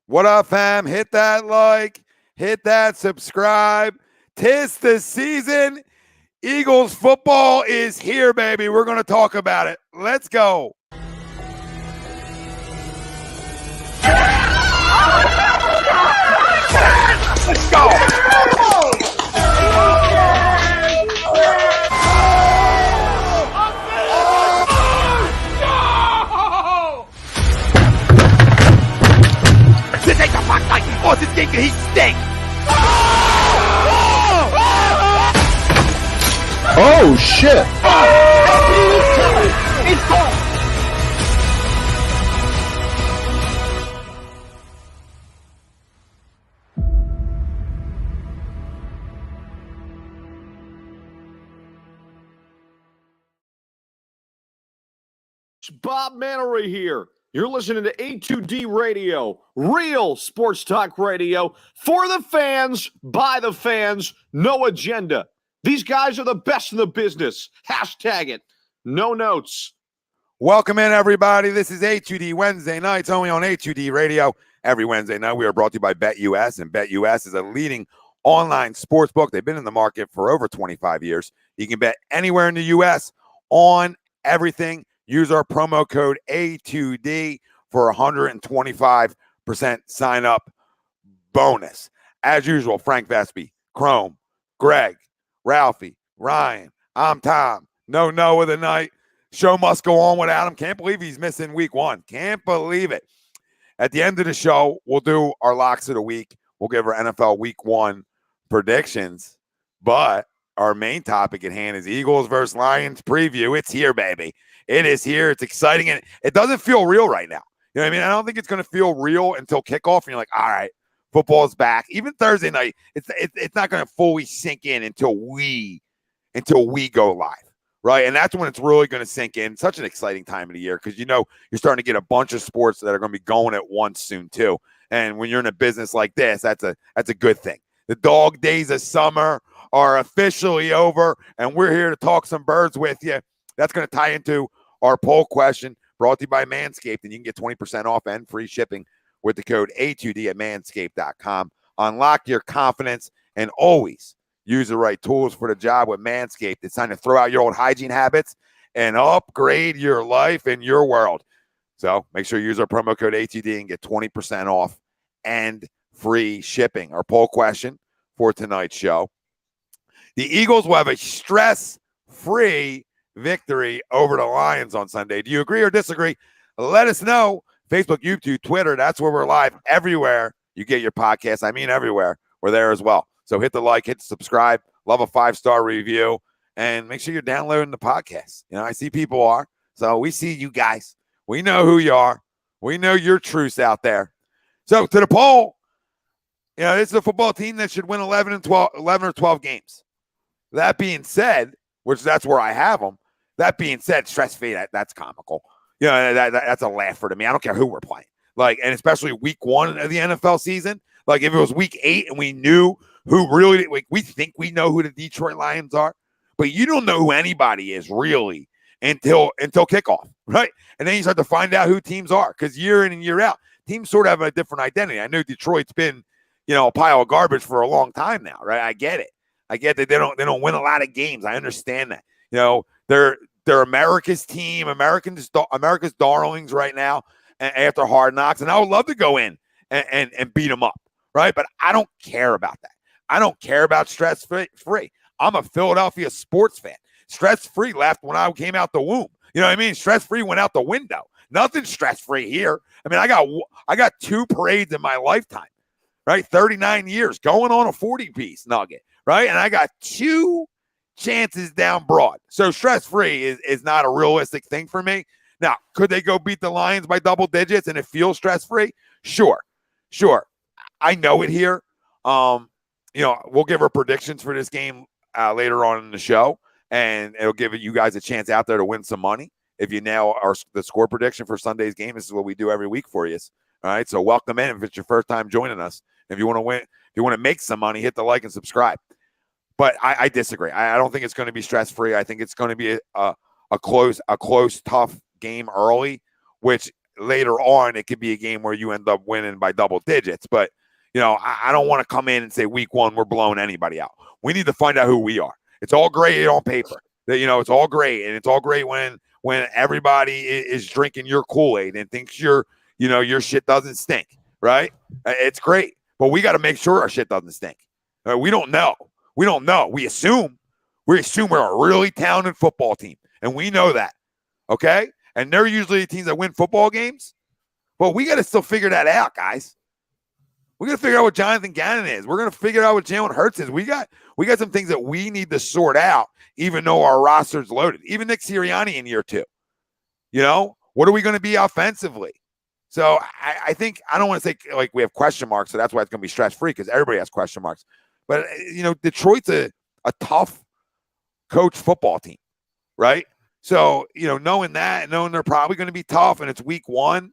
What up, fam? Hit that like, hit that subscribe. 'Tis the season. Eagles football is here, baby. We're going to talk about it. Let's go. Let's go. This ain't the fuck like Austin Stinker, he stinks. Oh shit! It's gone. Bob Mannery here. You're listening to A2D Radio, real sports talk radio for the fans, by the fans, no agenda. These guys are the best in the business. Hashtag it. No notes. Welcome in, everybody. This is A2D Wednesday nights, only on A2D Radio. Every Wednesday night, we are brought to you by BetUS, and BetUS is a leading online sports book. They've been in the market for over 25 years. You can bet anywhere in the U.S. on everything. Use our promo code A2D for 125% sign-up bonus. As usual, Frank Vespi, Chrome, Greg, Ralphie, Ryan, I'm Tom. No with the night. Show must go on without him. Can't believe he's missing week one. Can't believe it. At the end of the show, we'll do our locks of the week. We'll give our NFL week one predictions. But our main topic at hand is Eagles versus Lions preview. It's here, baby. It is here. It's exciting. And it doesn't feel real right now. You know what I mean? I don't think it's going to feel real until kickoff. And you're like, all right, football's back. Even Thursday night, it's not going to fully sink in until we go live, right? And that's when it's really going to sink in. Such an exciting time of the year because, you know, you're starting to get a bunch of sports that are going to be going at once soon too. And when you're in a business like this, that's a good thing. The dog days of summer are officially over, and we're here to talk some birds with you. That's going to tie into our poll question brought to you by Manscaped, and you can get 20% off and free shipping with the code A2D at manscaped.com. Unlock your confidence and always use the right tools for the job with Manscaped. It's time to throw out your old hygiene habits and upgrade your life and your world. So make sure you use our promo code A2D and get 20% off and free shipping. Our poll question for tonight's show: the Eagles will have a stress-free victory over the Lions on Sunday. Do you agree or disagree? Let us know. Facebook, YouTube, Twitter, that's where we're live. Everywhere you get your podcast, I mean everywhere, we're there as well. So hit the like, hit the subscribe, love a 5-star review, and make sure you're downloading the podcast. You know, I see people are. So we see you guys. We know who you are. We know your truths out there. So to the poll, you know, this is a football team that should win 11 or 12 games. That being said, which that's where I have them, that being said, stress-free, that's comical. You know, that's a laugher to me. I don't care who we're playing. Like, and especially week one of the NFL season. Like, if it was week 8 and we knew who really, like, we think we know who the Detroit Lions are, but you don't know who anybody is really until kickoff, right? And then you start to find out who teams are because year in and year out, teams sort of have a different identity. I know Detroit's been, you know, a pile of garbage for a long time now, right? I get it. I get that they don't win a lot of games. I understand that. You know, they're America's team, America's darlings right now after Hard Knocks, and I would love to go in and beat them up, right? But I don't care about that. I don't care about stress-free. I'm a Philadelphia sports fan. Stress-free left when I came out the womb. You know what I mean? Stress-free went out the window. Nothing stress-free here. I mean, I got 2 parades in my lifetime, right? 39 years going on a 40-piece nugget, right? And I got 2 chances down broad. So stress-free is not a realistic thing for me. Now, could they go beat the Lions by double digits and it feels stress-free? Sure. I know it here. You know, we'll give our predictions for this game later on in the show, and it'll give you guys a chance out there to win some money. If you nail the score prediction for Sunday's game, this is what we do every week for you. All right, so welcome in if it's your first time joining us. If you want to win, if you want to make some money, hit the like and subscribe. But I disagree. I don't think it's going to be stress-free. I think it's going to be a close, tough game early, which later on, it could be a game where you end up winning by double digits. But, I don't want to come in and say week one, we're blowing anybody out. We need to find out who we are. It's all great on paper. It's all great. And it's all great when everybody is drinking your Kool-Aid and thinks your shit doesn't stink, right? It's great. But we got to make sure our shit doesn't stink. We don't know. We assume we're a really talented football team. And we know that. Okay? And they're usually the teams that win football games. But we got to still figure that out, guys. We got to figure out what Jonathan Gannon is. We're going to figure out what Jalen Hurts is. We got some things that we need to sort out, even though our roster's loaded. Even Nick Sirianni in year 2. What are we going to be offensively? So I think I don't want to say like we have question marks, so that's why it's going to be stress-free because everybody has question marks. But, Detroit's a tough coach football team, right? So, knowing that, knowing they're probably going to be tough and it's week 1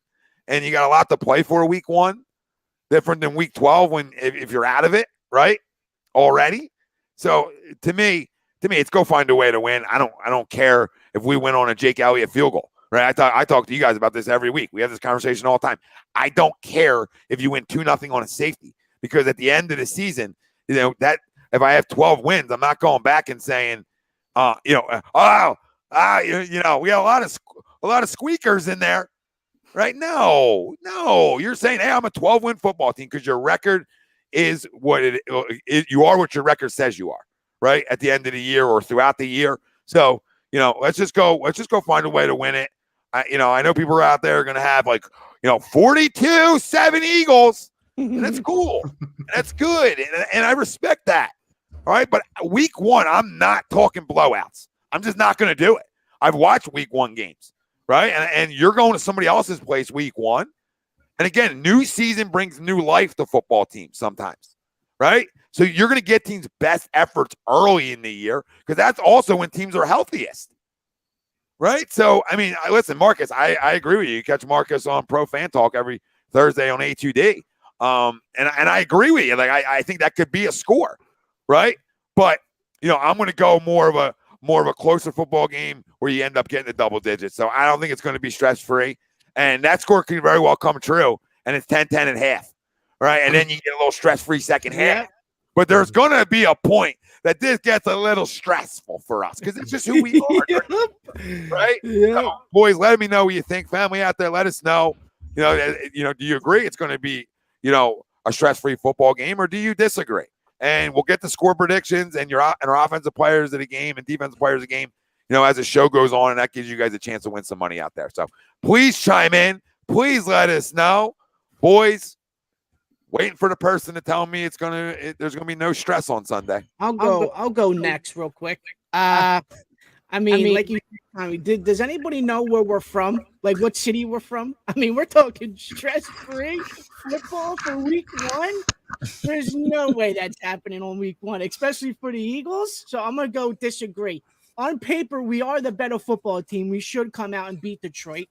and you got a lot to play for week 1, different than week 12 when if you're out of it, right? Already. So to me, it's go find a way to win. I don't care if we win on a Jake Elliott field goal, right? I talk to you guys about this every week. We have this conversation all the time. I don't care if you win 2-0 on a safety because at the end of the season, that if I have 12 wins, I'm not going back and saying, we got a lot of squeakers in there, right? No, you're saying, hey, I'm a 12-win football team because your record is what you are what your record says you are, right? At the end of the year or throughout the year. So, let's just go find a way to win it. I know people are out there going to have 42-7 Eagles, and that's cool. That's good, and I respect that. All right, but week 1, I'm not talking blowouts. I'm just not going to do it. I've watched week 1 games, right? And you're going to somebody else's place week 1. And again, new season brings new life to football teams sometimes, right? So you're going to get teams' best efforts early in the year because that's also when teams are healthiest, right? So, listen, Marcus, I agree with you. You catch Marcus on Pro Fan Talk every Thursday on A2D. And I agree with you. I think that could be a score, right? But, I'm going to go more of a closer football game where you end up getting the double digits. So I don't think it's going to be stress-free. And that score could very well come true. And it's 10-10 and a half, right? And then you get a little stress-free second half. But there's going to be a point that this gets a little stressful for us because it's just who we are, right? Yeah. So, boys, let me know what you think. Family out there, let us know. Do you agree it's going to be, a stress-free football game, or do you disagree? And we'll get the score predictions and our offensive players of the game and defensive players of the game, as the show goes on, and that gives you guys a chance to win some money out there. So please chime in. Please let us know. Boys, waiting for the person to tell me there's gonna be no stress on Sunday. I'll go next real quick. Like you, Tommy, does anybody know where we're from? Like what city we're from? We're talking stress-free football for week 1. There's no way that's happening on week 1, especially for the Eagles. So I'm gonna go disagree. On paper, we are the better football team. We should come out and beat Detroit.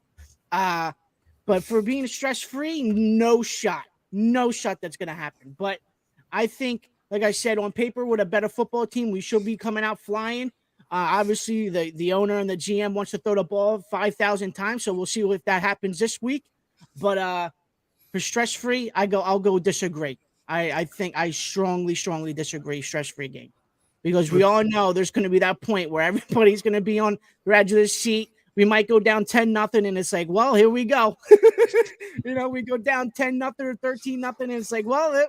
But for being stress-free, no shot that's gonna happen. But I think, like I said, on paper, we're the better football team. We should be coming out flying. Obviously, the owner and the GM wants to throw the ball 5,000 times, so we'll see if that happens this week. But for stress-free, I'll go disagree. I think I strongly disagree stress-free game because we all know there's going to be that point where everybody's going to be on the edge of their seat. We might go down 10-0, and it's like, well, here we go. We go down 10-0 or 13-0, and it's like, well,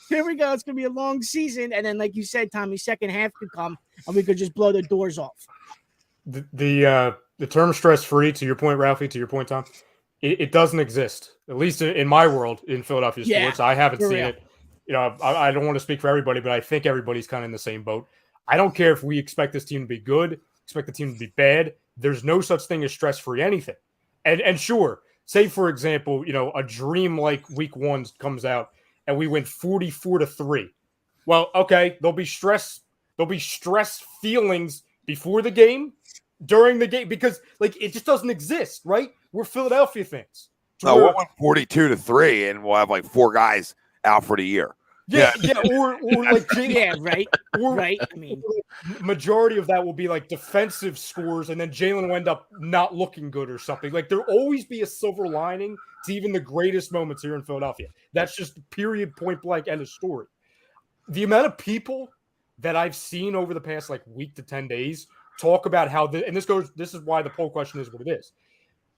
here we go. It's going to be a long season. And then, like you said, Tommy, second half could come, and we could just blow the doors off. The term stress-free, to your point, Ralphie, to your point, Tom, it doesn't exist, at least in my world in Philadelphia sports. I haven't seen it. I don't want to speak for everybody, but I think everybody's kind of in the same boat. I don't care if we expect this team to be good, expect the team to be bad. There's no such thing as stress-free anything. And sure, say, for example, a dream like week 1 comes out and we win 44-3. Well, okay, there'll be stress feelings before the game, during the game, because it just doesn't exist, right? We're Philadelphia fans. No, we'll win 42-3, and we'll have 4 guys out for the year. Yeah, or like yeah, right. Right. I mean, majority of that will be like defensive scores, and then Jalen will end up not looking good or something. Like there'll always be a silver lining to even the greatest moments here in Philadelphia. That's just period, point blank, end of story. The amount of people that I've seen over the past like week to 10 days talk about how this is why the poll question is what it is.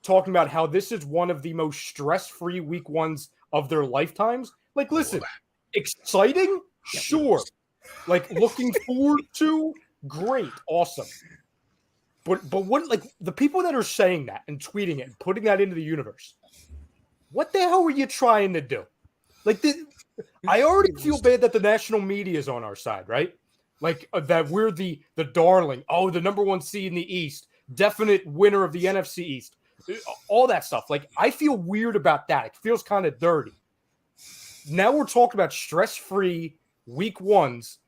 Talking about how this is one of the most stress-free week ones of their lifetimes. Like, listen, exciting? Sure. Like, looking forward to? Great. Awesome. But what, like, the people that are saying that and tweeting it and putting that into the universe, what the hell were you trying to do? Like, I already feel bad that the national media is on our side, right? Like, that we're the darling. Oh, the number one seed in the East. Definite winner of the NFC East. All that stuff. Like, I feel weird about that. It feels kind of dirty. Now we're talking about stress-free week ones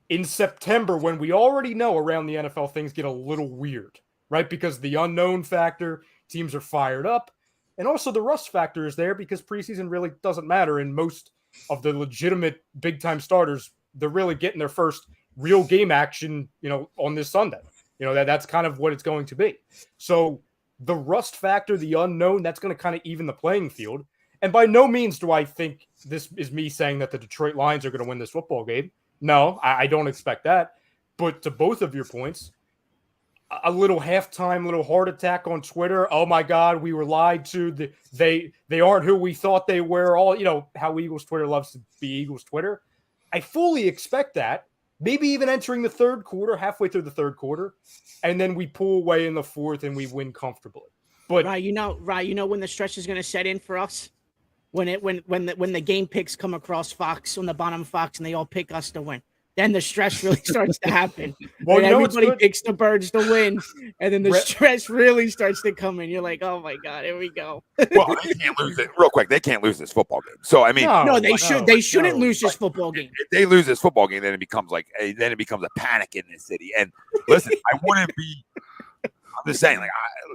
in September when we already know around the NFL things get a little weird, right? Because the unknown factor, teams are fired up, and also the rust factor is there because preseason really doesn't matter, and most of the legitimate big-time starters, they're really getting their first real game action, on this Sunday. That's kind of what it's going to be. So the rust factor, the unknown, that's going to kind of even the playing field. And by no means do I think this is me saying that the Detroit Lions are going to win this football game. No, I don't expect that. But to both of your points, a little halftime, little heart attack on Twitter. Oh my God, we were lied to. They aren't who we thought they were. All how Eagles Twitter loves to be Eagles Twitter. I fully expect that. Maybe even entering the third quarter, halfway through the third quarter, and then we pull away in the fourth and we win comfortably. But when the stretch is going to set in for us, when the game picks come across Fox on the bottom of Fox and they all pick us to win, then the stress really starts to happen. Well, everybody picks the Birds to win, and then the stress really starts to come in. You're like, oh my God, here we go. Well, they can't lose it. Real quick, they can't lose this football game. So I mean, they shouldn't lose this football game. If they lose this football game, then it becomes a panic in this city. And listen, I wouldn't be. I'm just saying,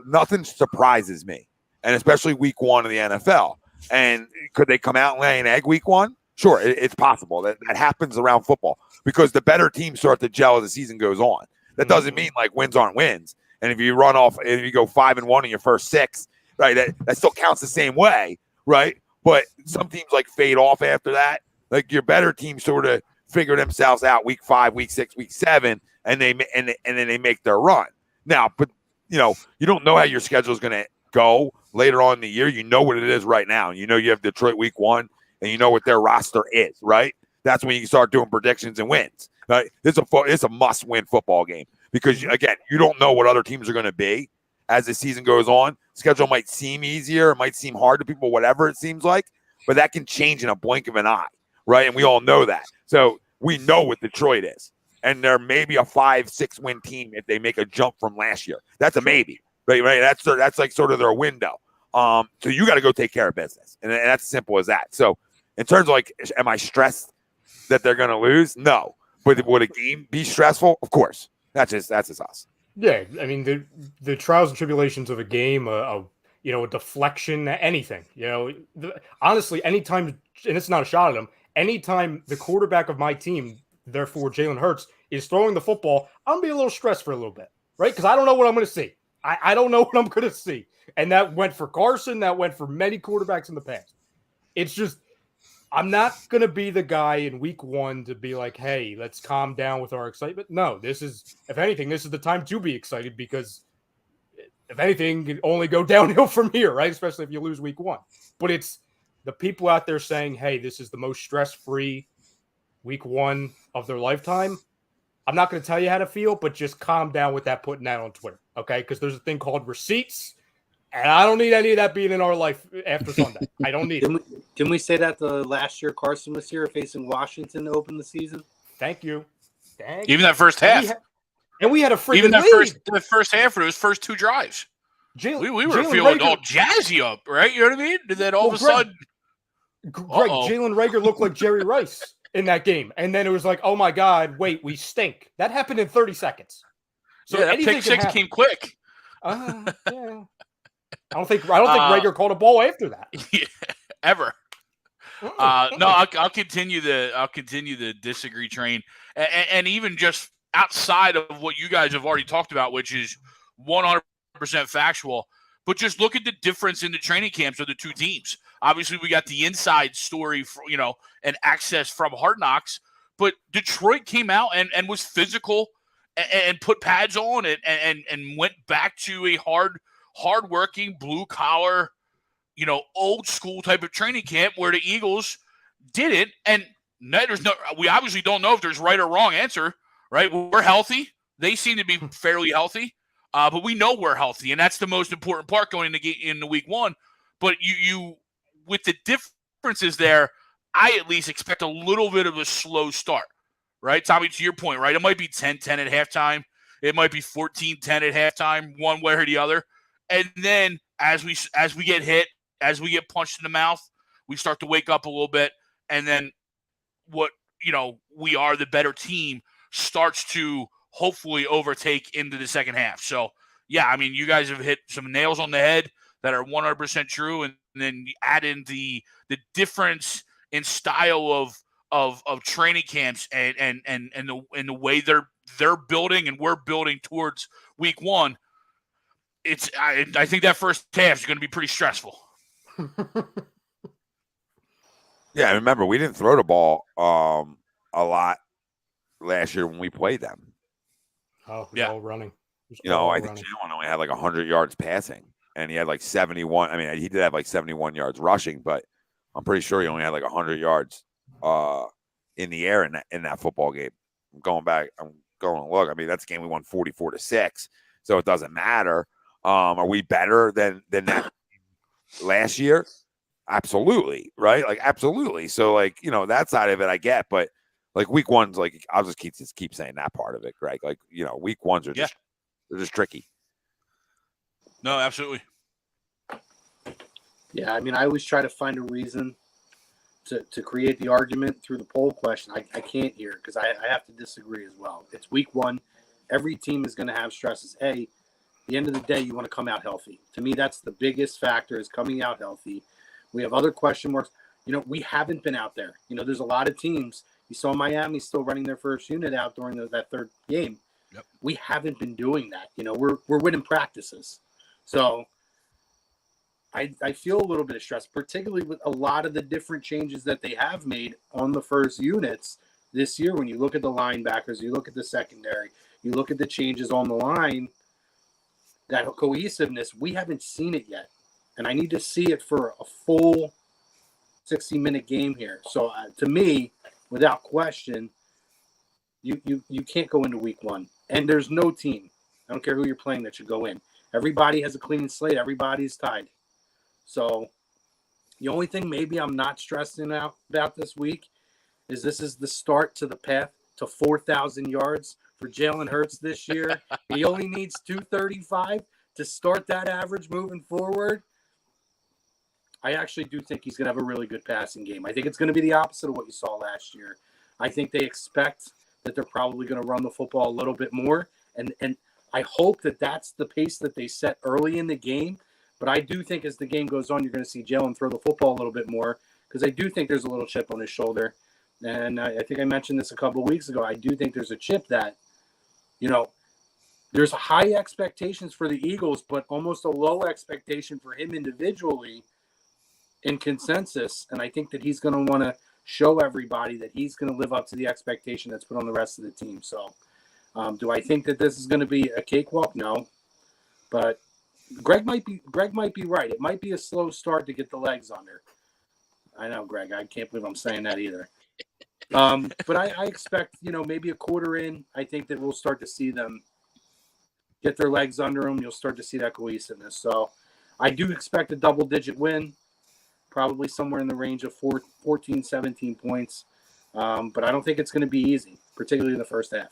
nothing surprises me, and especially week one of the NFL. And could they come out and lay an egg week one? Sure, it's possible. That happens around football because the better teams start to gel as the season goes on. That doesn't mean like wins aren't wins. And if you go 5-1 in your first 6, right, that still counts the same way, right? But some teams like fade off after that. Like your better teams sort of figure themselves out week 5, week 6, week 7, and then they make their run. Now, but you don't know how your schedule is going to go later on in the year. You know what it is right now. You have Detroit week 1. And you know what their roster is, right? That's when you start doing predictions and wins. Right? It's a must-win football game because, again, you don't know what other teams are going to be as the season goes on. Schedule might seem easier. It might seem hard to people, whatever it seems like, but that can change in a blink of an eye, right? And we all know that. So we know what Detroit is. And they're maybe a 5-6 win team if they make a jump from last year. That's a maybe, right? That's like sort of their window. So you got to go take care of business. And that's as simple as that. So, in terms of am I stressed that they're going to lose? No. But would a game be stressful? Of course. That's just us. Yeah. I mean, the trials and tribulations of a game, a deflection, anything, honestly, anytime, and it's not a shot at them, anytime the quarterback of my team, therefore Jalen Hurts, is throwing the football, I'm going to be a little stressed for a little bit, right? Because I don't know what I'm going to see. I don't know what I'm going to see. And that went for Carson. That went for many quarterbacks in the past. It's just, I'm not going to be the guy in week 1 to be like, hey, let's calm down with our excitement. No, if anything, this is the time to be excited because if anything, it can only go downhill from here, right? Especially if you lose week 1. But it's the people out there saying, hey, this is the most stress-free week 1 of their lifetime. I'm not going to tell you how to feel, but just calm down with that, putting that on Twitter, okay? Because there's a thing called receipts. And I don't need any of that being in our life after Sunday. I don't need it. Can we say that the last year Carson was here facing Washington to open the season? Thank you. Even that first half. And we had a freaking Even that lead. first half for those first 2 drives. We were Jalen feeling Reagor, all jazzy up, right? You know what I mean? And then all of a sudden. Greg, Jalen Reagor looked like Jerry Rice in that game. And then it was like, oh my God, wait, we stink. That happened in 30 seconds. So that pick 6 came quick. Yeah. I don't think Reagor called a ball after that. Yeah, ever. No, I'll continue the disagree train, and even just outside of what you guys have already talked about, which is 100% factual. But just look at the difference in the training camps of the two teams. Obviously, we got the inside story, and access from Hard Knocks. But Detroit came out and was physical and put pads on it and went back to a hard-working, blue-collar, old school type of training camp where the Eagles didn't. And we obviously don't know if there's right or wrong answer, right? We're healthy. They seem to be fairly healthy, but we know we're healthy, and that's the most important part going into week one. But you with the differences there, I at least expect a little bit of a slow start, right? Tommy, to your point, right? It might be 10-10 at halftime. It might be 14-10 at halftime, one way or the other. And then as we get hit, as we get punched in the mouth, we start to wake up a little bit. And then we are the better team starts to hopefully overtake into the second half. So, yeah, I mean, you guys have hit some nails on the head that are 100% true. And then you add in the difference in style of training camps and the way they're building and we're building towards week one. I think that first half is going to be pretty stressful. Yeah, remember, we didn't throw the ball a lot last year when we played them. Oh, yeah, all running. I think Jalen only had like 100 yards passing, and he had like 71. I mean, he did have like 71 yards rushing, but I'm pretty sure he only had like 100 yards in the air in that football game. I'm going to look. I mean, that's a game we won 44-6, so it doesn't matter. Are we better than that last year? Absolutely, right? Like, absolutely. So, like, that side of it I get, but like week one's like, I'll just keep saying that part of it, Greg. Like, week ones are they're just tricky. No, absolutely. Yeah, I mean, I always try to find a reason to create the argument through the poll question. I can't here because I have to disagree as well. It's week one. Every team is going to have stresses. At the end of the day, you want to come out healthy. To me, that's the biggest factor, is coming out healthy. We have other question marks. We haven't been out there. There's a lot of teams. You saw Miami still running their first unit out during that third game. Yep. We haven't been doing that. We're winning practices. So I feel a little bit of stress, particularly with a lot of the different changes that they have made on the first units this year. When you look at the linebackers, you look at the secondary, you look at the changes on the line, that cohesiveness, we haven't seen it yet. And I need to see it for a full 60-minute game here. So to me, without question, you can't go into week one. And there's no team, I don't care who you're playing, that should go in. Everybody has a clean slate. Everybody's tied. So the only thing maybe I'm not stressing out about this week is this is the start to the path to 4,000 yards for Jalen Hurts this year. He only needs 235 to start that average moving forward. I actually do think he's going to have a really good passing game. I think it's going to be the opposite of what you saw last year. I think they expect that they're probably going to run the football a little bit more. And I hope that that's the pace that they set early in the game. But I do think as the game goes on, you're going to see Jalen throw the football a little bit more, because I do think there's a little chip on his shoulder. And I think I mentioned this a couple of weeks ago. I do think there's a chip that, there's high expectations for the Eagles, but almost a low expectation for him individually in consensus. And I think that he's going to want to show everybody that he's going to live up to the expectation that's put on the rest of the team. So do I think that this is going to be a cakewalk? No. But Greg might be right. It might be a slow start to get the legs under. I know, Greg. I can't believe I'm saying that either. But I expect, maybe a quarter in, I think that we'll start to see them get their legs under them. You'll start to see that cohesiveness. So I do expect a double-digit win, probably somewhere in the range of 14, 17 points. But I don't think it's going to be easy, particularly in the first half.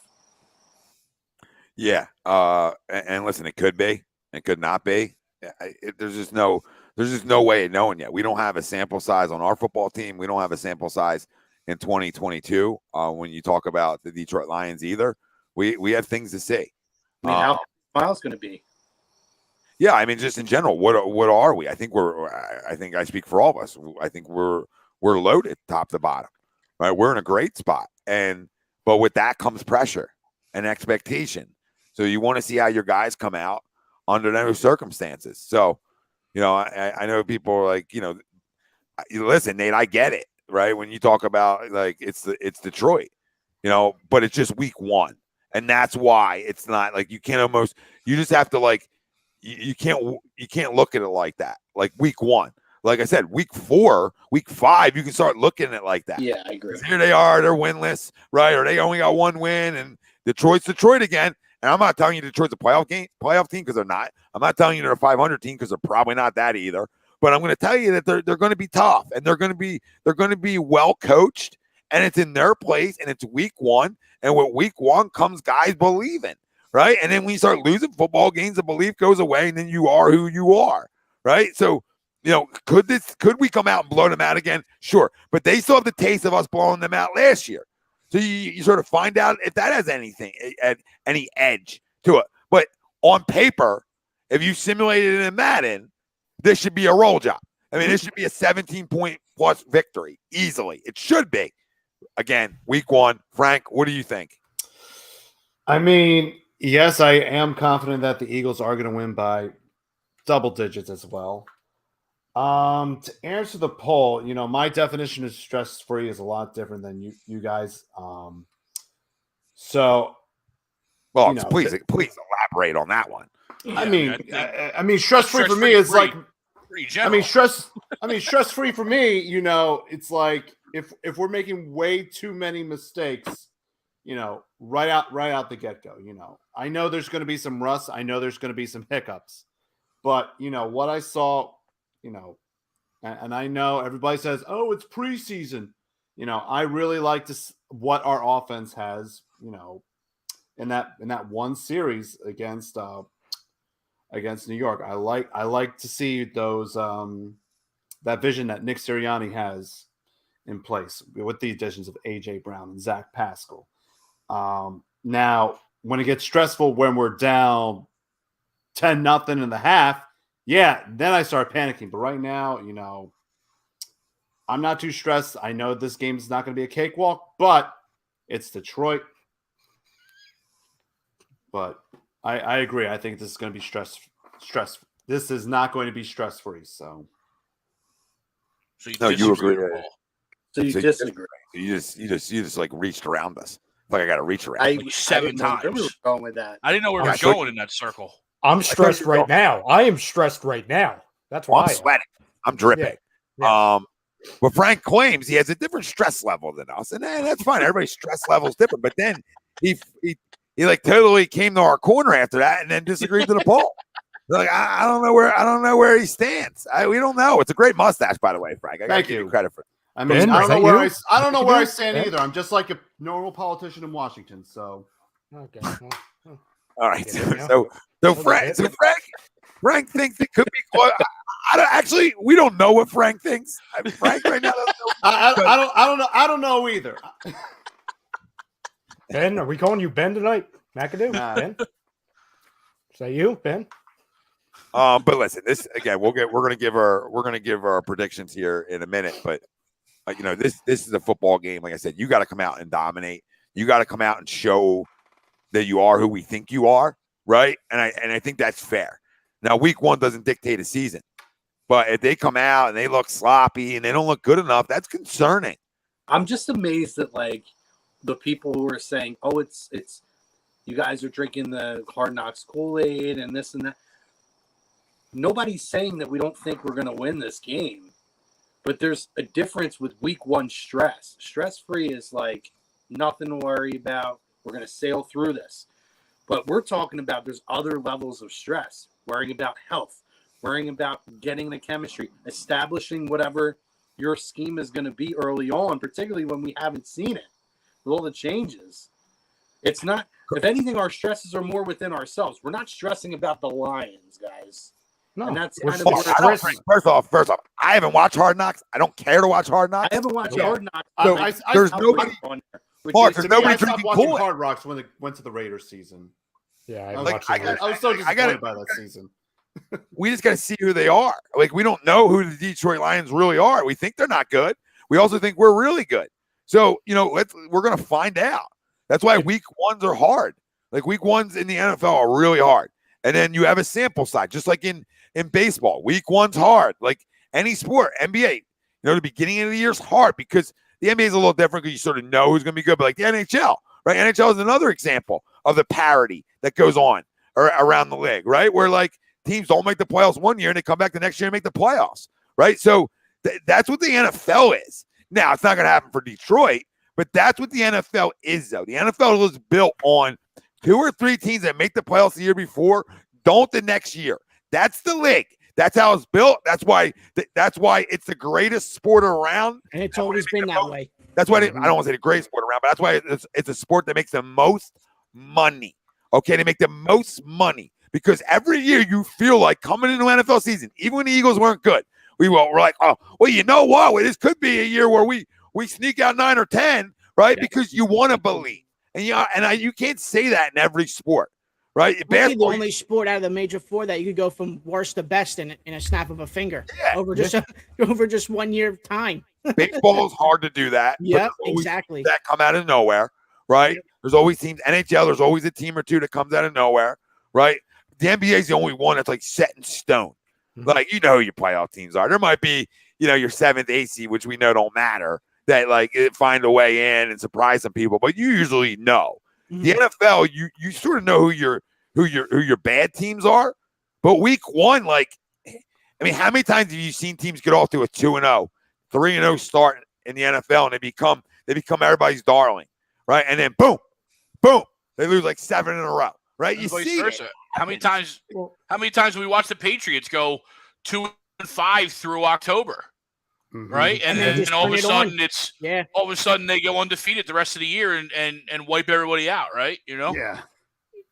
Yeah. And listen, it could be. It could not be. There's just no way of knowing yet. We don't have a sample size on our football team. We don't have a sample size in 2022 when you talk about the Detroit Lions either. We have things to see. I mean, how Miles going to be? Yeah, I mean, just in general, what are we? I think I speak for all of us. I think we're we're loaded top to bottom, right? We're in a great spot. But with that comes pressure and expectation. So you want to see how your guys come out under those circumstances. So, I know people are like, listen, Nate, I get it, right? When you talk about like it's Detroit, but it's just week 1. And that's why it's not like you just have to like you can't look at it like that. Like week 1. Like I said, week 4, week 5, you can start looking at it like that. Yeah, I agree. Here they are, they're winless, right? Or they only got 1 win, and Detroit's Detroit again. And I'm not telling you Detroit's a playoff team because they're not. I'm not telling you they're a 500 team because they're probably not that either. But I'm going to tell you that they're going to be tough, and they're going to be well coached, and it's in their place, and it's week 1. And with week 1 comes guys believing, right? And then when you start losing football games, the belief goes away, and then you are who you are, right? So, could we come out and blow them out again? Sure. But they still have the taste of us blowing them out last year. So you sort of find out if that has any edge to it. But on paper, if you simulated it in Madden, this should be a roll job. I mean, this should be a 17-point plus victory easily. It should be. Again, week 1. Frank, what do you think? I mean, yes, I am confident that the Eagles are going to win by double digits as well. To answer the poll, my definition of stress-free is a lot different than you guys. Please elaborate on that one. Yeah, I mean, stress-free for me is like, stress-free for me, it's like if we're making way too many mistakes, right out the get-go, I know there's going to be some rust. I know there's going to be some hiccups, but what I saw, and I know everybody says, oh, it's preseason. I really like what our offense has, in that one series against New York. I like to see those that vision that Nick Sirianni has in place with the additions of AJ Brown and Zach Pascal. Now, when it gets stressful, when we're down 10-0 in the half, yeah, then I start panicking. But right now, I'm not too stressed. I know this game is not going to be a cakewalk, but it's Detroit. But I agree. I think this is going to be stress. This is not going to be stress-free. So you agree. So you disagree. You just like reached around us. Like I got to reach around. Like 7 times. We were going with that. I didn't know where we were going in that circle. I'm stressed right now. I am stressed right now. That's why I'm sweating. I'm dripping. Yeah. But Frank claims he has a different stress level than us, and that's fine. Everybody's stress level is different. But then he like totally came to our corner after that, and then disagreed to the poll. Like I don't know where he stands. We don't know. It's a great mustache, by the way, Frank. I got to give you credit for it. I mean, I don't know where I stand either. I'm just like a normal politician in Washington. So okay. All right. So Frank thinks it could be close. Actually, we don't know what Frank thinks. Frank right now doesn't know. I don't know either. Ben, are we calling you Ben tonight? McAdoo? Ben? Is that you, Ben? But listen, this again, we're gonna give our predictions here in a minute. But this is a football game. Like I said, you got to come out and dominate. You got to come out and show that you are who we think you are, right? And I think that's fair. Now, week 1 doesn't dictate a season, but if they come out and they look sloppy and they don't look good enough, that's concerning. I'm just amazed that like the people who are saying, "Oh, it's you guys are drinking the Hard Knocks Kool-Aid and this and that." Nobody's saying that we don't think we're going to win this game, but there's a difference with week 1 stress. Stress-free is like nothing to worry about. We're going to sail through this. But we're talking about there's other levels of stress, worrying about health, worrying about getting the chemistry, establishing whatever your scheme is going to be early on, particularly when we haven't seen it with all the changes. It's not, if anything, our stresses are more within ourselves. We're not stressing about the Lions, guys. No, and that's kind of first off, I haven't watched Hard Knocks. I don't care to watch Hard Knocks. I haven't watched Hard Knocks. So there's nobody on there. Mark, there's nobody drinking Kool-Aid. Hard Rocks when they went to the Raiders season. Yeah, I was so disappointed by that season. We just got to see who they are. Like, we don't know who the Detroit Lions really are. We think they're not good. We also think we're really good. So, we're going to find out. That's why week ones are hard. Like week ones in the NFL are really hard. And then you have a sample size, just like in baseball. Week one's hard. Like any sport, NBA, the beginning of the year is hard because the NBA is a little different because you sort of know who's going to be good. But like the NHL, right? NHL is another example of the parity that goes on around the league, right? Where like teams don't make the playoffs one year and they come back the next year and make the playoffs, right? So that's what the NFL is. Now, it's not going to happen for Detroit, but that's what the NFL is, though. The NFL is built on 2 or 3 teams that make the playoffs the year before, don't the next year. That's the league. That's how it's built. That's why it's the greatest sport around. And it's always been that way. That's why I don't want to say the greatest sport around, but that's why it's a sport that makes the most money. Okay, they make the most money because every year you feel like coming into NFL season, even when the Eagles weren't good, we're like, oh, well, you know what? This could be a year where we sneak out 9 or 10, right? Yeah. Because you want to believe, and you can't say that in every sport, right? Basketball, the only sport out of the major 4 that you could go from worst to best in a snap of a finger over just 1 year of time. Baseball is hard to do that. Yeah, exactly. That come out of nowhere, right? Yep. There's always teams. NHL, there's always a team or two that comes out of nowhere, right? The NBA is the only one that's like set in stone. Mm-hmm. Like, who your playoff teams are. There might be, your 7th, 8th seed, which we know don't matter, that like find a way in and surprise some people, but you usually know. Mm-hmm. The NFL, you sort of know who your bad teams are, but week 1, like, I mean, how many times have you seen teams get off to a 2-0, 3-0 start in the NFL, and they become everybody's darling, right? And then boom, they lose like 7 in a row, right? You see it. How many times do we watch the Patriots go 2-5 through October, right? And then all of a sudden all of a sudden they go undefeated the rest of the year and wipe everybody out, right? Yeah.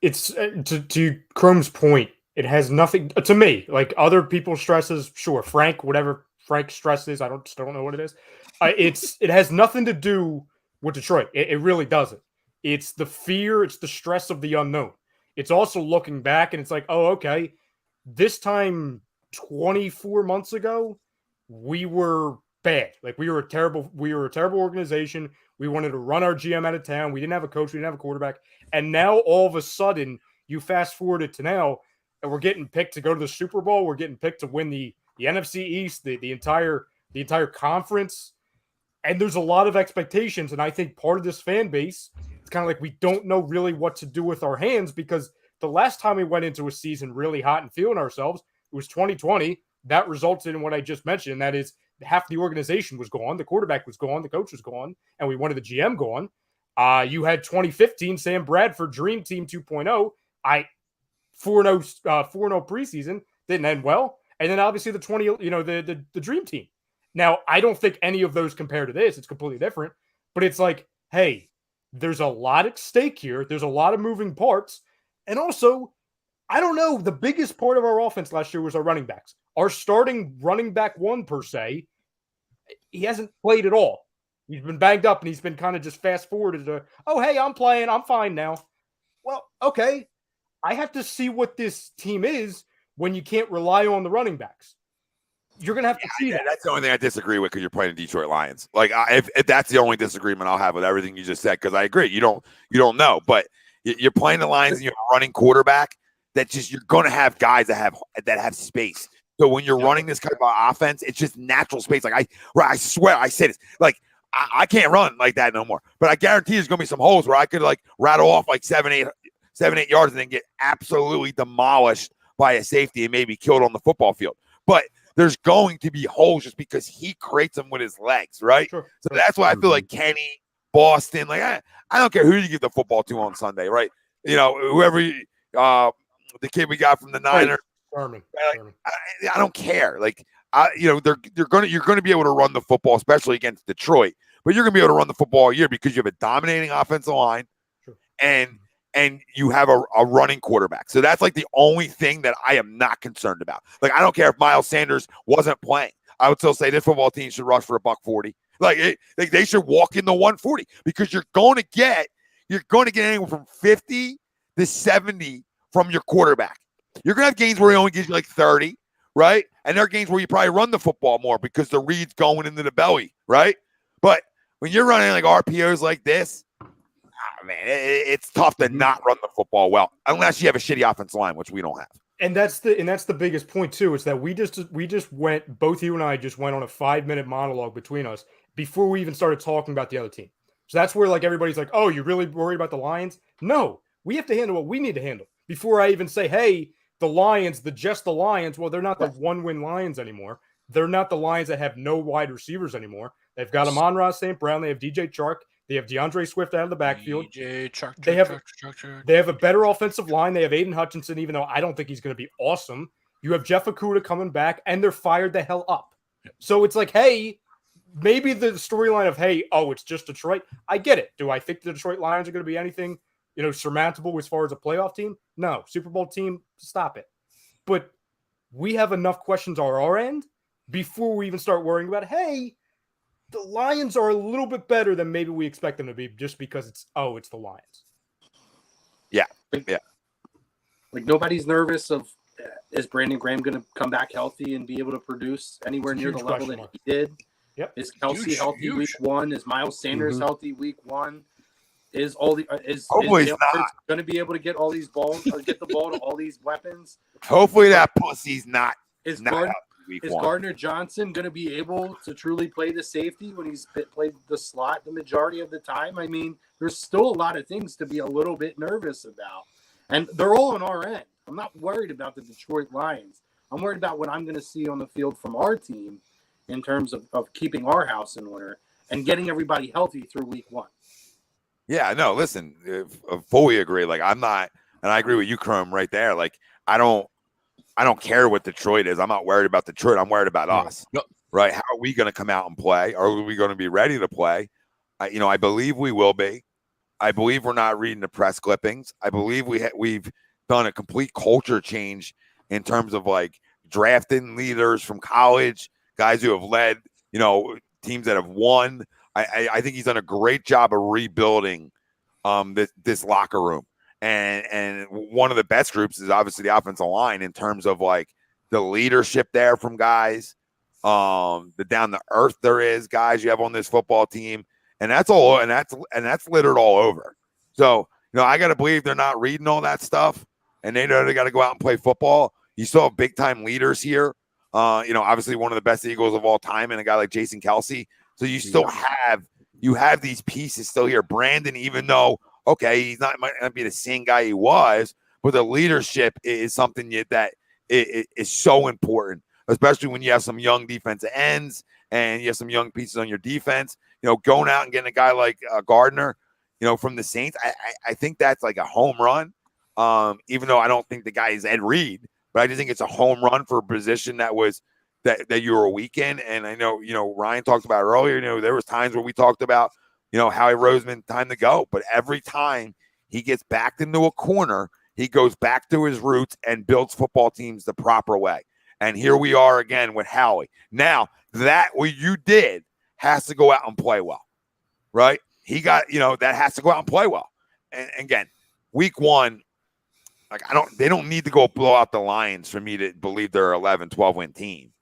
It's to Chrome's point. It has nothing to me. Like other people's stresses, sure. Whatever Frank's stress is, I still don't know what it is. It has nothing to do with Detroit. It really doesn't. It's the fear. It's the stress of the unknown. It's also looking back and it's like, oh, okay, this time 24 months ago, we were bad. Like we were a terrible organization. We wanted to run our GM out of town. We didn't have a coach. We didn't have a quarterback. And now all of a sudden you fast forward it to now and we're getting picked to go to the Super Bowl. We're getting picked to win the NFC East, the entire conference. And there's a lot of expectations. And I think part of this fan base, it's kind of like we don't know really what to do with our hands because the last time we went into a season really hot and feeling ourselves, it was 2020. That resulted in what I just mentioned. That is half the organization was gone. The quarterback was gone. The coach was gone. And we wanted the GM gone. You had 2015, Sam Bradford, Dream Team 2.0. 4-0 preseason. Didn't end well. And then obviously the the Dream Team. Now, I don't think any of those compare to this. It's completely different. But it's like, hey, there's a lot at stake here. There's a lot of moving parts. And also, I don't know, the biggest part of our offense last year was our running backs. Our starting running back 1, per se, he hasn't played at all. He's been banged up, and he's been kind of just fast-forwarded to, oh, hey, I'm playing. I'm fine now. Well, okay. I have to see what this team is when you can't rely on the running backs. You're going to have to see that. That's the only thing I disagree with because you're playing the Detroit Lions. Like, if that's the only disagreement I'll have with everything you just said, because I agree. You don't know. But you're playing the Lions and you're a running quarterback that just you're going to have guys that have space. So when you're running this kind of offense, it's just natural space. Like, I swear, I say this. Like, I can't run like that no more. But I guarantee there's going to be some holes where I could, like, rattle off, like, 7-8 yards and then get absolutely demolished by a safety and maybe killed on the football field. But there's going to be holes just because he creates them with his legs, right? Sure. So that's why I feel like Kenny, Boston, like I don't care who you give the football to on Sunday, right? Whoever the kid we got from the Niners. Sherman. I don't care. Like you're going to be able to run the football, especially against Detroit. But you're going to be able to run the football all year because you have a dominating offensive line, sure, and you have a running quarterback. So that's like the only thing that I am not concerned about. Like, I don't care if Miles Sanders wasn't playing. I would still say this football team should rush for $140. Like, they should walk in the 140 because you're going to get anywhere from 50 to 70 from your quarterback. You're going to have games where he only gives you like 30, right? And there are games where you probably run the football more because the read's going into the belly, right? But when you're running like RPOs like this, man, it's tough to not run the football well unless you have a shitty offensive line, which we don't have. And that's the biggest point too, is that we just went, both you and I just went on a 5-minute monologue between us before we even started talking about the other team. So that's where like everybody's like, oh, you're really worried about the Lions? No, we have to handle what we need to handle before I even say, hey, the Lions, just the Lions. Well, they're not the 1-win Lions anymore. They're not the Lions that have no wide receivers anymore. They've got Amon-Ra St. Brown. They have DJ Chark. They have DeAndre Swift out of the backfield. They have a better offensive line. They have Aiden Hutchinson, even though I don't think he's going to be awesome. You have Jeff Okudah coming back, and they're fired the hell up. So it's like, hey, maybe the storyline of, hey, oh, it's just Detroit. I get it. Do I think the Detroit Lions are going to be anything, surmountable as far as a playoff team? No. Super Bowl team, stop it. But we have enough questions on our end before we even start worrying about, hey, the Lions are a little bit better than maybe we expect them to be just because it's the Lions. Yeah. Like nobody's nervous of, is Brandon Graham going to come back healthy and be able to produce anywhere near the level that he did? Yep. Is Kelsey healthy week 1? Is Miles Sanders healthy week 1? Is Jalen Hurts going to be able to get all these balls or get the ball to all these weapons? Hopefully that pussy's not. Is Gardner Johnson going to be able to truly play the safety when he's played the slot the majority of the time? I mean, there's still a lot of things to be a little bit nervous about. And they're all on our end. I'm not worried about the Detroit Lions. I'm worried about what I'm going to see on the field from our team in terms of keeping our house in order and getting everybody healthy through week 1. Yeah, no, listen, I fully agree. Like, I'm not, and I agree with you, Chrome, right there. Like, I don't care what Detroit is. I'm not worried about Detroit. I'm worried about us, right? How are we going to come out and play? Are we going to be ready to play? I believe we will be. I believe we're not reading the press clippings. I believe we've done a complete culture change in terms of like drafting leaders from college, guys who have led, teams that have won. I think he's done a great job of rebuilding this locker room. And one of the best groups is obviously the offensive line in terms of like the leadership there from guys, the down to earth there is guys you have on this football team. And that's all, and that's littered all over. So, I got to believe they're not reading all that stuff, and they know they got to go out and play football. You still have big time leaders here. Obviously one of the best Eagles of all time, and a guy like Jason Kelsey. So you still have these pieces still here. Brandon, even though he might not be the same guy he was, but the leadership is something that is so important, especially when you have some young defensive ends and you have some young pieces on your defense. Going out and getting a guy like Gardner, from the Saints, I think that's like a home run. Even though I don't think the guy is Ed Reed, but I just think it's a home run for a position that you were weak in. And I know, Ryan talked about earlier, there was times where we talked about, Howie Roseman, time to go. But every time he gets backed into a corner, he goes back to his roots and builds football teams the proper way. And here we are again with Howie. Now, that what you did has to go out and play well, right? He got, that has to go out and play well. And again, week 1, they don't need to go blow out the Lions for me to believe they're 11, 12 win team,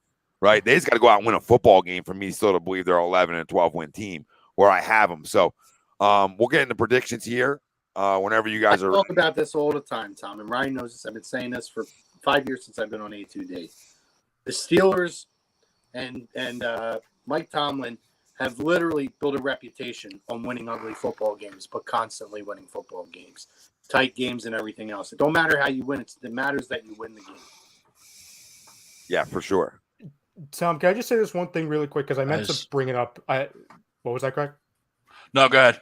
right? They just got to go out and win a football game for me still to believe they're 11 and 12 win team where I have them. So we'll get into predictions here whenever you guys are. I talk about this all the time, Tom, and Ryan knows this. I've been saying this for 5 years since I've been on A2D. The Steelers and Mike Tomlin have literally built a reputation on winning ugly football games, but constantly winning football games, tight games and everything else. It don't matter how you win. It matters that you win the game. Yeah, for sure. Tom, can I just say this one thing really quick? Because I meant to bring it up. What was that, Craig? No, go ahead.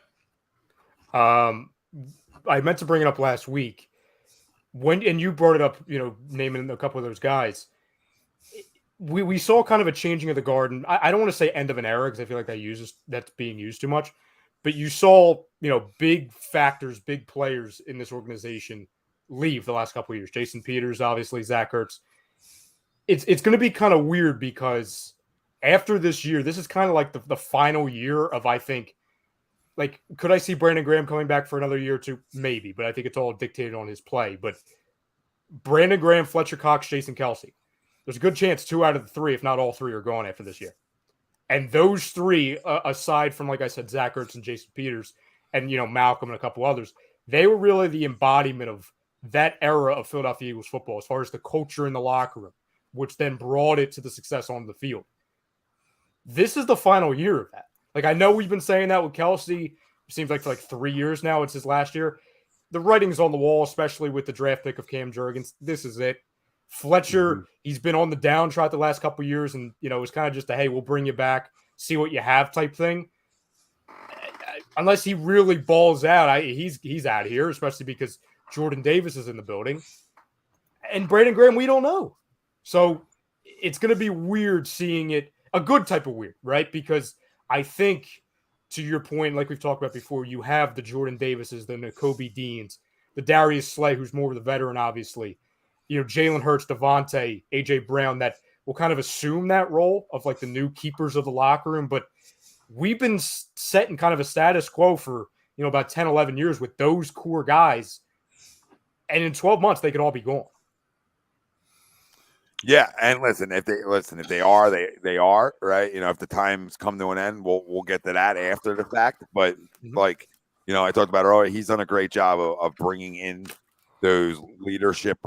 I meant to bring it up last week. And you brought it up, naming a couple of those guys. We saw kind of a changing of the guard, and I don't want to say end of an era because I feel like that's being used too much. But you saw, big factors, big players in this organization leave the last couple of years. Jason Peters, obviously, Zach Ertz. It's going to be kind of weird because after this year, this is kind of like the final year of, I think, like, could I see Brandon Graham coming back for another year or two? Maybe, but I think it's all dictated on his play. But Brandon Graham, Fletcher Cox, Jason Kelsey. There's a good chance 2 out of the 3, if not all 3, are gone after this year. And those three, aside from, like I said, Zach Ertz and Jason Peters and, Malcolm and a couple others, they were really the embodiment of that era of Philadelphia Eagles football as far as the culture in the locker room, which then brought it to the success on the field. This is the final year of that. Like, I know we've been saying that with Kelsey. It seems like for 3 years now. It's his last year. The writing's on the wall, especially with the draft pick of Cam Jurgens. This is it. Fletcher, he's been on the downtrot the last couple of years, and, it was kind of just a, hey, we'll bring you back, see what you have type thing. Unless he really balls out, he's out of here, especially because Jordan Davis is in the building. And Brandon Graham, we don't know. So it's going to be weird seeing it, a good type of weird, right? Because I think, to your point, like we've talked about before, you have the Jordan Davises, the Nakobe Deans, the Darius Slay, who's more of the veteran, obviously. Jalen Hurts, Devontae, A.J. Brown, that will kind of assume that role of the new keepers of the locker room. But we've been setting kind of a status quo for, about 10, 11 years with those core guys. And in 12 months, they could all be gone. Yeah, and if they are, they are, right. If the times come to an end, we'll get to that after the fact. But I talked about earlier, he's done a great job of bringing in those leadership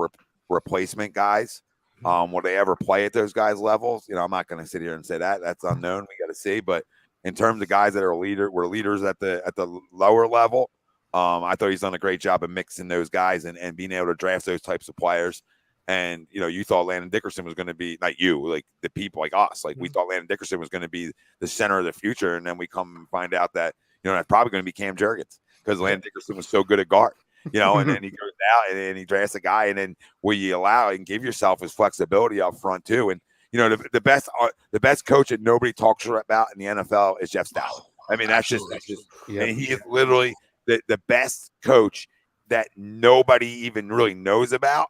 replacement guys. Will they ever play at those guys' levels? I'm not going to sit here and say that. That's unknown. We got to see. But in terms of guys that were leaders at the lower level, I thought he's done a great job of mixing those guys and being able to draft those types of players. And, you thought Landon Dickerson was going to be, not you, like the people like us, we thought Landon Dickerson was going to be the center of the future. And then we come and find out that, that's probably going to be Cam Jurgens because Landon Dickerson was so good at guard, and then he goes out and he drafts a guy. And then will you allow and give yourself his flexibility up front too? And, the best coach that nobody talks about in the NFL is Jeff Staley. I mean, that's just and he is literally the best coach that nobody even really knows about.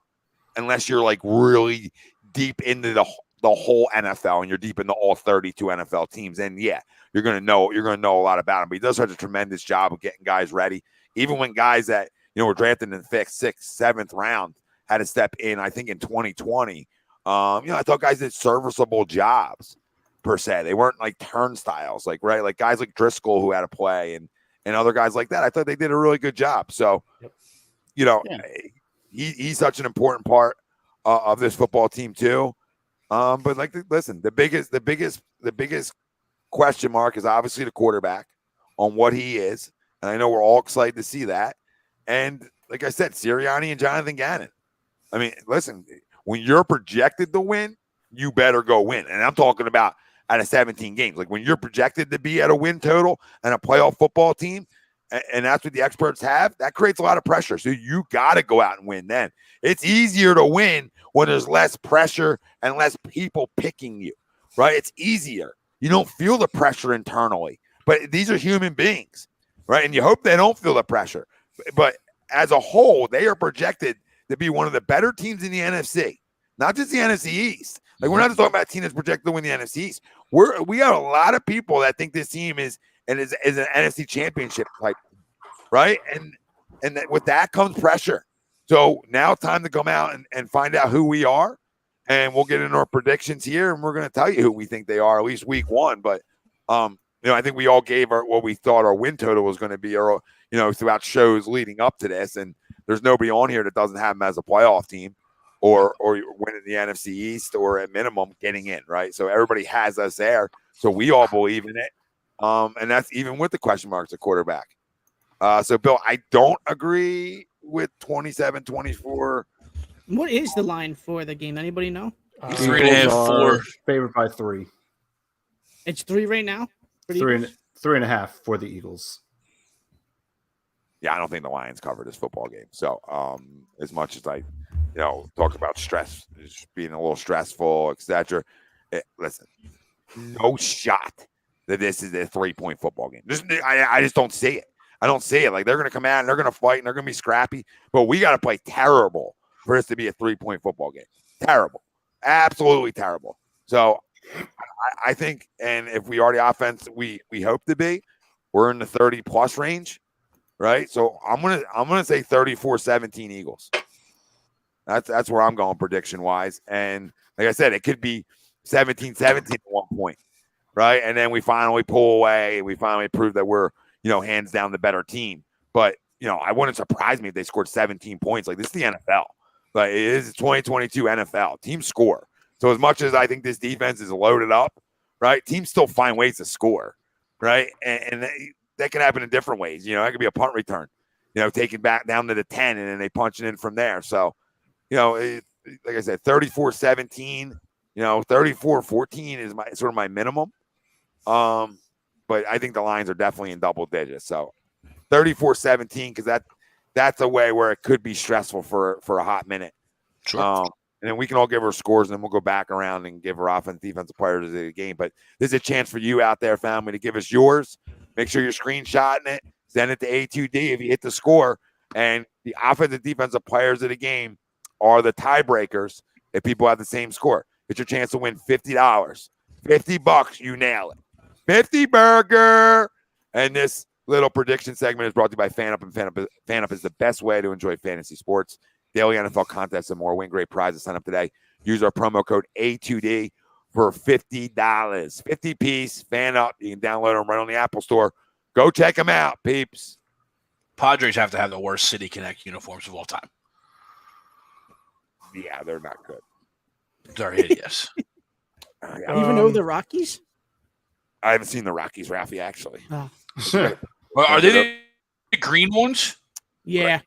Unless you're really deep into the whole NFL and you're deep into all 32 NFL teams, and you're gonna know a lot about him. But he does such a tremendous job of getting guys ready. Even when guys that were drafted in the 5th, 6th, 7th round had to step in, I think in 2020. I thought guys did serviceable jobs per se. They weren't like turnstiles, like guys like Driscoll who had to play and other guys like that. I thought they did a really good job. So, He's such an important part of this football team too. But listen, the biggest question mark is obviously the quarterback on what he is, and I know we're all excited to see that. And like I said, Sirianni and Jonathan Gannon. I mean, listen, when you're projected to win, you better go win. And I'm talking about out of 17 games. Like when you're projected to be at a win total and a playoff football team. And that's what the experts have. That creates a lot of pressure. So you got to go out and win then. It's easier to win when there's less pressure and less people picking you, right? It's easier. You don't feel the pressure internally. But these are human beings, right? And you hope they don't feel the pressure. But as a whole, they are projected to be one of the better teams in the NFC, not just the NFC East. Like we're not just talking about a team that's projected to win the NFC East. We have a lot of people that think this team is an NFC championship type, right? And with that comes pressure. So now time to come out and find out who we are. And we'll get into our predictions here, and we're going to tell you who we think they are, at least week one. But, I think we all gave what we thought our win total was going to be, or, throughout shows leading up to this. And there's nobody on here that doesn't have them as a playoff team or winning the NFC East or at minimum getting in, right? So everybody has us there. So we all believe in it. And that's even with the question marks at quarterback. So, Bill, I don't agree with 27-24. What is the line for the game? Anybody know? 3.5, 4. Favored by 3. It's 3 right now? 3.5 for the Eagles. Yeah, I don't think the Lions cover this football game. So, as much as I, talk about stress, being a little stressful, etc. Listen, no shot that this is a 3-point football game. I just don't see it. I don't see it. Like they're going to come out and they're going to fight and they're going to be scrappy, but we got to play terrible for this to be a 3-point football game. Terrible. Absolutely terrible. So I think, and if we are the offense we hope to be, we're in the 30+ range, right? So I'm gonna say 34-17 Eagles. That's where I'm going prediction wise. And like I said, it could be 17-17 at one point. right? And then we finally pull away. We finally prove that we're, hands down the better team. But, I wouldn't surprise me if they scored 17 points. Like, this is the NFL. Like, it is 2022 NFL. Teams score. So as much as I think this defense is loaded up, right, teams still find ways to score, right? And that can happen in different ways. That could be a punt return, taken back down to the 10, and then they punch it in from there. So, like I said, 34-17, 34-14 is sort of my minimum. But I think the lines are definitely in double digits. So 34-17, because that's a way where it could be stressful for a hot minute. Sure. And then we can all give our scores, and then we'll go back around and give our offensive defensive players of the game. But this is a chance for you out there, family, to give us yours. Make sure you're screenshotting it. Send it to A2D if you hit the score. And the offensive defensive players of the game are the tiebreakers if people have the same score. It's your chance to win $50. $50, you nail it. 50 burger. And this little prediction segment is brought to you by FanUp, and FanUp is the best way to enjoy fantasy sports. Daily NFL contests and more. Win great prizes. Sign up today. Use our promo code A2D for $50. 50 piece. FanUp. You can download them right on the Apple Store. Go check them out, peeps. Padres have to have the worst City Connect uniforms of all time. Yeah, they're not good. They're hideous. Even though the Rockies? I haven't seen the Rockies, Ralphie, actually. Oh. Are they the green ones? Yeah.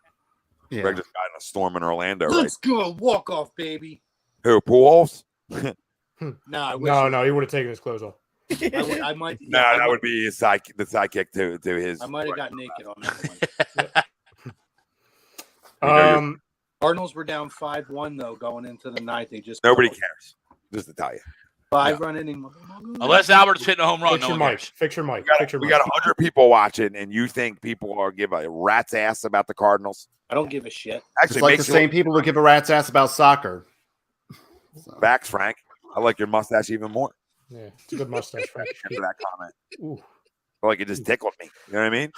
Yeah. Greg just got in a storm in Orlando. Let's go walk off, baby. Who, Pujols? No, he would have taken his clothes off. I might. No, that would be the sidekick to his. I might have got naked on that one. Cardinals were down 5-1 though going into the ninth. They just Nobody cares. Just to tell you. 5-run inning. Unless Albert's hitting a home run. Fix your mic. Fix your mic. We got 100 people watching, and you think people are give a rat's ass about the Cardinals? I don't give a shit. Actually, It's like the same people who give a rat's ass about soccer. Facts, Frank. I like your mustache even more. Yeah, it's a good mustache, Frank. After that comment, Ooh. I feel like it just tickled me. You know what I mean?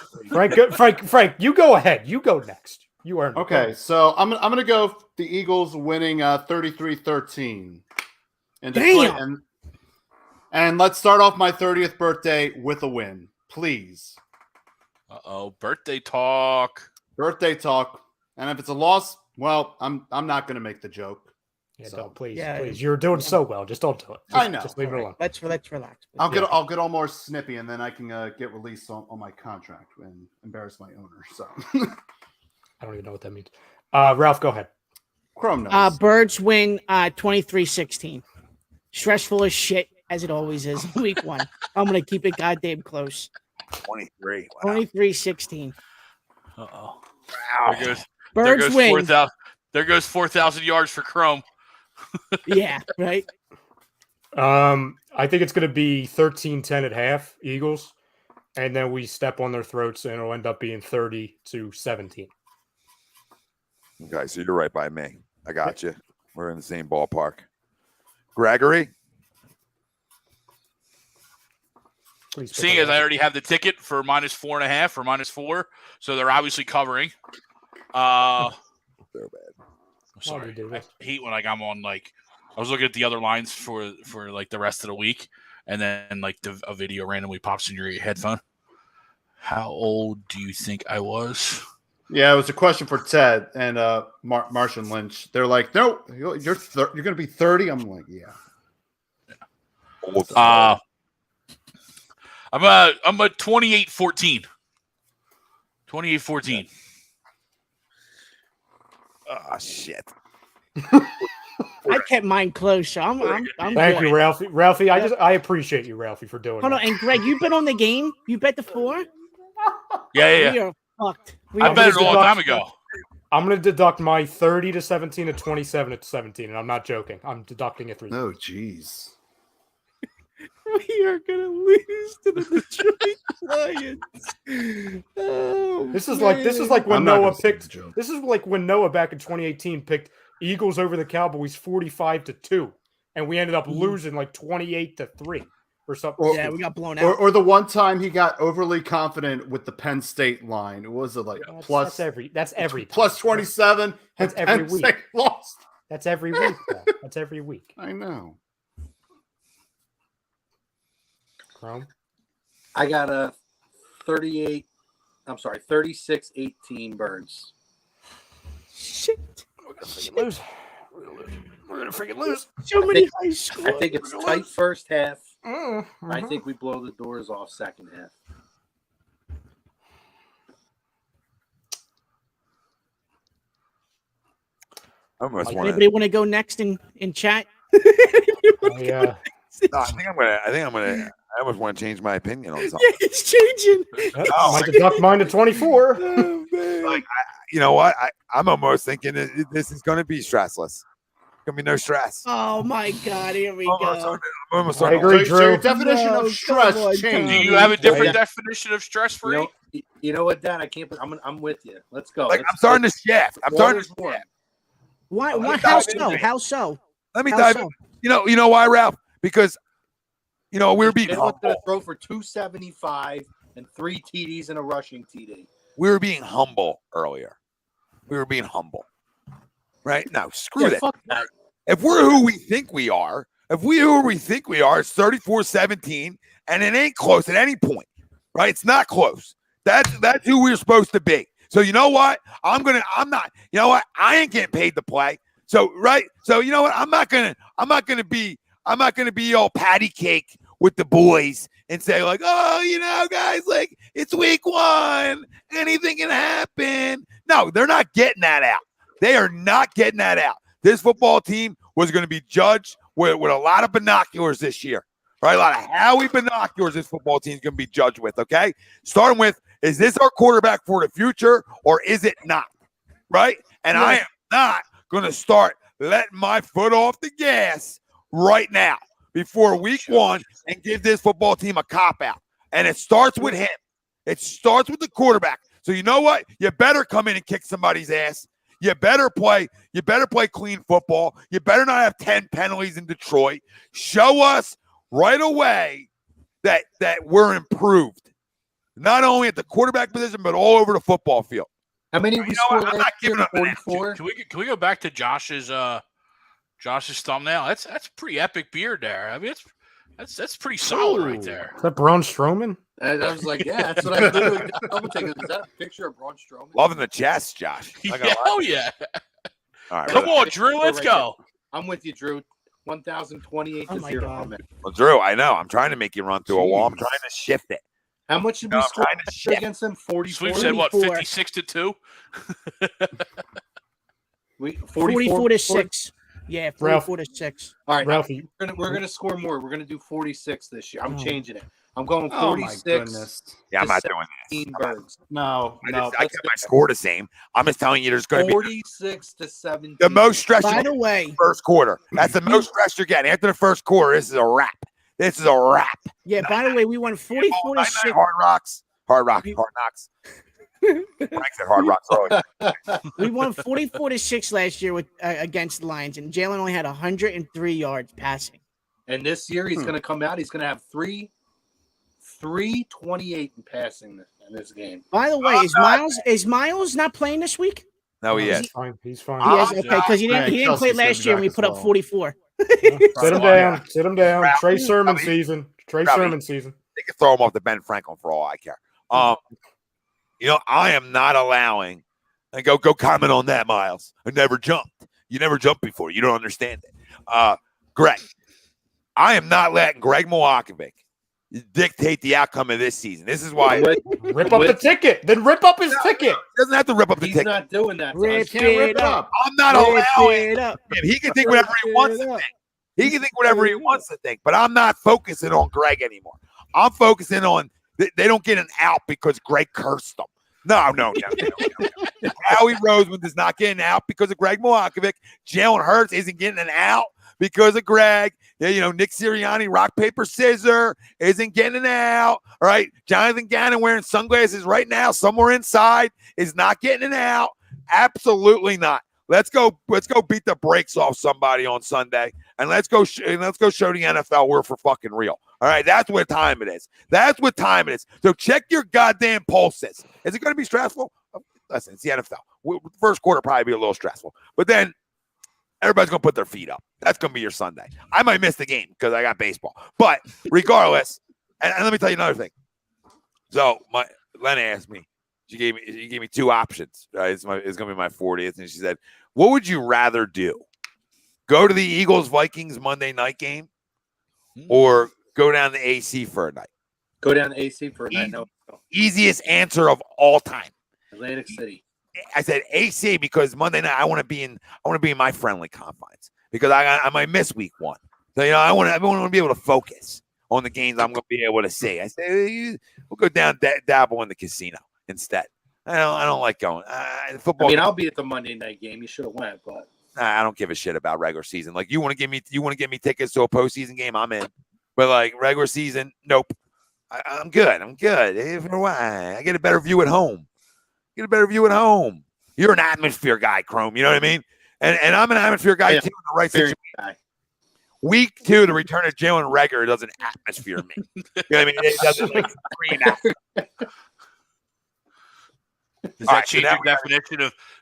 Frank, you go ahead. You go next. You earned it. Okay, so I'm gonna go the Eagles winning 33-13. Damn. And let's start off my 30th birthday with a win, please. Birthday talk. Birthday talk. And if it's a loss, well, I'm not gonna make the joke. Yeah, So- don't please. Yeah. You're doing so well. Just don't do it. I know. Just leave it alone. Let's relax. I'll get all more snippy, and then I can get released on my contract and embarrass my owner. So I don't even know what that means. Ralph, go ahead. Chrome knows. Birds win 23-16. Stressful as shit, as it always is in week one. I'm going to keep it goddamn close. 23. Wow. 23-16. Uh-oh. Wow. Birds win. There goes 4,000 yards for Chrome. Yeah, right? I think it's going to be 13-10 at half, Eagles. And then we step on their throats, and it'll end up being 30-17. Okay, so you're right by me. I got you. We're in the same ballpark. Gregory? Please pick Seeing up as I already have the ticket for -4.5 or -4, so they're obviously covering. So bad. Sorry, you do I this. hate when I'm on I was looking at the other lines for like the rest of the week, and then a video randomly pops in your headphone. How old do you think I was? Yeah, it was a question for Ted and Marsh and Lynch. They're like, no, you're going to be 30. I'm like, yeah. I'm a 28-14. 28-14. Oh, shit. I kept mine close, so I'm Thank good. you, Ralphie. Ralphie, I appreciate you, Ralphie, for doing Hold that. on, and Greg, you bet on the game? You bet the 4? Yeah. We are fucked. I bet it a long time ago. I'm going to deduct my 30-17 to 27-17, and I'm not joking. I'm deducting it through. Oh, jeez. We are gonna lose to the Detroit Lions. Oh, This is like when I'm not Noah gonna say picked. the joke. This is like when Noah back in 2018 picked Eagles over the Cowboys 45-2, and we ended up losing like 28-3 or something. yeah, we got blown out. Or the one time he got overly confident with the Penn State line. What was it like That's every plus 27? That's and every Penn week. State lost. That's every week. Though. That's every week. I know. Chrome. I got a 36-18 Birds. Shit. We're gonna freaking lose. We're gonna freaking lose. So many high scores. I think it's tight first half. Mm-hmm. I think we blow the doors off second half. I almost want Anybody want to go next in chat? Yeah. I almost want to change my opinion on something. Yeah, it's changing. Might deduct mine to 24. Oh, man. Like, you know what? I'm almost thinking that this is going to be stressless. Going to be no stress. Oh my God! Here we I'm go. almost I starting to- agree, So your Drew. definition No, of stress come on, changed. Do Tommy. you have a different Yeah. definition of stress free? You know what, Dad? I can't. I'm with you. Let's go. Like, I'm starting to shift. I'm starting to Water's shift. Why? Let me How dive into so? it. How so? Let me How dive so? in. You know why, Ralph? Because, we're being Jalen's going to humble. throw for 275 and 3 TDs and a rushing TD. We were being humble earlier. We were being humble. Right? No, screw that. Fuck that. If we're who we think we are, it's 34-17, and it ain't close at any point, right? It's not close. That's who we're supposed to be. So you know what? I'm not, you know what? I ain't getting paid to play. So, right? So you know what? I'm not gonna be all patty cake with the boys and say like, oh, guys, like it's week 1. Anything can happen. No, they're not getting that out. They are not getting that out. This football team was going to be judged with a lot of binoculars this year, right? A lot of Howie binoculars this football team is going to be judged with, okay? Starting with, is this our quarterback for the future or is it not, right? And I am not going to start letting my foot off the gas right now before week 1 and give this football team a cop-out. And it starts with him. It starts with the quarterback. So you know what? You better come in and kick somebody's ass. You better play clean football. You better not have 10 penalties in Detroit. Show us right away that we're improved. Not only at the quarterback position, but all over the football field. How many we scored I'm not last giving year? up an 44? Can we go back to Josh's thumbnail? That's pretty epic beard there. I mean, that's pretty solid right there. Is that Braun Strowman? I was like, yeah, that's what I literally double checking. Is that a picture of Braun Strowman? Loving the chest, Josh. Not gonna lie. Hell yeah! All right, Come brother. on, Drew, let's Right go. I'm with you, Drew. 1,028 Oh to my 0. God. Man. Well, Drew, I know. I'm trying to make you run through a wall. I'm Jeez. trying to shift it. How much did we I'm score trying to shift. against them? 44. Sweep said what? 44. 56-2. 44 to 6. Yeah, 44 to 6. All right, Ralphie. we're gonna score more. We're gonna do 46 this year. I'm changing it. I'm going Oh my 46. goodness. Yeah, I'm to not doing this. 17 Birds. No, I no. kept my score the same. I'm just telling you, there's going to be 46 to 17. the most stress you By get the in way, the first quarter. That's the most stress you're getting. After the first quarter, this is a wrap. This is a wrap. yeah, by the way, we won 44 to Night, 6. Hard Knocks. Hard Knocks. Frank said Hard Rocks earlier. We won 44 to 6 last year with against the Lions, and Jalen only had 103 yards passing. And this year he's going to come out. He's going to have 328 in passing in this game. By the way, is Miles not playing this week? No, he is. He's fine. He's fine. He is, okay, because he didn't play Chelsea's gonna last be year and we back put as up well. 44. Sit him down. Sit him down. Ralph, Trey Sermon Ralphie. season. Trey Ralphie. Sermon season. They can throw him off the Ben Franklin for all I care. I am not allowing. And go comment on that, Miles. I never jumped. You never jumped before. You don't understand it. Greg, I am not letting Greg Milwakovic dictate the outcome of this season. This is why he Rip up the ticket. Then rip up his ticket. doesn't have to rip up the He's ticket. not doing that. Rip He it up. I'm not Rip allowing it up. him. He can think whatever he wants to think. He can think whatever he wants to think. But I'm not focusing on Greg anymore. I'm focusing on they don't get an out because Greg cursed them. No. Howie Roseman does not get an out because of Greg Milwakovic. Jalen Hurts isn't getting an out because of Greg. Yeah, Nick Sirianni, rock, paper, scissor, isn't getting an out. All right. Jonathan Gannon wearing sunglasses right now, somewhere inside, is not getting an out. Absolutely not. Let's go beat the brakes off somebody on Sunday, and let's go show the NFL we're for fucking real. All right, that's what time it is. That's what time it is. So check your goddamn pulses. Is it going to be stressful? Listen, it's the NFL. First quarter probably be a little stressful, but then everybody's going to put their feet up. That's going to be your Sunday. I might miss the game because I got baseball, but regardless, And let me tell you another thing. So Lena asked me. She gave me two options. Right? It's going to be my 40th, and she said, "What would you rather do? Go to the Eagles-Vikings Monday night game, or go down to AC for a night?" Go down to AC for a night. No. Easiest answer of all time. Atlantic City. I said AC because Monday night I want to be in my friendly confines because I might miss week 1. So I want to be able to focus on the games I'm going to be able to see. I say we'll go down dabble in the casino instead. I don't like going football. I mean, I'll be at the Monday night game. You should have went, but I don't give a shit about regular season. Like you want to give me tickets to a postseason game, I'm in. But like regular season, nope. I'm good. I get a better view at home. You're an atmosphere guy, Chrome. You know what I mean? And I'm an atmosphere guy too. In the right situation. Week 2, the return of Jalen Reagor doesn't atmosphere me. You know what I mean? It doesn't like scream atmosphere. Does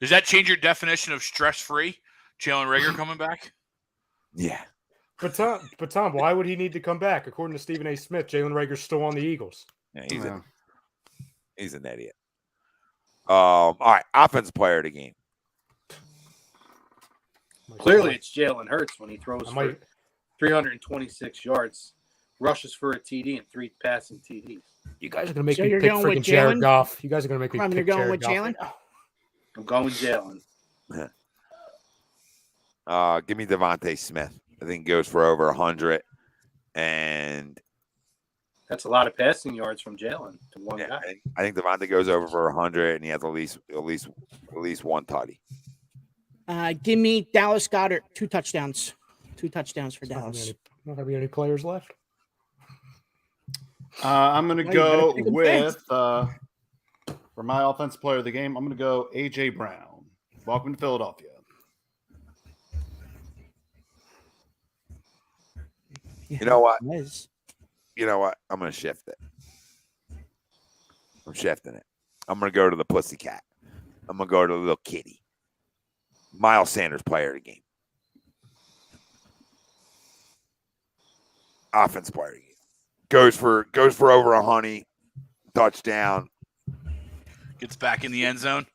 that change your definition of stress-free? Jalen Reagor coming back? Yeah. But Tom, why would he need to come back? According to Stephen A. Smith, Jalen Reagor's still on the Eagles. Yeah, he's an idiot. All right, offensive player of the game. Clearly, it's Jalen Hurts when he throws for 326 yards, rushes for a TD, and 3 passing TDs. You guys are going to make me pick freaking Jared Goff. You guys are going to make me pick Jared Goff. You're going with Jalen? I'm going with Jalen. Give me Devontae Smith. I think he goes for over 100. And that's a lot of passing yards from Jalen to one guy. I think Devontae goes over for 100, and he has at least one tutty. Give me Dallas Goedert, 2 touchdowns. 2 touchdowns for Dallas. Not going to be any players left. I'm going to go with, for my offensive player of the game, I'm going to go A.J. Brown. Welcome to Philadelphia. You know what? I'm going to shift it. I'm shifting it. I'm going to go to the pussycat. I'm going to go to the little kitty. Miles Sanders, player of the game. Offense player of the game. Goes for over 100, touchdown. Gets back in the end zone.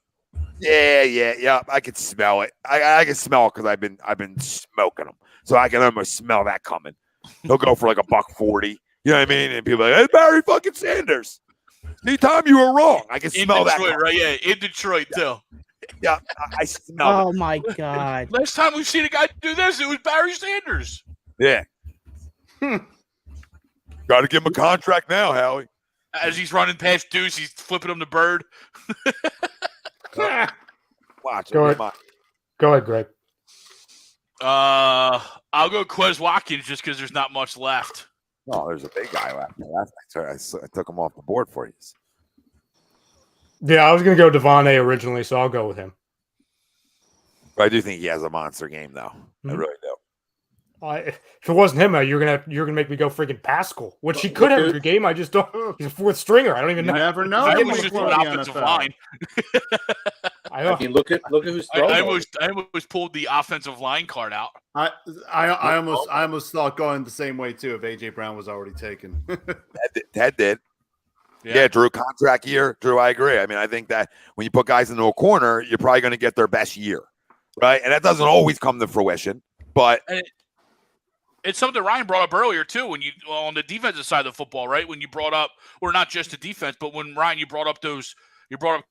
Yeah. I can smell it. I can smell it because I've been smoking them, so I can almost smell that coming. He'll go for like $140. You know what I mean? And people are like, "Hey, Barry fucking Sanders. Anytime you were wrong, I can smell that." In Detroit, right? Yeah, in Detroit too. Yeah, I smell it. Oh my God! Last time we've seen a guy do this, it was Barry Sanders. Yeah. Got to give him a contract now, Howie. As he's running past Deuce, he's flipping him the bird. Watch it. Go ahead, Greg. I'll go Quez Watkins just because there's not much left. Oh, there's a big guy left. I took him off the board for you. Yeah, I was going to go Devon A originally, so I'll go with him. But I do think he has a monster game, though. Mm-hmm. I really do. If it wasn't him, you're gonna make me go freaking Pascal, which he could have in your game. I just don't. He's a 4th stringer. I don't even know. You never know. I was just an offensive line. I mean, look at who's throwing. I almost pulled the offensive line card out. I almost thought going the same way too if AJ Brown was already taken. Ted did. Yeah, Drew, contract year. Drew, I agree. I mean, I think that when you put guys into a corner, you're probably going to get their best year, right? And that doesn't always come to fruition, but. It's something Ryan brought up earlier, too, when on the defensive side of the football, right? When you brought up, or not just the defense, but when Ryan, you brought up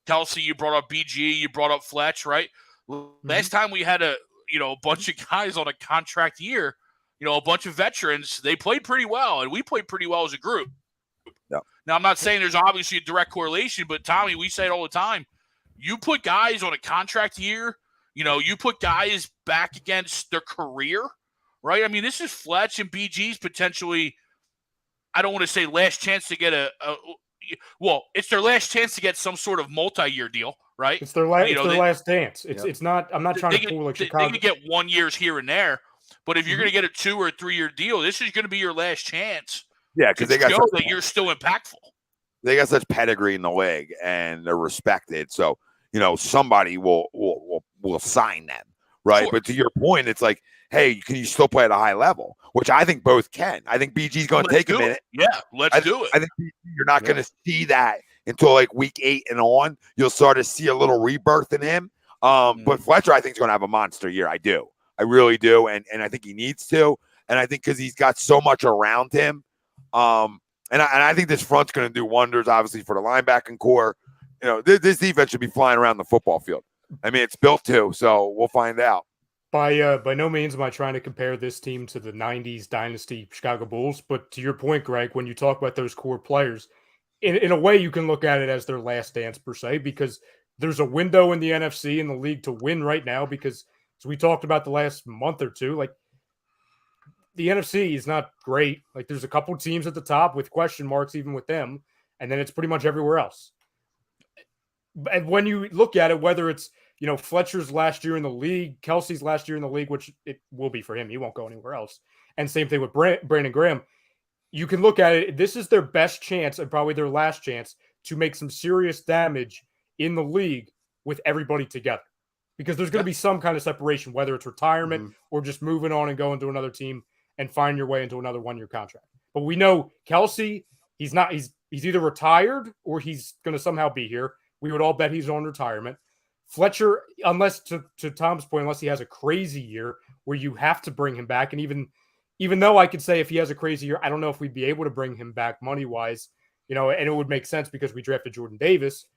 Kelsey, you brought up BG, you brought up Fletch, right? Mm-hmm. Last time we had a bunch of guys on a contract year, a bunch of veterans, they played pretty well, and we played pretty well as a group. Yeah. Now, I'm not saying there's obviously a direct correlation, but Tommy, we say it all the time. You put guys on a contract year, you put guys back against their career, right? I mean, this is Fletch and BG's potentially, I don't want to say last chance to get it's their last chance to get some sort of multi-year deal, right? It's their last dance. It's not, I'm not trying to pull like Chicago. They can get 1 years here and there, but if you're going to get a 2 or 3 year deal, this is going to be your last chance. Yeah, because they got that you're still impactful. They got such pedigree in the league, and they're respected. So somebody will sign them, right? Sure. But to your point, it's like, hey, can you still play at a high level? Which I think both can. I think BG's going to take a minute. Yeah, let's do it. I think you're not going to see that until like week 8 and on. You'll start to see a little rebirth in him. But Fletcher, I think, is going to have a monster year. I do. I really do. And I think he needs to. And I think because he's got so much around him. And I think this front's going to do wonders, obviously, for the linebacking core. You know, this defense should be flying around the football field. I mean, it's built to, so we'll find out. By no means am I trying to compare this team to the 90s dynasty Chicago Bulls, but to your point, Greg, when you talk about those core players, in a way you can look at it as their last dance per se, because there's a window in the NFC in the league to win right now because, as we talked about the last month or two, like the NFC is not great. Like there's a couple teams at the top with question marks even with them, and then it's pretty much everywhere else. And when you look at it, whether it's Fletcher's last year in the league, Kelsey's last year in the league, which it will be for him. He won't go anywhere else. And same thing with Brandon Graham. You can look at it. This is their best chance and probably their last chance to make some serious damage in the league with everybody together. Because there's going to be some kind of separation, whether it's retirement or just moving on and going to another team and find your way into another one-year contract. But we know Kelsey, he's either retired or he's going to somehow be here. We would all bet he's on retirement. Fletcher, unless to Tom's point, unless he has a crazy year where you have to bring him back, and even though I could say if he has a crazy year, I don't know if we'd be able to bring him back money-wise, and it would make sense because we drafted Jordan Davis.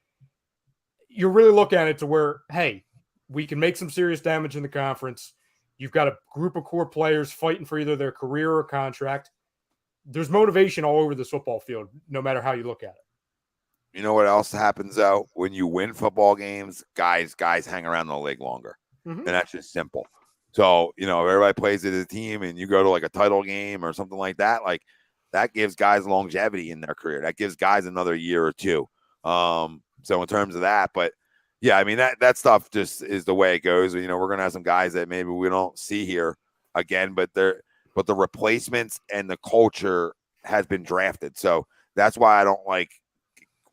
You're really looking at it to where, hey, we can make some serious damage in the conference. You've got a group of core players fighting for either their career or contract. There's motivation all over this football field, no matter how you look at it. You know what else happens, though? When you win football games, guys hang around the league longer. And that's just simple. So, if everybody plays as a team and you go to like a title game or something like that, like that gives guys longevity in their career. That gives guys another year or two. So in terms of that, but yeah, I mean, that stuff just is the way it goes. We're going to have some guys that maybe we don't see here again, but the replacements and the culture has been drafted. So that's why I don't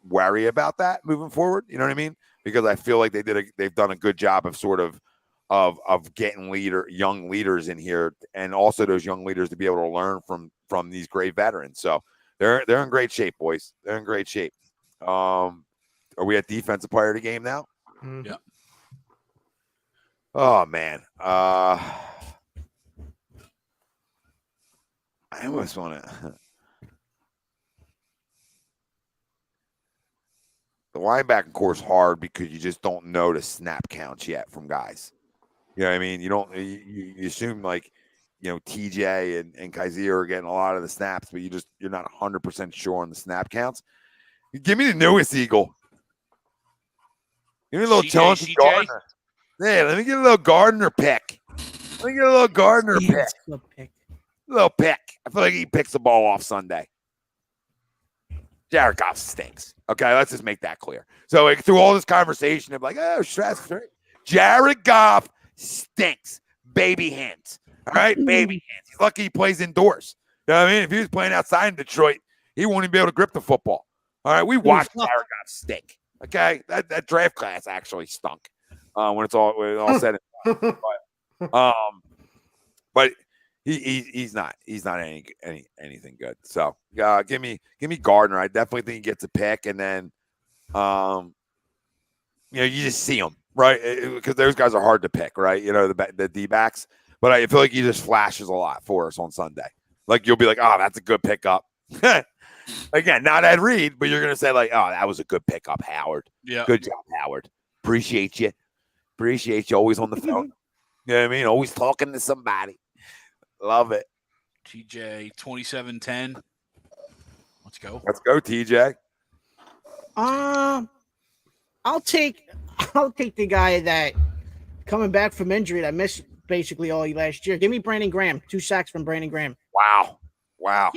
worry about that moving forward. You know what I mean? Because I feel like they've done a good job of sort of getting young leaders in here, and also those young leaders to be able to learn from these great veterans. So they're in great shape, boys. They're in great shape. Are we at defensive player of the game now? Yeah. Oh man. I almost want to. The linebacking core is hard because you just don't know the snap counts yet from guys. You know what I mean? You don't. You assume TJ and Kaiser are getting a lot of the snaps, but you're not 100% sure on the snap counts. Give me the newest Eagle. Give me a little talented Gardner. Yeah, let me get a little Gardner pick. Let me get a little Gardner pick. A little pick. I feel like he picks the ball off Sunday. Jared Goff stinks. Okay, let's just make that clear. So through all this conversation of stress, Jared Goff stinks. Baby hands. All right, baby hands. He's lucky he plays indoors. You know what I mean? If he was playing outside in Detroit, he wouldn't even be able to grip the football. All right, we watched Jared Goff stink. Okay, that draft class actually stunk when it's all said and done. But he's not anything good. So give me Gardner. I definitely think he gets a pick, and then you just see him, right? Because those guys are hard to pick, right? The D-backs. But I feel like he just flashes a lot for us on Sunday. Like you'll be like, oh, that's a good pickup. Again, not Ed Reed, but you're gonna say oh, that was a good pickup, Howard. Yeah, good job, Howard. Appreciate you. Always on the phone. You know what I mean? Always talking to somebody. Love it. TJ 27-10. Let's go. Let's go, TJ. I'll take the guy that coming back from injury that missed basically all last year. Give me Brandon Graham. 2 sacks from Brandon Graham. Wow. Wow.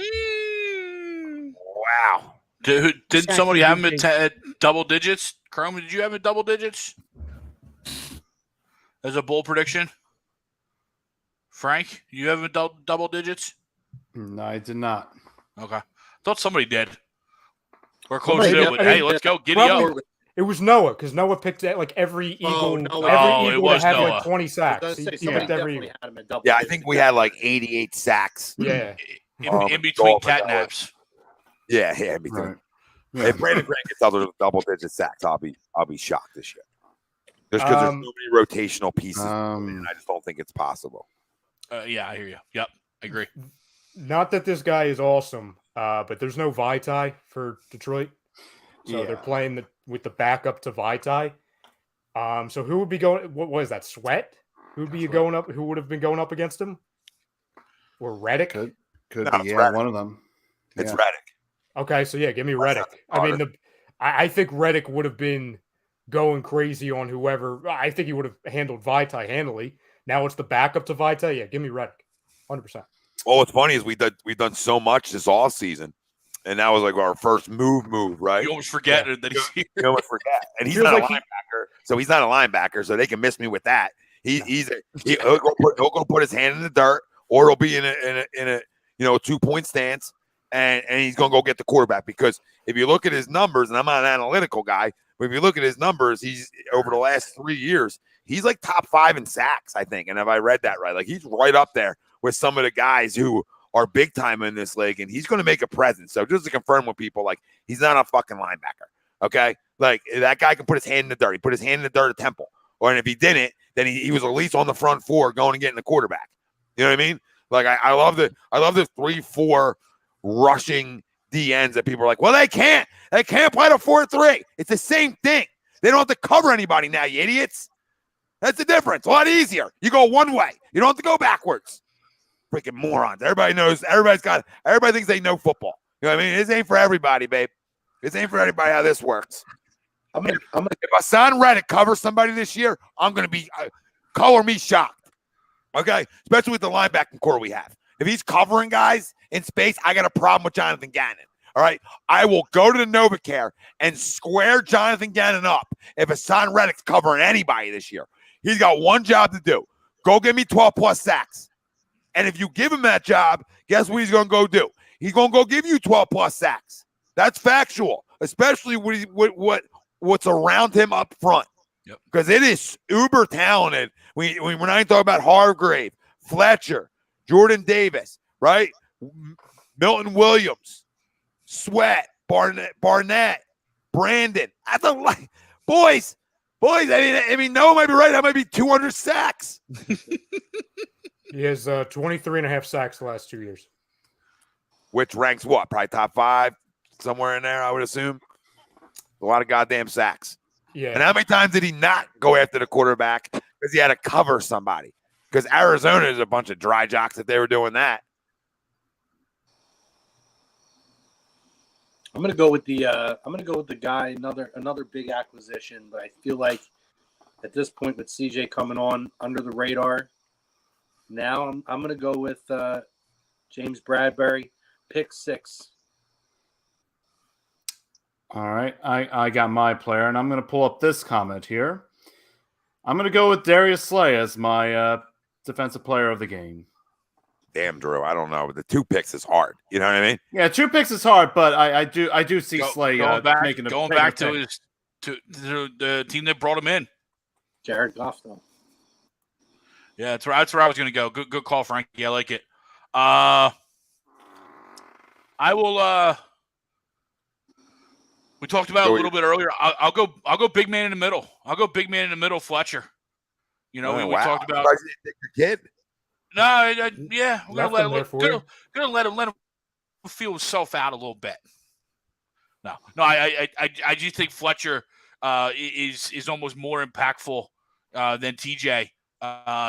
Did somebody have him at double digits? Chrome, did you have him at double digits? As a bowl prediction? Frank, you have him at double digits? No, I did not. Okay. Thought somebody did. We're close to it. Hey, let's go. Giddy up. It was Noah because Noah picked like every Eagle. no, every it Eagle was had Noah. like 20 I sacks. was gonna say, He somebody picked every definitely Eagle. had him at double. Yeah, I digits. think we had like 88 sacks. Yeah. In between Dolphins, cat naps. Yeah, in between. Right. Yeah. If Brandon Grant gets other double-digit sacks, I'll be shocked this year. Just because there's so many rotational pieces, and I just don't think it's possible. Yeah, I hear you. Yep, I agree. Not that this guy is awesome, but there's no Vitae for Detroit, so they're playing with the backup to Vitae. So who would be going? What was that? Sweat? Who would be going up? Who would have been going up against him? Or Reddick? Could No, be, it's Reddick. one of them. It's Yeah. Reddick. Okay, so yeah, give me Reddick. I mean, I think Reddick would have been going crazy on whoever. I think he would have handled Vitae handily. Now it's the backup to Vitae. Yeah, give me Reddick, 100%. Well, what's funny is we've done so much this off season, and that was like our first move, right? You almost forget that he's here. You almost forget, and he's Feels not like a linebacker, so he's not a linebacker, so they can miss me with that. He'll go put his hand in the dirt, or he'll be in a 2-point stance, and he's gonna go get the quarterback. Because if you look at his numbers, and I'm not an analytical guy, but if you look at his numbers, he's over the last 3 years, he's like top 5 in sacks, I think. And if I read that right, like he's right up there with some of the guys who are big time in this league, and he's going to make a presence. So just to confirm with people, like he's not a fucking linebacker, okay? Like that guy can put his hand in the dirt. He put his hand in the dirt at Temple, or if he didn't, then he was at least on the front 4 going and getting the quarterback. You know what I mean? Like I love the 3-4 rushing DNs that people are like, well, they can't play the 4-3. It's the same thing. They don't have to cover anybody now, you idiots. That's the difference. A lot easier. You go one way. You don't have to go backwards. Freaking morons. Everybody thinks they know football. You know what I mean? This ain't for everybody, babe. This ain't for everybody how this works. If Hassan Reddick covers somebody this year, I'm going to be color me shocked. Okay? Especially with the linebacking core we have. If he's covering guys in space, I got a problem with Jonathan Gannon. All right? I will go to the NovaCare and square Jonathan Gannon up if Hassan Reddick's covering anybody this year. He's got one job to do. Go get me 12-plus sacks. And if you give him that job, guess what he's going to go do? He's going to go give you 12-plus sacks. That's factual, especially with what's around him up front. Because it is uber talented. We're not even talking about Hargrave, Fletcher, Jordan Davis, right? Milton Williams, Sweat, Barnett, Brandon. Boys. I mean, Noah might be right. That might be 200 sacks. He has 23 and a half sacks the last 2 years. Which ranks what? Probably top 5, somewhere in there, I would assume. A lot of goddamn sacks. Yeah. And how many times did he not go after the quarterback because he had to cover somebody? Because Arizona is a bunch of dry jocks if they were doing that. I'm gonna go with the guy, another big acquisition, but I feel like at this point with CJ coming on under the radar, now I'm gonna go with James Bradbury, pick 6. All right, I got my player, and I'm going to pull up this comment here. I'm going to go with Darius Slay as my defensive player of the game. Damn, Drew, I don't know. The 2 picks is hard. You know what I mean? Yeah, 2 picks is hard, but I do see Slay going back to pick. the team that brought him in. Jared Goff, though. Yeah, that's where I was going to go. Good call, Frankie. I like it. I will. We talked about it a little bit earlier. I'll go big man in the middle. I'll go big man in the middle, Fletcher. You know, we talked about your kid. No, yeah, we're gonna let him feel himself out a little bit. No, I do think Fletcher is almost more impactful than TJ,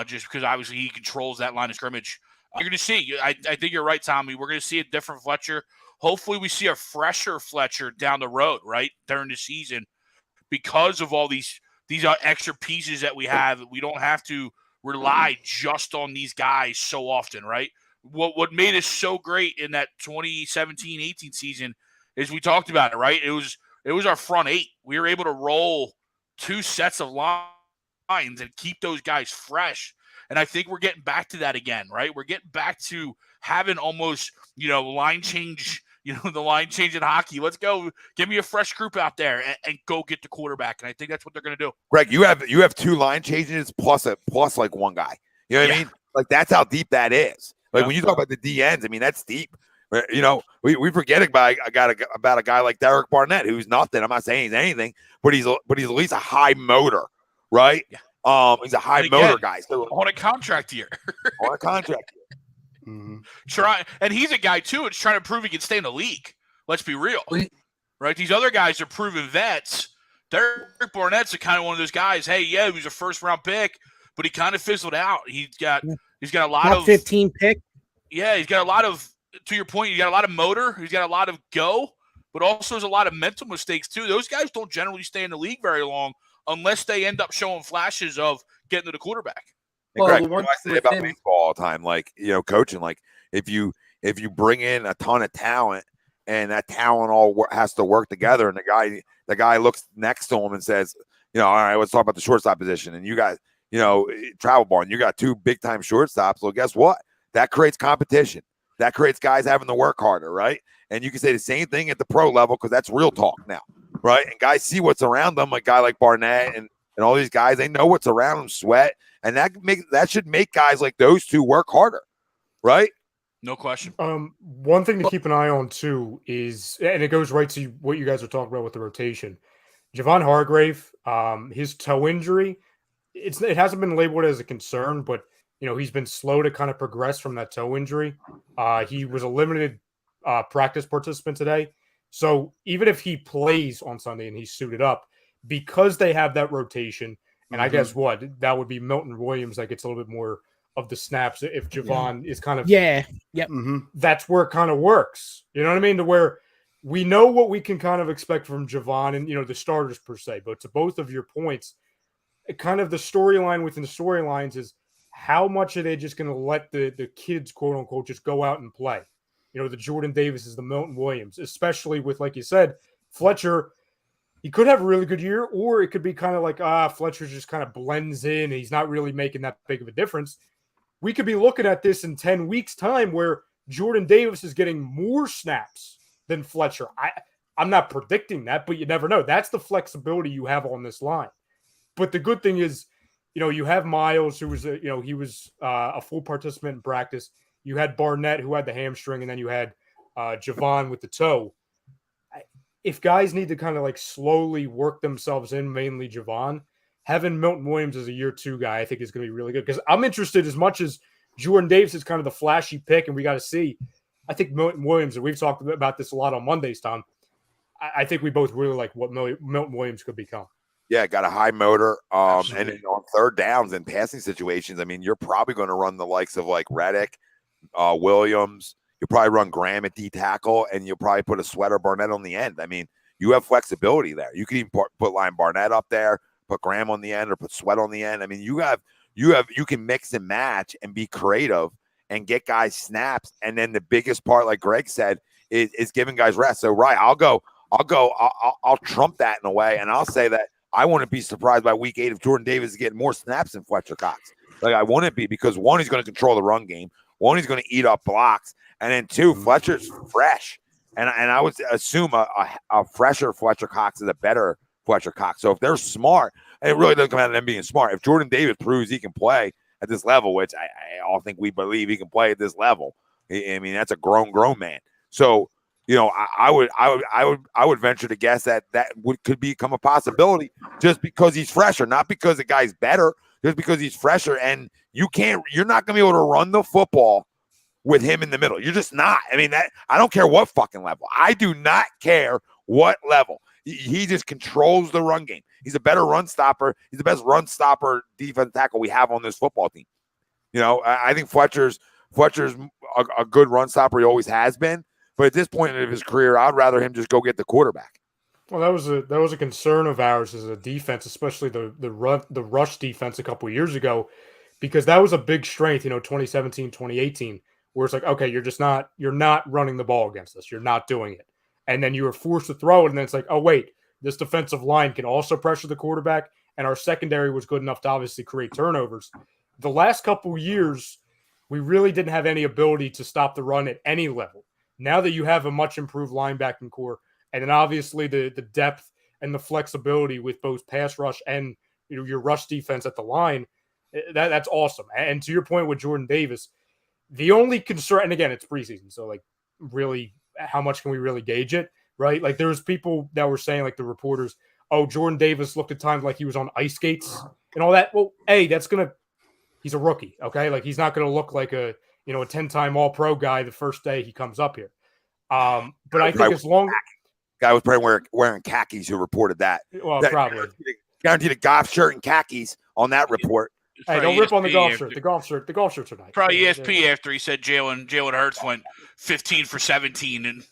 just because obviously he controls that line of scrimmage. You're going to see. I think you're right, Tommy. We're going to see a different Fletcher. Hopefully we see a fresher Fletcher down the road, right, during the season, because of all these extra pieces that we have. We don't have to rely just on these guys so often, right? What made us so great in that 2017-18 season is we talked about it, right? It was our front 8. We were able to roll 2 sets of lines and keep those guys fresh. And I think we're getting back to that again, right? We're getting back to having almost, line change the line change in hockey. Let's go. Give me a fresh group out there and go get the quarterback. And I think that's what they're going to do. Greg, you have 2 line changes plus like one guy. You know what I mean? Like that's how deep that is. Like when you talk about the DNs, I mean that's deep. We forget about a guy like Derek Barnett who's nothing. I'm not saying he's anything, but he's at least a high motor, right? Yeah. He's a high motor guy. So on a contract year. On a contract year. And he's a guy too. It's trying to prove he can stay in the league. Let's be real, right? These other guys are proven vets. Derek Barnett's a kind of one of those guys. Hey, he was a first round pick, but he kind of fizzled out. He's got a lot of 15 pick. Yeah, he's got a lot of. To your point, he's got a lot of motor. He's got a lot of go, but also there's a lot of mental mistakes too. Those guys don't generally stay in the league very long unless they end up showing flashes of getting to the quarterback. Well, Greg, I say about baseball all the time, like coaching, like if you bring in a ton of talent and that talent all has to work together, and the guy looks next to him and says, all right, let's talk about the shortstop position, and you got travel barn, you got 2 big time shortstops. So guess what? That creates competition. That creates guys having to work harder, right? And you can say the same thing at the pro level because that's real talk now, right? And guys see what's around them, a guy like Barnett and all these guys, they know what's around them, Sweat, and that should make guys like those 2 work harder, right? No question. One thing to keep an eye on too is, and it goes right to what you guys are talking about with the rotation. Javon Hargrave, his toe injury, it hasn't been labeled as a concern, but he's been slow to kind of progress from that toe injury. He was a limited practice participant today. So even if he plays on Sunday and he's suited up, because they have that rotation, and I guess what, that would be Milton Williams that gets a little bit more of the snaps if Javon is kind of that's where it kind of works. You know what I mean? To where we know what we can kind of expect from Javon and the starters per se. But to both of your points, kind of the storyline within the storylines is how much are they just going to let the kids, quote unquote, just go out and play? The Jordan Davises, the Milton Williams, especially with, like you said, Fletcher. He could have a really good year, or it could be kind of like, Fletcher just kind of blends in and he's not really making that big of a difference. We could be looking at this in 10 weeks' time where Jordan Davis is getting more snaps than Fletcher. I'm not predicting that, but you never know. That's the flexibility you have on this line. But the good thing is, you have Miles, who was, he was a full participant in practice. You had Barnett, who had the hamstring, and then you had Javon with the toe. If guys need to kind of like slowly work themselves in, mainly Javon, having Milton Williams as a year 2 guy, I think is going to be really good. Because I'm interested as much as Jordan Davis is kind of the flashy pick, and we got to see. I think Milton Williams, and we've talked about this a lot on Mondays, Tom. I think we both really like what Milton Williams could become. Yeah, got a high motor. And on third downs and passing situations, I mean, you're probably going to run the likes of like Reddick, Williams. You'll probably run Graham at D tackle, and you'll probably put a Sweater Barnett on the end. I mean, you have flexibility there. You can even put line Barnett up there, put Graham on the end, or put Sweat on the end. I mean, you can mix and match and be creative and get guys snaps. And then the biggest part, like Greg said, is giving guys rest. So right, I'll trump that in a way, and I'll say that I wouldn't be surprised by week 8 if Jordan Davis is getting more snaps than Fletcher Cox. Like I wouldn't be, because 1, he's going to control the run game. 1, he's going to eat up blocks, and then 2, Fletcher's fresh, and I would assume a fresher Fletcher Cox is a better Fletcher Cox. So if they're smart, and it really doesn't come out of them being smart. If Jordan Davis proves he can play at this level, which I all think we believe he can play at this level, I mean that's a grown man. So I would venture to guess that could become a possibility just because he's fresher, not because the guy's better, just because he's fresher. And you're not going to be able to run the football with him in the middle. You're just not. I mean, I don't care what fucking level. I do not care what level. He just controls the run game. He's a better run stopper. He's the best run stopper defense tackle we have on this football team. I think Fletcher's a good run stopper. He always has been. But at this point of his career, I'd rather him just go get the quarterback. Well, that was a concern of ours as a defense, especially the rush defense a couple of years ago, because that was a big strength, 2017, 2018, where it's like, okay, you're not running the ball against us. You're not doing it. And then you were forced to throw it, and then it's like, oh, wait, this defensive line can also pressure the quarterback, and our secondary was good enough to obviously create turnovers. The last couple of years, we really didn't have any ability to stop the run at any level. Now that you have a much improved linebacking core, and then obviously the depth and the flexibility with both pass rush and your rush defense at the line, that's awesome. And to your point with Jordan Davis, the only concern, and again, it's preseason, so like really, how much can we really gauge it, right? Like there was people that were saying, like the reporters, oh, Jordan Davis looked at times like he was on ice skates and all that. Well, he's a rookie, okay? Like he's not gonna look like a 10-time All-Pro guy the first day he comes up here. But I think as long guy was probably wearing khakis who reported that. Well, probably guaranteed a golf shirt and khakis on that report. Hey, don't rip on the golf shirt. The golf shirts are nice. Probably ESP after he said Jalen Hurts went 15 for 17 and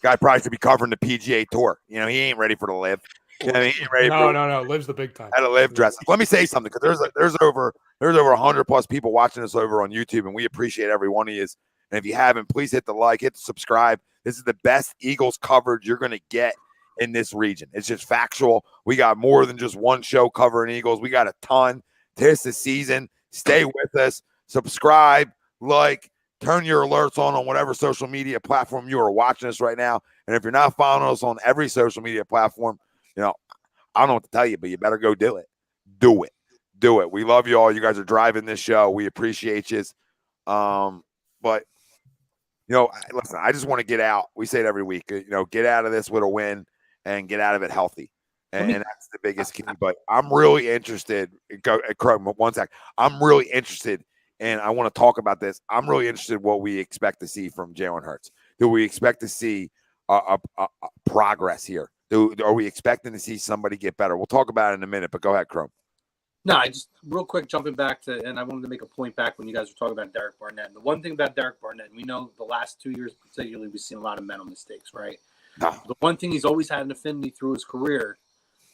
guy probably should be covering the PGA Tour. He ain't ready for the live. He ain't ready no. Live's the big time. At a live dress. Let me say something, because there's over 100 plus people watching us over on YouTube, and we appreciate every one of you. And if you haven't, please hit the like, hit the subscribe. This is the best Eagles coverage you're going to get in this region. It's just factual. We got more than just one show covering Eagles. We got a ton. Tis the season. Stay with us. Subscribe, like, turn your alerts on whatever social media platform you are watching us right now. And if you're not following us on every social media platform, I don't know what to tell you, but you better go do it. Do it. We love you all. You guys are driving this show. We appreciate you. But listen, I just want to get out. We say it every week, get out of this with a win and get out of it healthy. And that's the biggest key. But I'm really interested. One sec. I'm really interested, and I want to talk about this. I'm really interested in what we expect to see from Jalen Hurts. Do we expect to see a progress here? Are we expecting to see somebody get better? We'll talk about it in a minute, but go ahead, Chrome. No, I just real quick jumping back to, and I wanted to make a point back when you guys were talking about Derek Barnett. And the one thing about Derek Barnett, we know the last 2 years particularly, we've seen a lot of mental mistakes, right? No. The one thing he's always had an affinity through his career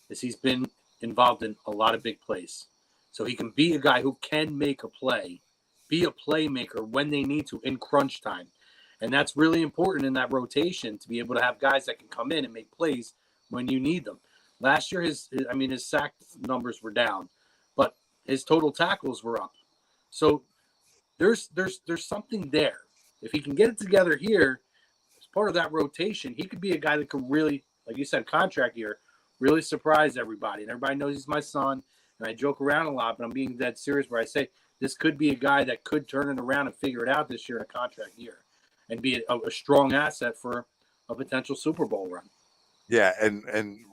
is he's been involved in a lot of big plays. So he can be a guy who can make a play, be a playmaker when they need to in crunch time. And that's really important in that rotation, to be able to have guys that can come in and make plays when you need them. Last year, his sack numbers were down, but his total tackles were up. So there's something there. If he can get it together here, as part of that rotation, he could be a guy that could really, like you said, contract year, really surprise everybody. And everybody knows he's my son, and I joke around a lot, but I'm being dead serious where I say this could be a guy that could turn it around and figure it out this year in a contract year and be a strong asset for a potential Super Bowl run. Yeah, and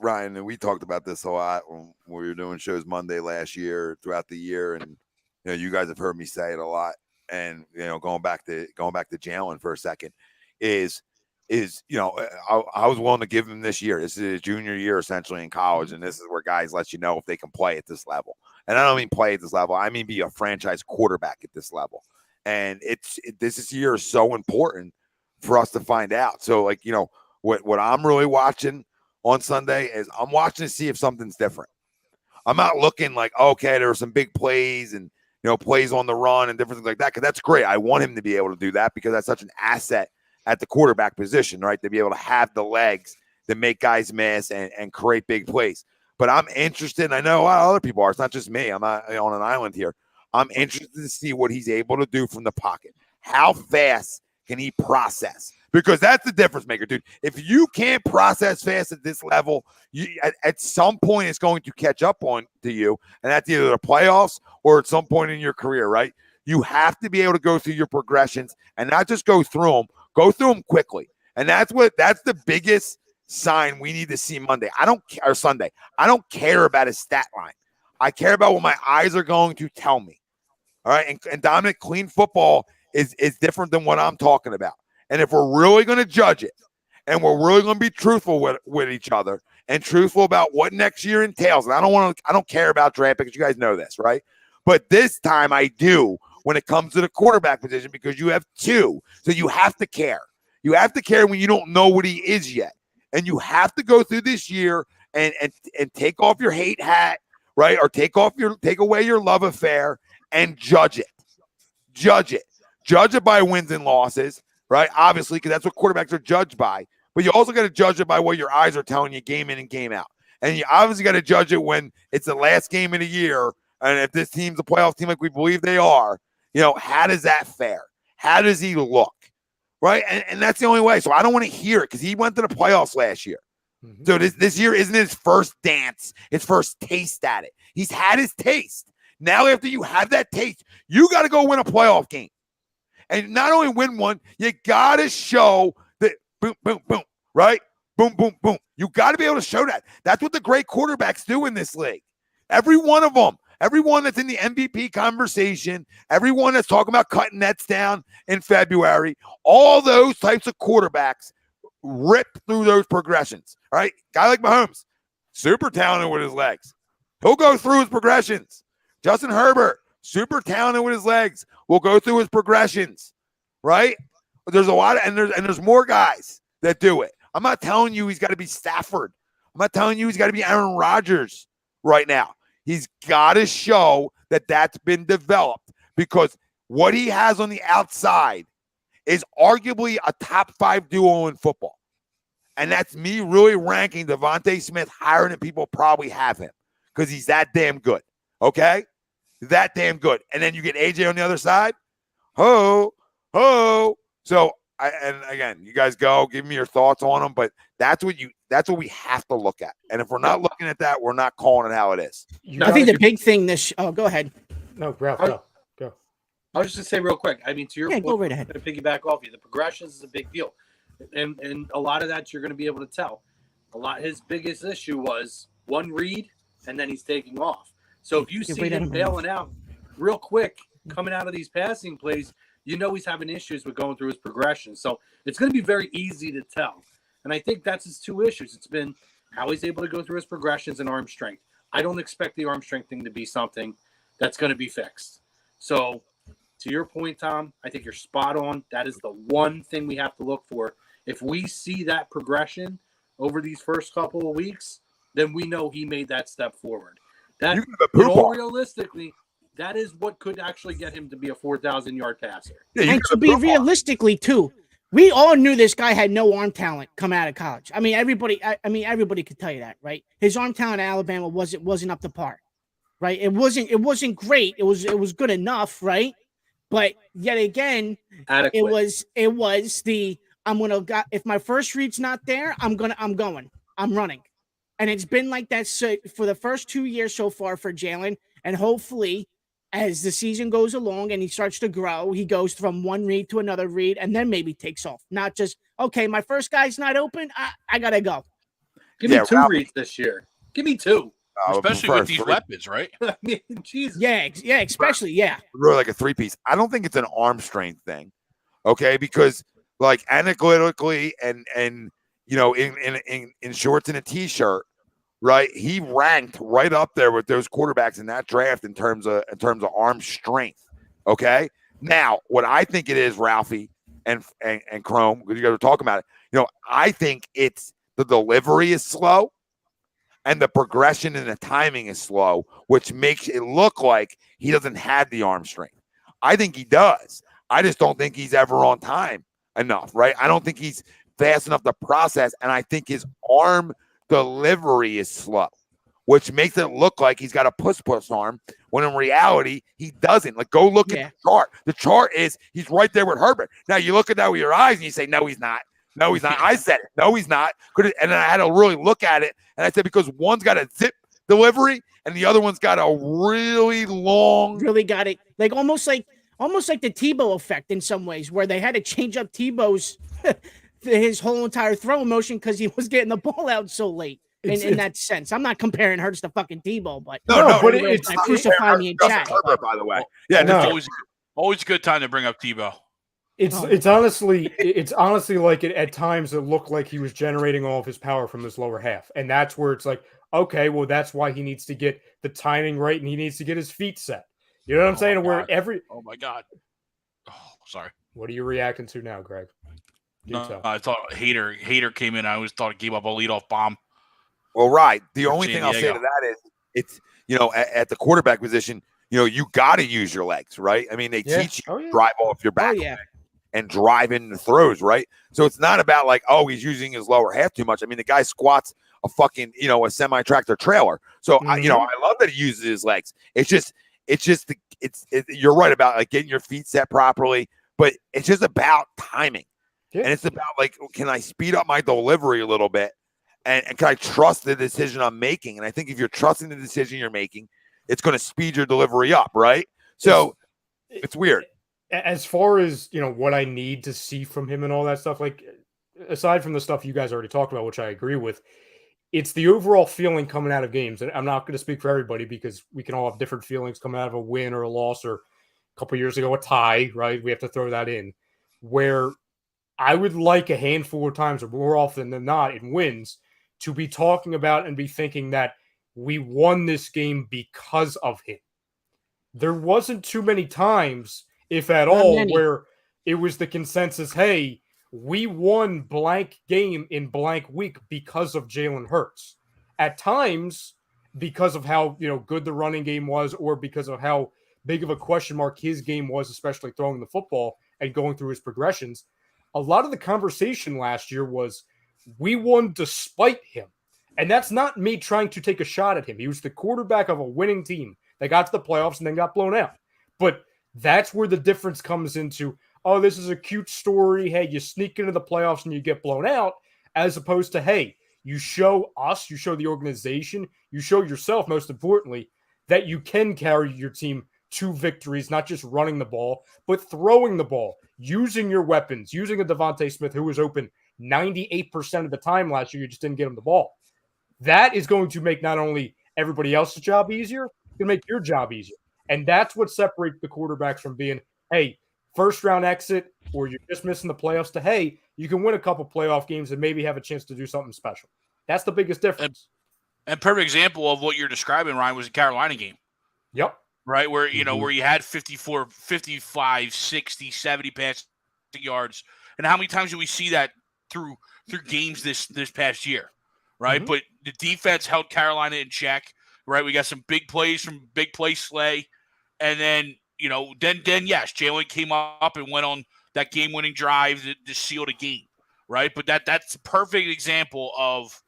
Ryan, and we talked about this a lot when we were doing shows Monday last year, throughout the year, and you guys have heard me say it a lot. And going back to Jalen for a second, is I was willing to give him this year. This is his junior year essentially in college, and this is where guys let you know if they can play at this level. And I don't mean play at this level; I mean be a franchise quarterback at this level. And this year is so important for us to find out. So, what I'm really watching on Sunday is I'm watching to see if something's different. I'm not looking like, okay, there were some big plays and, plays on the run and different things like that, because that's great. I want him to be able to do that because that's such an asset at the quarterback position, right? To be able to have the legs to make guys miss and create big plays. But I'm interested, and I know a lot of other people are. It's not just me. I'm not on an island here. I'm interested to see what he's able to do from the pocket. How fast can he process? Because that's the difference maker, dude. If you can't process fast at this level, at some point it's going to catch up on to you, and that's either the playoffs or at some point in your career, right? You have to be able to go through your progressions and not just go through them quickly. And that's the biggest sign we need to see Sunday. I don't care about his stat line. I care about what my eyes are going to tell me. All right. And Dominic, clean football is different than what I'm talking about. And if we're really going to judge it, and we're really going to be truthful with each other and truthful about what next year entails, and I don't care about draft picks. You guys know this, right? But this time I do when it comes to the quarterback position, because you have two. So you have to care. You have to care when you don't know what he is yet. And you have to go through this year and take off your hate hat, right? Or take away your love affair and judge it. Judge it by wins and losses. Right, obviously, because that's what quarterbacks are judged by. But you also got to judge it by what your eyes are telling you game in and game out. And you obviously got to judge it when it's the last game of the year. And if this team's a playoff team like we believe they are, how does that fare? How does he look? right? And that's the only way. So I don't want to hear it because he went to the playoffs last year. Mhm. So this year isn't his first dance, his first taste at it. He's had his taste. Now, after you have that taste, you got to go win a playoff game. And not only win one, you got to show that boom, boom, boom, right? Boom, boom, boom. You got to be able to show that. That's what the great quarterbacks do in this league. Every one of them, everyone that's in the MVP conversation, everyone that's talking about cutting nets down in February, all those types of quarterbacks rip through those progressions, right? Guy like Mahomes, super talented with his legs. He'll go through his progressions. Justin Herbert, super talented with his legs, will go through his progressions, right? There's a lot of, and there's more guys that do it. I'm not telling you he's got to be Stafford. I'm not telling you he's got to be Aaron Rodgers right now. He's got to show that that's been developed because what he has on the outside is arguably a top 5 duo in football. And that's me really ranking Devontae Smith higher than people probably have him because he's that damn good. Okay? That damn good. And then you get AJ on the other side. So, and again, you guys go, give me your thoughts on them, but that's what we have to look at. And if we're not looking at that, we're not calling it how it is. I think the big thing go ahead. No, Ralph, go. I was just gonna say real quick. I mean, to your point, go right ahead. I'm gonna piggyback off you. The progressions is a big deal, and a lot of that you're gonna be able to tell. His biggest issue was one read, and then he's taking off. So if you see him bailing out real quick, coming out of these passing plays, you know he's having issues with going through his progression. So it's going to be very easy to tell. And I think that's his 2 issues. It's been how he's able to go through his progressions and arm strength. I don't expect the arm strength thing to be something that's going to be fixed. So to your point, Tom, I think you're spot on. That is the one thing we have to look for. If we see that progression over these first couple of weeks, then we know he made that step forward. That, realistically, that is what could actually get him to be a 4,000-yard passer. Yeah, and to be realistically, too, we all knew this guy had no arm talent coming out of college. I mean, everybody could tell you that, right? His arm talent at Alabama wasn't up to par, right? It wasn't great. It was good enough, right? But yet again, adequate. It was the if my first read's not there, I'm running. And it's been like that for the first 2 years so far for Jalen. And hopefully, as the season goes along and he starts to grow, he goes from one read to another read and then maybe takes off. Not just, okay, my first guy's not open. I got to go. Give me 2 reads this year. Give me 2. Especially with these weapons, right? I mean, Jesus. Yeah, especially, yeah. Really like a 3-piece. I don't think it's an arm strength thing, okay? Because, like, analytically and you know, in shorts and a T-shirt, right? He ranked right up there with those quarterbacks in that draft in terms of arm strength. Okay. Now, what I think it is, Ralphie and Chrome, because you guys were talking about it, you know, I think it's the delivery is slow and the progression and the timing is slow, which makes it look like he doesn't have the arm strength. I think he does. I just don't think he's ever on time enough, right? I don't think he's fast enough to process, and I think his arm delivery is slow, which makes it look like he's got a push arm, when in reality, he doesn't. Like, go look at the chart. The chart is he's right there with Herbert. Now, you look at that with your eyes, and you say, no, he's not. No, he's not. I said it. No, he's not. And then I had to really look at it, and I said, because one's got a zip delivery, and the other one's got a really long. Really got it. Like almost like the Tebow effect in some ways, where they had to change up Tebow's his whole entire throw motion because he was getting the ball out so late. In that sense, I'm not comparing Hurts to fucking Tebow, but it's crucify me in chat. Herbert, by the way, yeah, always a good time to bring up Tebow. It's honestly like at times it looked like he was generating all of his power from his lower half, and that's where it's like, okay, well, that's why he needs to get the timing right and he needs to get his feet set. You know what I'm saying? Where oh my God, sorry. What are you reacting to now, Greg? No, I thought Hater came in. I always thought he gave up a leadoff bomb. Well, right. The only thing I'll say to that is it's, you know, at the quarterback position, you know, you got to use your legs, right? I mean, they teach you to drive off your back and drive in the throws, right? So it's not about like, oh, he's using his lower half too much. I mean, the guy squats a fucking, you know, a semi-tractor trailer. So, I love that he uses his legs. It's you're right about like getting your feet set properly, but it's just about timing. And it's about like, can I speed up my delivery a little bit? And can I trust the decision I'm making? And I think if you're trusting the decision you're making, it's going to speed your delivery up, right? So it's weird. As far as, what I need to see from him and all that stuff, like aside from the stuff you guys already talked about, which I agree with, it's the overall feeling coming out of games. And I'm not going to speak for everybody because we can all have different feelings coming out of a win or a loss, or a couple years ago, a tie, right? We have to throw that in, where I would like a handful of times, or more often than not, in wins, to be talking about and be thinking that we won this game because of him. There wasn't too many times, if at all, where it was the consensus, hey, we won blank game in blank week because of Jalen Hurts. At times, because of how good the running game was, or because of how big of a question mark his game was, especially throwing the football and going through his progressions. A lot of the conversation last year was, we won despite him. And that's not me trying to take a shot at him. He was the quarterback of a winning team. They got to the playoffs and then got blown out. But that's where the difference comes into, oh, this is a cute story. Hey, you sneak into the playoffs and you get blown out, as opposed to, hey, you show us, you show the organization, you show yourself, most importantly, that you can carry your team to victories, not just running the ball, but throwing the ball, using your weapons, using a Devontae Smith who was open 98% of the time last year. You just didn't get him the ball. That is going to make not only everybody else's job easier, it's going to make your job easier. And that's what separates the quarterbacks from being, hey, first round exit, or you're just missing the playoffs, to, hey, you can win a couple playoff games and maybe have a chance to do something special. That's the biggest difference. And perfect example of what you're describing, Ryan, was the Carolina game. Yep. Right, where where you had 54, 55, 60, 70 passing yards. And how many times do we see that through games this past year? Right? But the defense held Carolina in check. Right? We got some big plays from Big Play Slay. And then, then yes, Jalen came up and went on that game-winning drive to seal the game. Right? But that's a perfect example of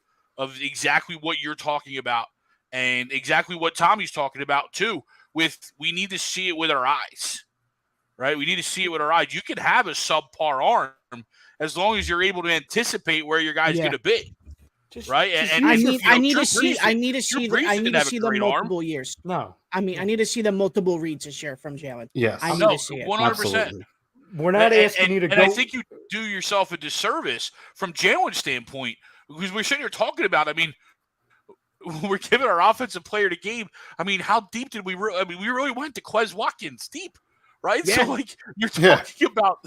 exactly what you're talking about, and exactly what Tommy's talking about too. We need to see it with our eyes, right? We need to see it with our eyes. You can have a subpar arm as long as you're able to anticipate where your guy's going to be, right? I need to see the multiple years. No, I need to see the multiple reads this year from Jalen. Yes, I need to see it. 100%. We're not asking you to go. And I think you do yourself a disservice from Jalen's standpoint, because we're sitting here talking about, we're giving our offensive player the game. How deep did we really? We really went to Quez Watkins deep, right? Yeah. So you're talking about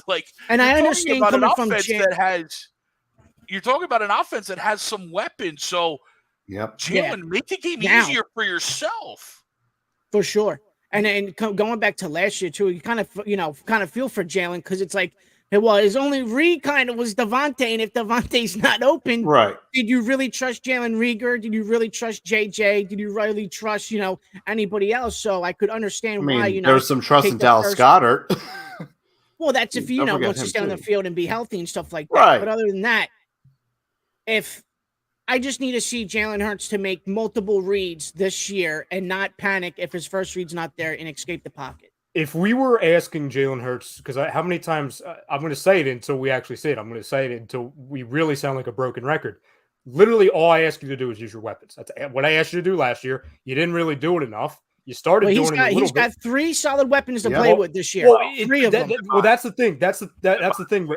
and I understand coming from you're talking about an offense that has some weapons. So Jalen, make the game easier for yourself, for sure. And going back to last year too, you kind of feel for Jalen, because it's like, well, his only read kind of was Devontae, and if Devontae's not open, right? Did you really trust Jalen Reagor? Did you really trust JJ? Did you really trust anybody else? So I could understand why there was some trust in Dallas Goedert. Well, that's if wants to stay on the field and be healthy and stuff like that. Right. But other than that, if I just need to see Jalen Hurts to make multiple reads this year and not panic if his first read's not there and escape the pocket. If we were asking Jalen Hurts, because how many times I'm going to say it until we actually say it. I'm going to say it until we really sound like a broken record. Literally, all I ask you to do is use your weapons. That's what I asked you to do last year. You didn't really do it enough. You started doing it a little bit. He's got 3 solid weapons to play with this year. Well, 3 of them. Well, that's the thing. That's the thing.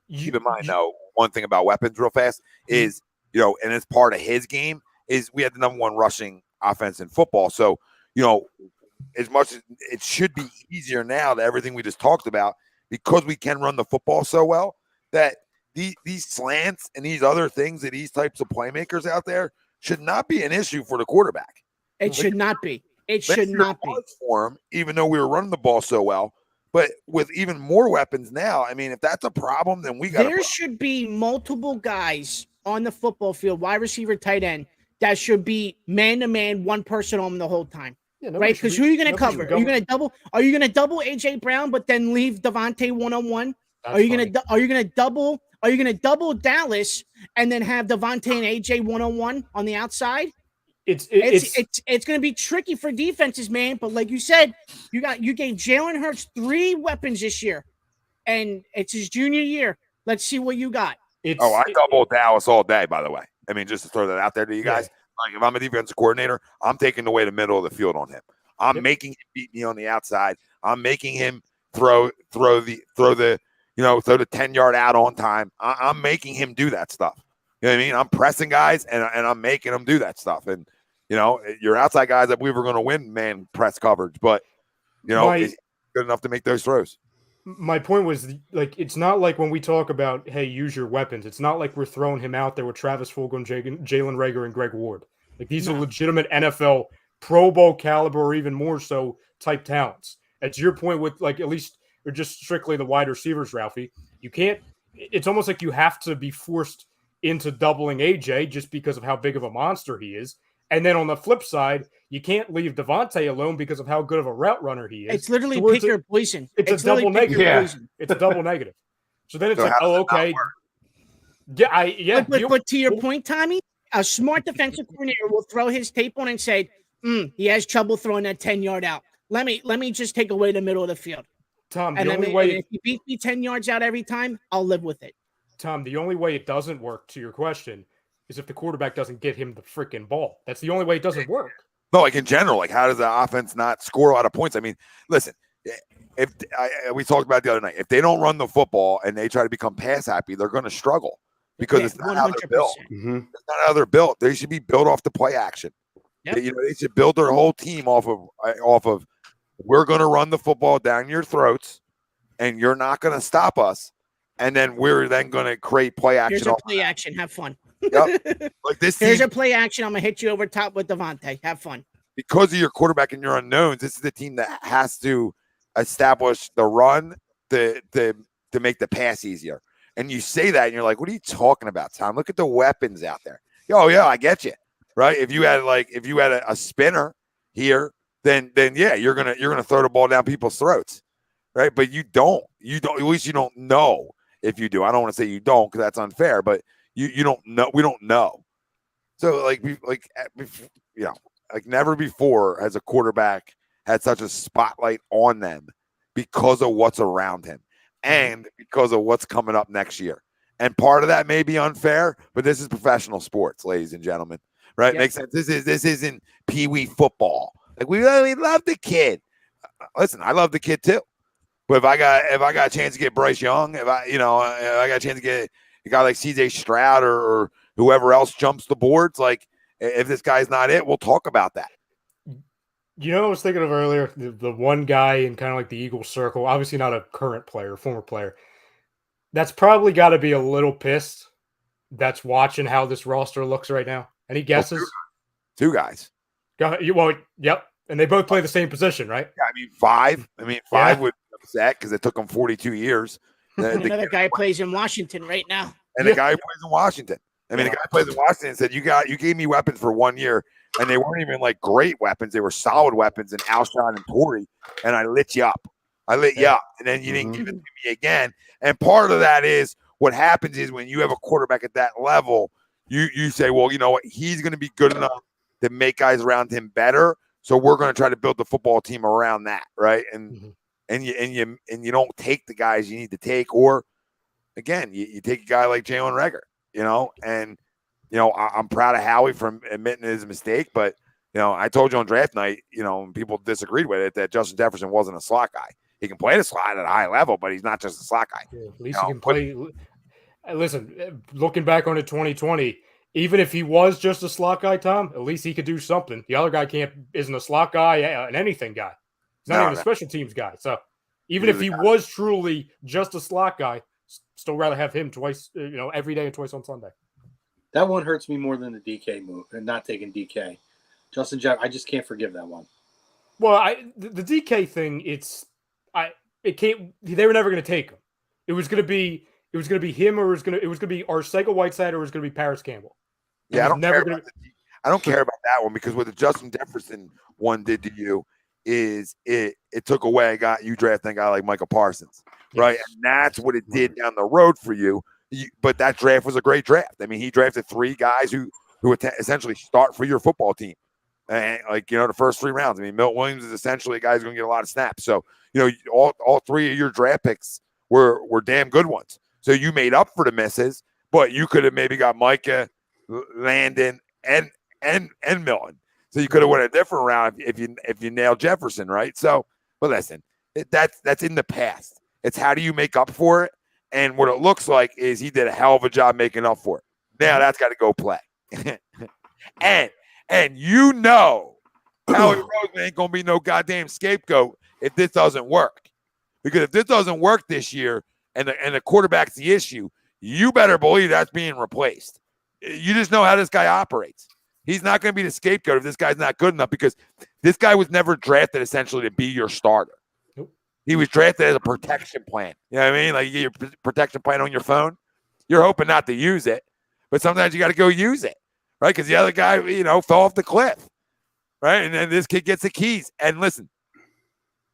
Keep in mind, though, one thing about weapons real fast is, and it's part of his game, is we had the number 1 rushing offense in football. So, as much as it should be easier now, that everything we just talked about, because we can run the football so well, that these slants and these other things, that these types of playmakers out there should not be an issue for the quarterback. It should not be. It should not be for him, even though we were running the ball so well. But with even more weapons now, if that's a problem, then we got. There should be multiple guys on the football field, wide receiver, tight end, that should be man to man, one person on the whole time. Yeah, right? Because who are you going to cover? Are you going to double? Are you going to double AJ Brown, but then leave Devontae 1-on-1? Are you going to double? Are you going to double Dallas and then have Devontae and AJ 1-on-1 on the outside? It's going to be tricky for defenses, man. But like you said, you gave Jalen Hurts 3 weapons this year, and it's his junior year. Let's see what you got. I double Dallas all day, by the way. I mean, just to throw that out there to you guys. Like, if I'm a defensive coordinator, I'm taking away the middle of the field on him. I'm making him beat me on the outside. I'm making him throw the 10-yard out on time. I'm making him do that stuff. You know what I mean? I'm pressing guys and I'm making them do that stuff. And your outside guys, I believe, are going to win man press coverage, but it's good enough to make those throws. My point was, like, it's not like when we talk about, hey, use your weapons. It's not like we're throwing him out there with Travis Fulgham, Jalen Reagor, and Greg Ward. Like, these are legitimate NFL Pro Bowl caliber, or even more so, type talents. And to your point with, like, at least, or just strictly the wide receivers, Ralphie, you can't – it's almost like you have to be forced into doubling AJ just because of how big of a monster he is. And then on the flip side, you can't leave Devontae alone because of how good of a route runner he is. It's literally pick your poison. It's a double negative. It's a double negative. So then it's okay. But to your point, Tommy, a smart defensive coordinator will throw his tape on and say, he has trouble throwing that 10-yard out. Let me just take away the middle of the field. Tom, and if he beats me 10 yards out every time, I'll live with it. Tom, the only way it doesn't work, to your question, is if the quarterback doesn't get him the freaking ball. That's the only way it doesn't work. No, like in general, like how does the offense not score a lot of points? I mean, listen, we talked about it the other night. If they don't run the football and they try to become pass happy, they're going to struggle because it's not 100%. How they're built. Mm-hmm. It's not how they're built. They should be built off the play action. Yep. They should build their whole team off of we're going to run the football down your throats, and you're not going to stop us. And then we're then going to create play action. Here's a play action. Have fun. Yep. Like this. Here's a play action. I'm going to hit you over top with Devontae. Have fun. Because of your quarterback and your unknowns, this is the team that has to establish the run to make the pass easier. And you say that, and you're like, what are you talking about, Tom? Look at the weapons out there. Oh, yeah, I get you. Right? If you had a spinner here, then yeah, you're gonna throw the ball down people's throats. Right? But you don't. At least you don't know if you do. I don't want to say you don't because that's unfair, but you don't know. We don't know. So like never before has a quarterback had such a spotlight on them because of what's around him and because of what's coming up next year. And part of that may be unfair, but this is professional sports, ladies and gentlemen. Right? Yep. Makes sense. This isn't Pee-wee football. Like we love the kid. Listen, I love the kid too. But if I got a chance to get Bryce Young, if I got a chance to get a guy like CJ Stroud or whoever else jumps the boards, like if this guy's not it, we'll talk about that. I was thinking of earlier, the one guy in kind of like the Eagles circle, obviously not a current player, former player, that's probably got to be a little pissed that's watching how this roster looks right now. Any guesses? Two guys. Well, yep. And they both play the same position, right? Yeah, five. Five would be upset because it took them 42 years. Another guy plays in Washington right now. And the guy who plays in Washington. The guy plays in Washington and said, you gave me weapons for 1 year, and they weren't even like great weapons. They were solid weapons in Alshon and Torrey, and I lit you up. And then you didn't give it to me again. And part of that is what happens is when you have a quarterback at that level, you say, well, you know what? He's going to be good enough to make guys around him better. So we're going to try to build the football team around that, right? And you don't take the guys you need to take, or again, you take a guy like Jalen Reagor, and I'm proud of Howie for admitting his mistake, but I told you on draft night, and people disagreed with it, that Justin Jefferson wasn't a slot guy. He can play the slot at a high level, but he's not just a slot guy. Yeah, at least he can play. Listen, looking back on it 2020, even if he was just a slot guy, Tom, at least he could do something. The other guy isn't a slot guy, an anything guy. He's not even a special teams guy. So even if he was truly just a slot guy, still rather have him twice, every day and twice on Sunday. That one hurts me more than the DK move and not taking DK. Justin Jefferson, I just can't forgive that one. Well, the DK thing, they were never going to take him. It was going to be him, or it was going to be Arcega-Whiteside, or it was going to be Paris Campbell. Yeah, I don't care about that one, because what the Justin Jefferson one did to you is it took away you drafting a guy like Michael Parsons, right? And that's what it did down the road for you. But that draft was a great draft. I mean, he drafted 3 guys who would essentially start for your football team, and the first 3 rounds. I mean, Milt Williams is essentially a guy who's going to get a lot of snaps. So all 3 of your draft picks were damn good ones. So you made up for the misses, but you could have maybe got Micah, Landon, and Milton. So you could have went a different round if you nailed Jefferson, right? So, but listen, that's in the past. It's how do you make up for it? And what it looks like is he did a hell of a job making up for it. Now that's got to go play. and you know, Howie Roseman ain't gonna be no goddamn scapegoat if this doesn't work. Because if this doesn't work this year, and the quarterback's the issue, you better believe that's being replaced. You just know how this guy operates. He's not going to be the scapegoat if this guy's not good enough, because this guy was never drafted essentially to be your starter. Nope. He was drafted as a protection plan. You know what I mean? Like you get your protection plan on your phone. You're hoping not to use it, but sometimes you got to go use it, right? Because the other guy, fell off the cliff, right? And then this kid gets the keys. And listen,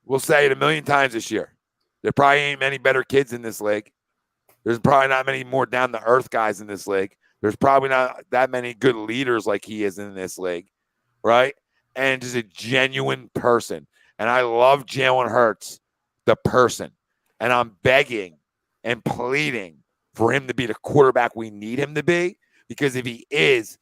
we'll say it a million times this year. There probably ain't many better kids in this league. There's probably not many more down-to-earth guys in this league. There's probably not that many good leaders like he is in this league, right? And just a genuine person. And I love Jalen Hurts, the person. And I'm begging and pleading for him to be the quarterback we need him to be, because if he is,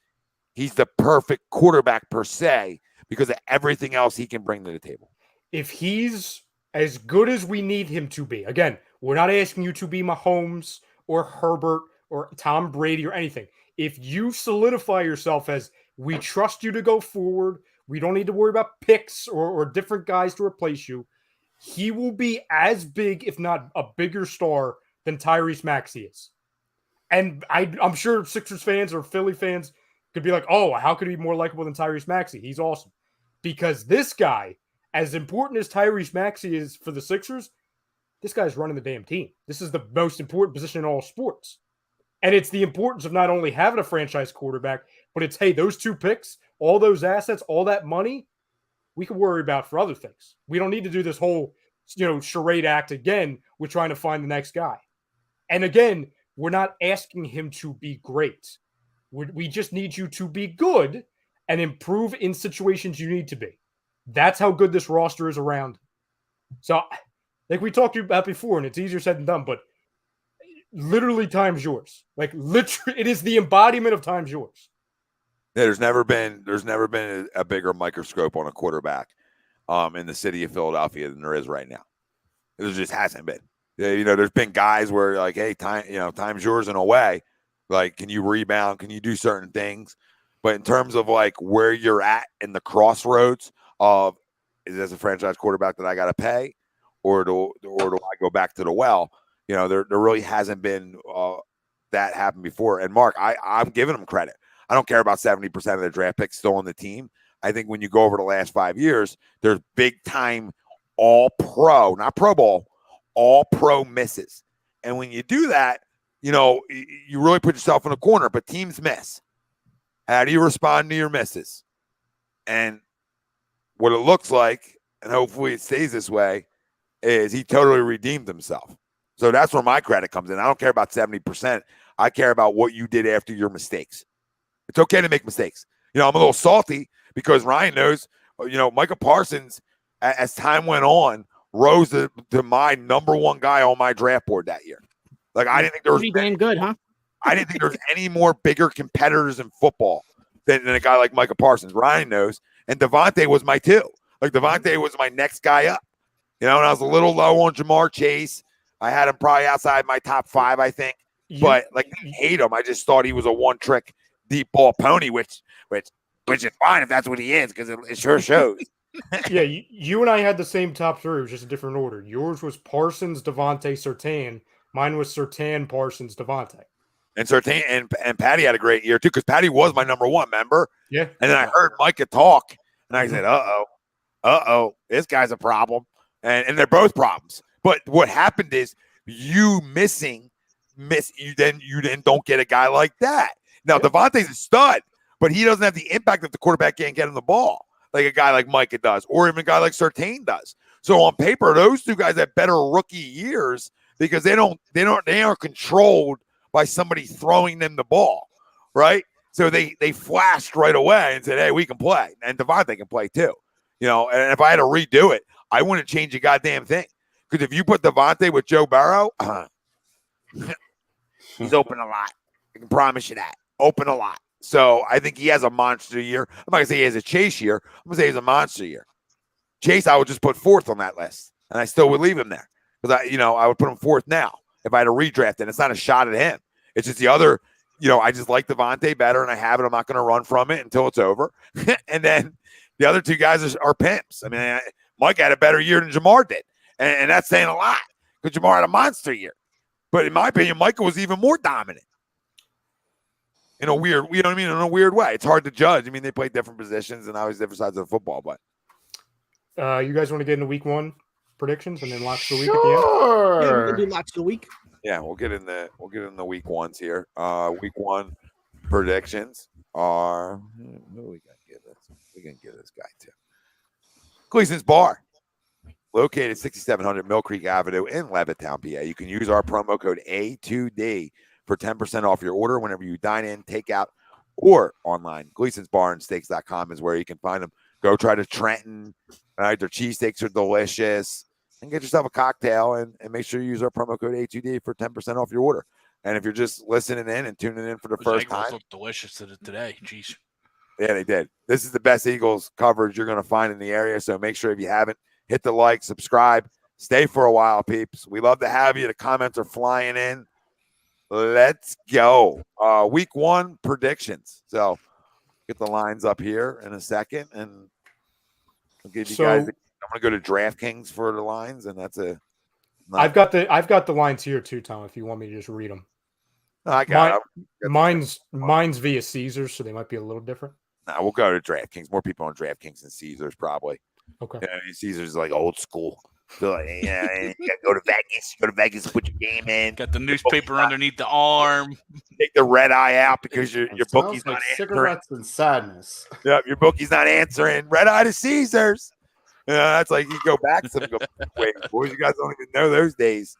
he's the perfect quarterback per se because of everything else he can bring to the table. If he's as good as we need him to be, again, we're not asking you to be Mahomes or Herbert or Tom Brady or anything. If you solidify yourself as we trust you to go forward, we don't need to worry about picks or different guys to replace you, he will be as big, if not a bigger star than Tyrese Maxey is. And I'm sure Sixers fans or Philly fans could be like, oh, how could he be more likable than Tyrese Maxey? He's awesome. Because this guy, as important as Tyrese Maxey is for the Sixers, this guy's running the damn team. This is the most important position in all sports. And it's the importance of not only having a franchise quarterback, but it's, hey, those 2 picks, all those assets, all that money, we can worry about for other things. We don't need to do this whole, charade act again with trying to find the next guy. And again, we're not asking him to be great. We just need you to be good and improve in situations you need to be. That's how good this roster is around. So, like we talked about before, and it's easier said than done, but literally time's yours. Like literally, it is the embodiment of time's yours. Yeah, there's never been a bigger microscope on a quarterback in the city of Philadelphia than there is right now. There just hasn't been. There's been guys where like, hey, time's yours in a way. Like, can you rebound? Can you do certain things? But in terms of like where you're at in the crossroads of, is this a franchise quarterback that I got to pay, or do I go back to the well? There really hasn't been that happen before. And Mark, I'm giving him credit. I don't care about 70% of the draft picks still on the team. I think when you go over the last 5 years, there's big time all pro, not Pro Bowl, all pro misses. And when you do that, you really put yourself in a corner, but teams miss. How do you respond to your misses? And what it looks like, and hopefully it stays this way, is he totally redeemed himself. So that's where my credit comes in. I don't care about 70%. I care about what you did after your mistakes. It's okay to make mistakes. I'm a little salty because Ryan knows, Micah Parsons, as time went on, rose to my number 1 guy on my draft board that year. Like, I didn't think there was pretty damn good, huh? I didn't think there was any more bigger competitors in football than a guy like Micah Parsons. Ryan knows. And Devontae was my 2. Like, Devontae was my next guy up. And I was a little low on Jamar Chase. I had him probably outside my top 5, I think. But I didn't hate him. I just thought he was a one-trick deep ball pony, which is fine if that's what he is, because it sure shows. Yeah, you and I had the same top 3. It was just a different order. Yours was Parsons, Devontae, Surtain. Mine was Surtain, Parsons, Devontae. And Surtain and Patty had a great year too, because Patty was my number 1, remember? Yeah. And then I heard Micah talk, and I said, uh-oh, this guy's a problem. And they're both problems. But what happened is you you then don't get a guy like that. Now, Devontae's a stud, but he doesn't have the impact if the quarterback can't get him the ball like a guy like Micah does, or even a guy like Surtain does. So on paper, those 2 guys have better rookie years because they are controlled by somebody throwing them the ball, right? So they flashed right away and said, hey, we can play. And Devontae can play too. And if I had to redo it, I wouldn't change a goddamn thing. Because if you put Devontae with Joe Burrow, He's open a lot. I can promise you that. Open a lot. So I think he has a monster year. I'm not going to say he has a Chase year. I'm going to say he has a monster year. Chase, I would just put fourth on that list, and I still would leave him there because I would put him fourth now if I had a redraft. And it's not a shot at him. It's just the other. I just like Devontae better, and I have it. I'm not going to run from it until it's over. And then the other two guys are pimps. I mean, Mike had a better year than Jamar did, and that's saying a lot because Jamar had a monster year. But in my opinion, Micah was even more dominant. In a weird, you know what I mean? In a weird way. It's hard to judge. I mean, they play different positions and obviously different sides of the football, but. You guys want to get into week one predictions and then locks of the week Yeah, at we'll do locks of the week. Yeah, we'll get in the week ones here. Week one predictions are who we gonna give this? We can give this guy to Gleason's Bar, located 6700 Mill Creek Avenue in Levittown, PA. You can use our promo code A2D for 10% off your order whenever you dine in, take out, or online. Gleason's Bar and Steaks.com is where you can find them. Go try to Trenton. Right, their cheesesteaks are delicious. And get yourself a cocktail and make sure you use our promo code A2D for 10% off your order. And if you're just listening in and tuning in for the first time. Look delicious today. Jeez. Yeah, they did. This is the best Eagles coverage you're going to find in the area. So make sure if you haven't, hit the like, subscribe, stay for a while, peeps. We love to have you. The comments are flying in. Let's go. Week one predictions. So get the lines up here in a second, and I'll give you guys. I'm going to go to DraftKings for the lines, and that's a. I've got the lines here too, Tom. If you want me to just read them. No, I got it. Mine's via Caesars, so they might be a little different. No, we'll go to DraftKings. More people on DraftKings than Caesars, probably. Okay. Caesars is like old school. So like, you gotta go to Vegas. Go to Vegas and put your game in. Got the newspaper underneath the arm. Take the red eye out because your bookie's like not cigarettes answering. and sadness. Yep, your bookie's not answering. Red eye to Caesars. That's like you go back some wait, boys. You guys don't even know those days.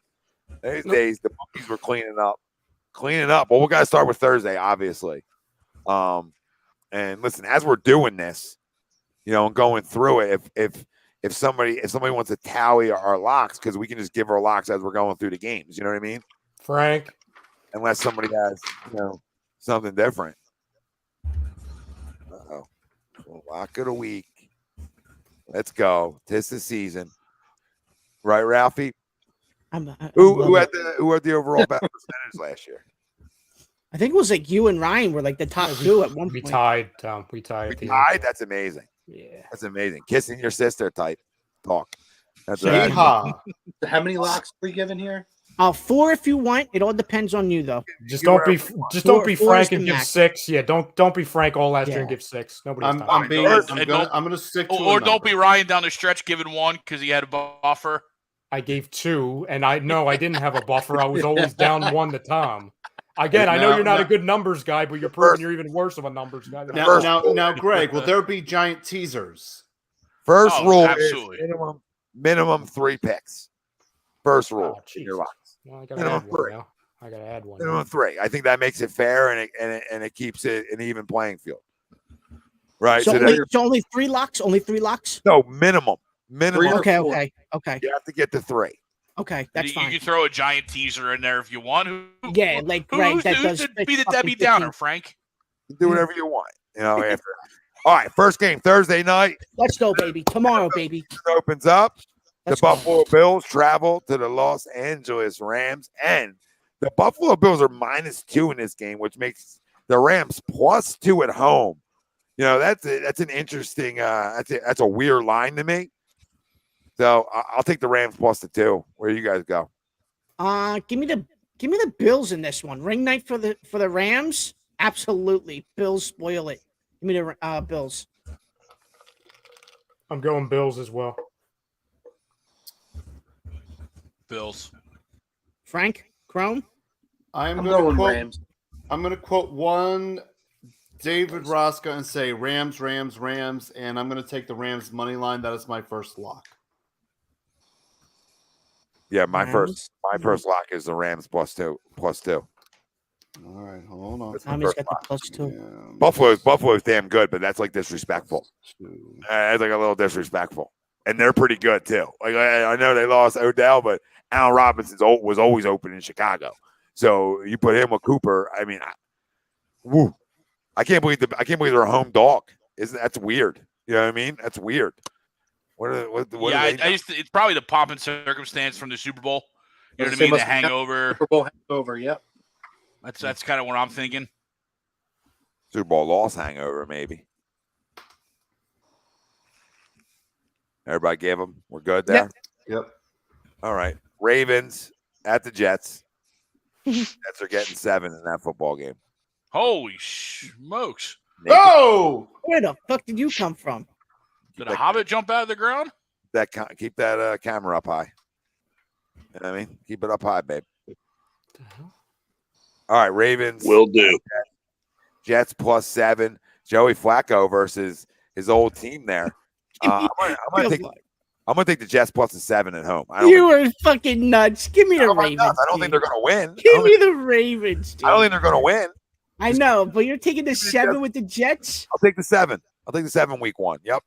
Those days, the bookies were cleaning up. Well, we got to start with Thursday, obviously. And listen, as we're doing this, and going through it, if somebody wants to tally our locks, because we can just give our locks as we're going through the games. You know what I mean, Frank? Unless somebody has, something different. Lock of the week. Let's go. 'Tis the season, right, Ralphie? Who had the overall bet percentage last year? I think it was like you and Ryan were like the top two at one point. We tied, Tom. We tied. That's amazing. Yeah, that's amazing. Kissing your sister type talk. That's right. How many locks are we given here? 4 if you want. It all depends on you, though. Don't be Frank and give 6. Yeah, don't be Frank all last year and give 6. Nobody's I'm gonna stick to or don't be Ryan down the stretch giving 1 because he had a buffer. I gave 2, and I didn't have a buffer. I was always down 1 to Tom. Again, I know you're not a good numbers guy, but you're proving you're even worse of a numbers guy. Now, Greg, will there be giant teasers? First rule is minimum 3 picks. First rule in your locks. Well, I gotta add one. Minimum 3. I think that makes it fair and it keeps it an even playing field. Right. So only 3 locks? Only 3 locks? No, minimum. Okay. You have to get to 3. Okay, that's fine. You can throw a giant teaser in there if you want. Like Greg, that does be the Debbie Downer, Frank. You do whatever you want. After. All right, first game Thursday night. Let's go, baby. Tomorrow, baby. It opens up. The Buffalo Bills travel to the Los Angeles Rams, and the Buffalo Bills are -2 in this game, which makes the Rams +2 at home. That's an interesting. That's a weird line to me. So I'll take the Rams +2. Where do you guys go? Give me the Bills in this one. Ring night for the Rams. Absolutely, Bills spoil it. Give me the Bills. I'm going Bills as well. Bills. Frank Chrome. I'm going to quote one David Rosca and say Rams, and I'm going to take the Rams money line. That is my first lock. Yeah, my first lock is the Rams +2. All right, hold on. Tommy's got the +2. Yeah. Buffalo's damn good, but that's like disrespectful. It's like a little disrespectful, and they're pretty good too. Like I know they lost Odell, but Allen Robinson was always open in Chicago, So you put him with Cooper. I mean, woo! I can't believe they're a home dog. That's weird? You know what I mean? That's weird. What it's probably the pomp and circumstance from the Super Bowl. You know what I mean? The hangover. Super Bowl hangover. Yep. That's kind of what I'm thinking. Super Bowl loss hangover, maybe. Everybody gave them. We're good there. Yep. All right. Ravens at the Jets. Jets are getting 7 in that football game. Holy smokes! Oh! Where the fuck did you come from? Did a hobbit jump out of the ground? Keep that camera up high. You know what I mean? Keep it up high, babe. All right, Ravens. Will do. Jets plus 7. Joey Flacco versus his old team there. I'm gonna take the Jets plus the 7 at home. You are fucking nuts. Give me the Ravens. I don't think they're gonna win. Give me the Ravens, dude. I don't think they're gonna win. I know, but you're taking the 7 with the Jets? I'll take the 7. I'll take the 7 week 1. Yep.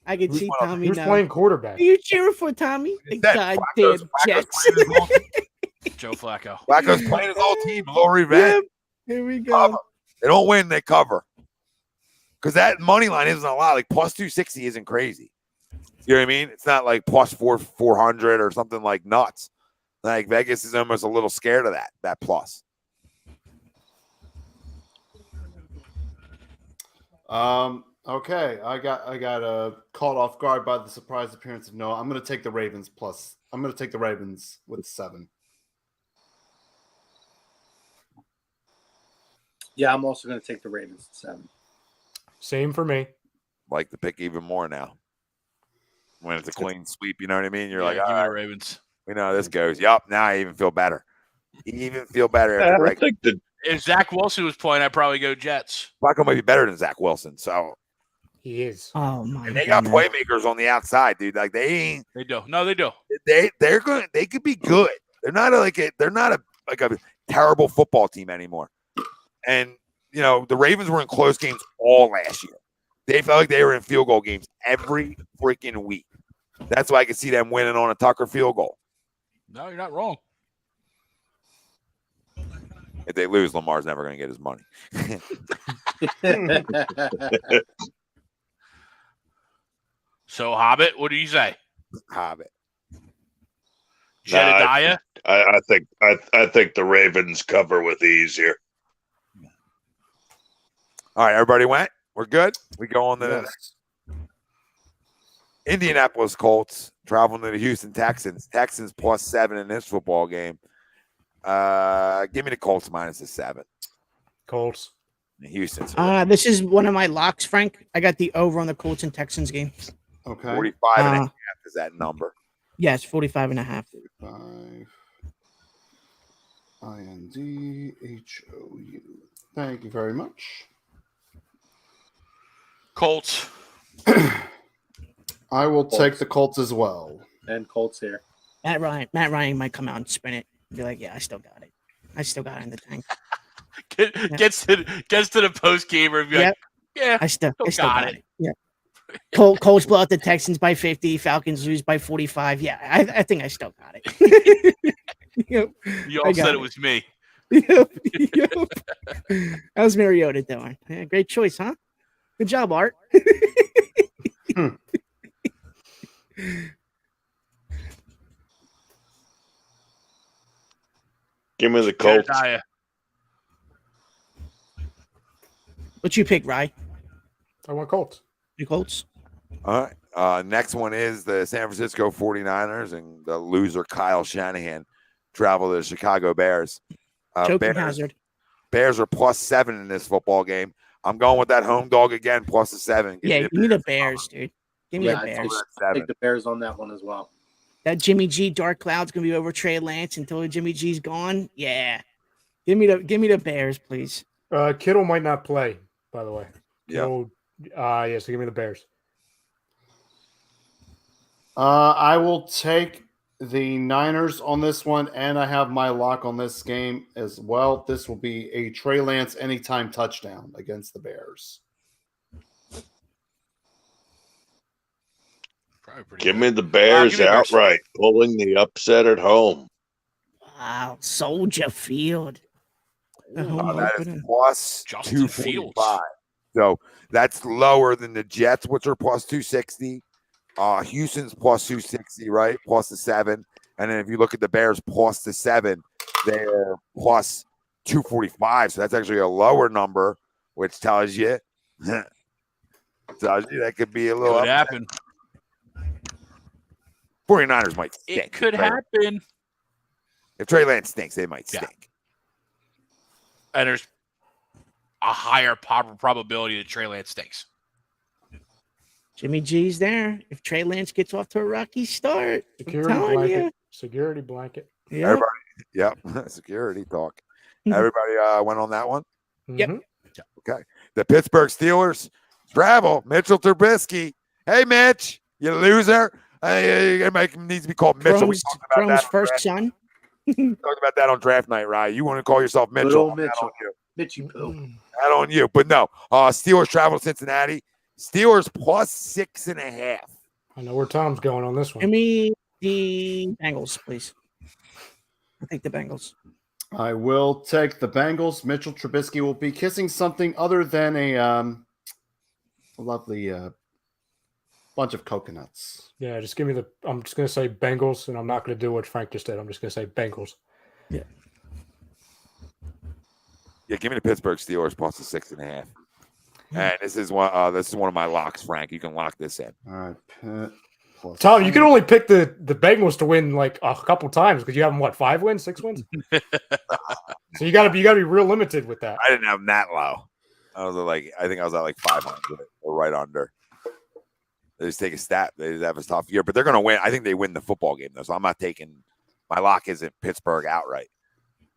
I can see Tommy Who's now. playing quarterback? Are you cheering for Tommy? The goddamn Jets. Joe Flacco. Flacco's playing his whole team. A little revenge. Yep. Here we go. Cover. They don't win, they cover. Because that money line isn't a lot. Like plus 260 isn't crazy. You know what I mean? It's not like plus 400 or something like nuts. Like Vegas is almost a little scared of that plus. Okay, I got caught off guard by the surprise appearance of Noah. I'm going to take the Ravens plus. I'm going to take the Ravens with 7. Yeah, I'm also going to take the Ravens at 7. Same for me. Like the pick even more now. When it's a clean sweep, you know what I mean? You're like, give me all the right, Ravens. we know how this goes. Yup, now I even feel better. Even feel better. I think If Zach Wilson was playing, I'd probably go Jets. Flacco might be better than Zach Wilson. So He is. Oh my! and they got playmakers on the outside, dude. Like they ain't. They do. No, they do. They're going. They could be good. They're not a terrible football team anymore. And you know the Ravens were in close games all last year. They felt like they were in field goal games every freaking week. That's why I could see them winning on a Tucker field goal. No, you're not wrong. If they lose, Lamar's never going to get his money. So, Hobbit, what do you say? Hobbit. Jedediah? I think the Ravens cover with ease here. All right, everybody went. We're good. We go on to the next. Indianapolis Colts traveling to the Houston Texans. Texans plus 7 in this football game. Give me the Colts minus the 7. Colts. Houston. This is one of my locks, Frank. I got the over on the Colts and Texans game. Okay. 45 and a half is that number. Yes, 45 and a half. 45. INDHOU. Thank you very much. Colts. I will take the Colts as well. And Colts here. Matt Ryan might come out and spin it and be like, "Yeah, I still got it. I still got it in the tank." Gets to the post gamer and be like, "Yeah, I still got it." Yeah. Colts blow out the Texans by 50. Falcons lose by 45. Yeah, I think I still got it. Yep. You all said it was me. Yep. How's Mariota doing? Yeah, great choice, huh? Good job, Art. Give me the Colts. Jedediah. What you pick, Rye? I want Colts. You Colts? All right. Next one is the San Francisco 49ers and the loser Kyle Shanahan travel to the Chicago Bears. Choking hazard. Bears are plus 7 in this football game. I'm going with that home dog again, plus the 7. Give me the Bears, dude. Give me the Bears. Take the Bears on that one as well. That Jimmy G dark cloud's gonna be over Trey Lance until Jimmy G's gone. Yeah. Give me the Bears, please. Kittle might not play, by the way. Yeah. So give me the Bears. I will take the Niners on this one, and I have my lock on this game as well. This will be a Trey Lance anytime touchdown against the Bears. Give me the Bears outright, pulling the upset at home. Wow, Soldier Field. The home That is opener. plus Justin 245. So that's lower than the Jets, which are plus 260. Houston's plus 260, right? Plus the 7. And then if you look at the Bears plus the 7, they're plus 245. So that's actually a lower number, which tells you that could be a little Could happen. 49ers might stink. It could happen. If Trey Lance stinks, they might stink. And there's a higher probability that Trey Lance stinks. Jimmy G's there. If Trey Lance gets off to a rocky start, Security blanket. Yeah. Everybody, yep. Security talk. Everybody went on that one. Yep. Okay. The Pittsburgh Steelers travel. Mitchell Trubisky. Hey, Mitch, you loser. It needs to be called Mitchell. Chrome's first son. Talked about that on draft night, right? You want to call yourself Mitchell? Good old Mitchell. Mitchy poo. Not on you, but no. Steelers travel to Cincinnati. Steelers plus 6.5. I know where Tom's going on this one. Give me the Bengals, please. I'll take the Bengals. I will take the Bengals. Mitchell Trubisky will be kissing something other than a lovely bunch of coconuts. Yeah, just give me I'm just going to say Bengals, and I'm not going to do what Frank just did. I'm just going to say Bengals. Yeah. Yeah, give me the Pittsburgh Steelers plus the 6.5. And this is one of my locks, Frank. You can lock this in. All right, Pitt plus Tom, you can only pick the Bengals to win like a couple times because you have them 5 wins, 6 wins. So you gotta be real limited with that. I didn't have them that low. I think I was at like 500 or right under. They just take a stat. They just have a tough year, but they're gonna win. I think they win the football game though. So I'm not taking my lock isn't Pittsburgh outright.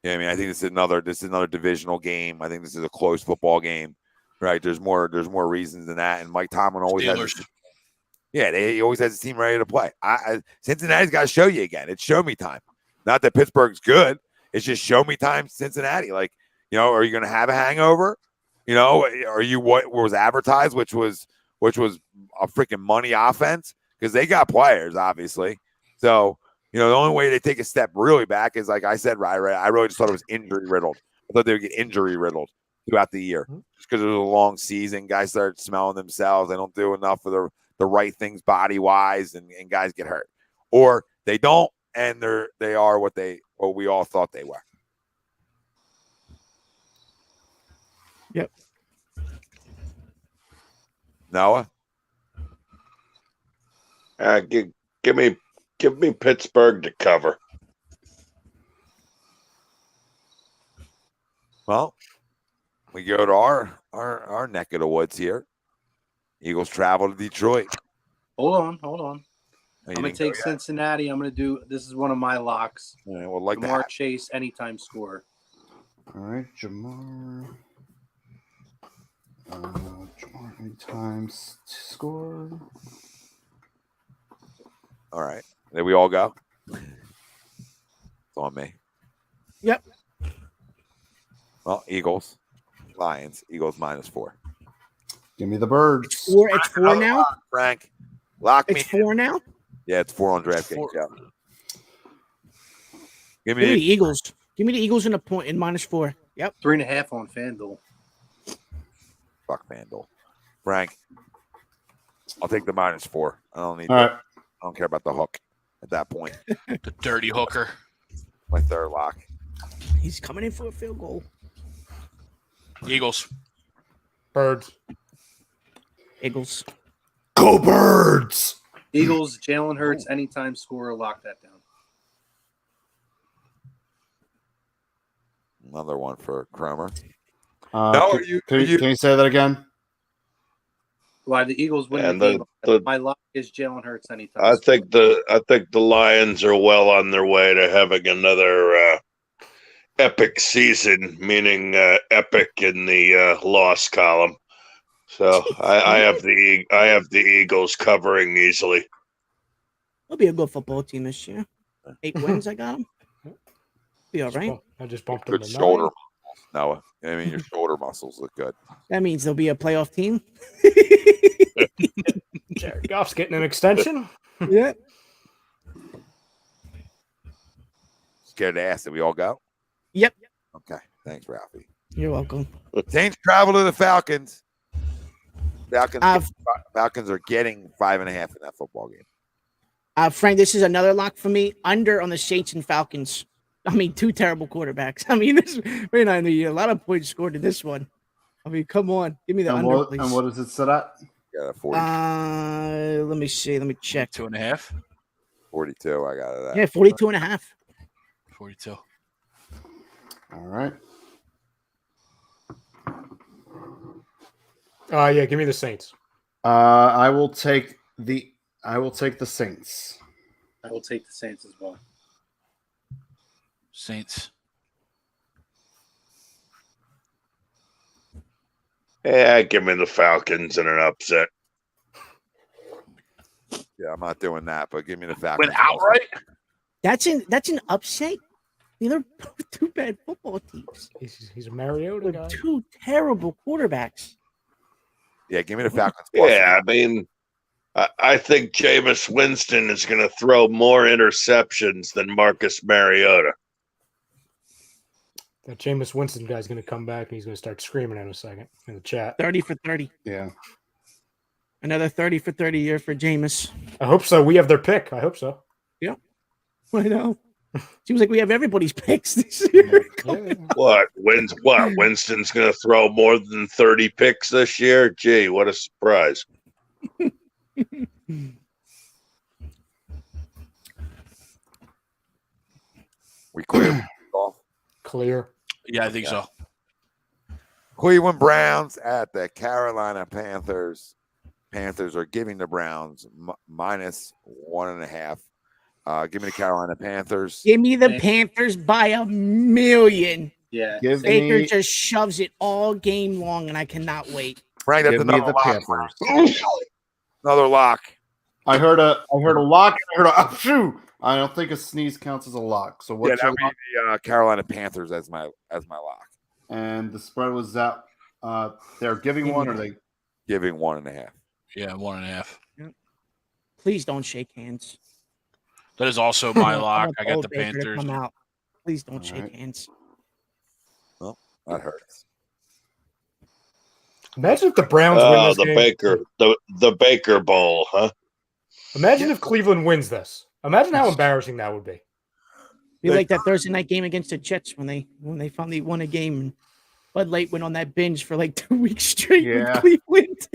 You know what I mean? I think this is another divisional game. I think this is a close football game. Right, there's more reasons than that, and Mike Tomlin always has. He always has his team ready to play. Cincinnati's got to show you again. It's show me time. Not that Pittsburgh's good. It's just show me time, Cincinnati. Like, are you going to have a hangover? Are you what was advertised, which was a freaking money offense because they got players, obviously. So the only way they take a step really back is like I said, right. I really just thought it was injury riddled. I thought they would get injury riddled throughout the year just because it was a long season. Guys started smelling themselves. They don't do enough of the right things body wise, and guys get hurt, or they don't, and they are what we all thought they were. Yep. Noah, give me Pittsburgh to cover. Well, we go to our neck of the woods here. Eagles travel to Detroit. Hold on. Oh, I'm going to take Cincinnati. I'm going to do – this is one of my locks. Yeah, well, like Jamar Chase, anytime score. All right, Jamar. Jamar, anytime score. All right. There we all go. It's on me. Yep. Well, Eagles, Lions, Eagles -4. Give me the Birds. It's four now? Frank, lock me. It's 4 now? Yeah, it's 4 on DraftKings. Yeah. Give me the Eagles. Give me the Eagles in -4. Yep. 3.5 on FanDuel. Fuck FanDuel. Frank, I'll take the -4. I don't need. All right. I don't care about the hook at that point. The dirty hooker. My third lock. He's coming in for a field goal. Eagles. Birds. Eagles. Go Birds! Eagles, Jalen Hurts, anytime score. Lock that down. Another one for Cromer. Can you say that again? Why the Eagles win And the game? My lock is Jalen Hurts anytime. I think the Lions are well on their way to having another epic season, meaning epic in the loss column. So I have the Eagles covering easily. It'll be a good football team this year. 8 wins, I got them. Be all right. I just bumped Good them to shoulder 9. muscles, Noah. I mean, your shoulder muscles look good. That means there'll be a playoff team. Jared Goff's getting an extension. Yeah. scared to ask. Did we all go? Yep. Okay. Thanks, Ralphie. You're welcome. Saints travel to the Falcons. Falcons are getting 5.5 in that football game. Frank, this is another lock for me. Under on the Saints and Falcons. I mean, two terrible quarterbacks. I mean, a lot of points scored in this one. I mean, come on. Give me the under, please. And what does it set at? Yeah, 40. Let me see. Let me check. 2.5. 42. I got it. Yeah, 42.5. 42. All right. Yeah, give me the Saints. I will take the Saints. I will take the Saints as well. Saints. Yeah, give me the Falcons in an upset. Yeah, I'm not doing that, but give me the Falcons. Went outright? That's an upset. They're two bad football teams. He's a Mariota guy. Two terrible quarterbacks. Yeah, give me the Falcons. Yeah, I mean, I think Jameis Winston is going to throw more interceptions than Marcus Mariota. That Jameis Winston guy's going to come back and he's going to start screaming in a second in the chat. 30 for 30. Yeah. Another 30 for 30 year for Jameis. I hope so. We have their pick. I hope so. Yeah. I know. Seems like we have everybody's picks this year. What? Winston's going to throw more than 30 picks this year? Gee, what a surprise. We clear. Clear. Yeah, I think so. Cleveland Browns at the Carolina Panthers. Panthers are giving the Browns minus 1.5. Give me the Carolina Panthers. Give me the Panthers by 1,000,000. Yeah. Baker just shoves it all game long, and I cannot wait. Frank, that's Give me another the lock. Panthers. Another lock. I heard a lock. I heard a shoo. I don't think a sneeze counts as a lock. So what's Yeah, your that lock? would be the Carolina Panthers as my lock. And the spread was that they're giving one, or they Giving 1.5. Yeah, 1.5. Please don't shake hands. That is also my lock. I got Old the Baker to Panthers. come out. Please don't All shake right. hands. Well, that hurts. Imagine if the Browns win Oh, this the game. the Baker Bowl, huh? Imagine if Cleveland wins this. Imagine how embarrassing that would be. Be like that Thursday night game against the Jets when they finally won a game and Bud Light went on that binge for like 2 weeks straight Yeah. with Cleveland.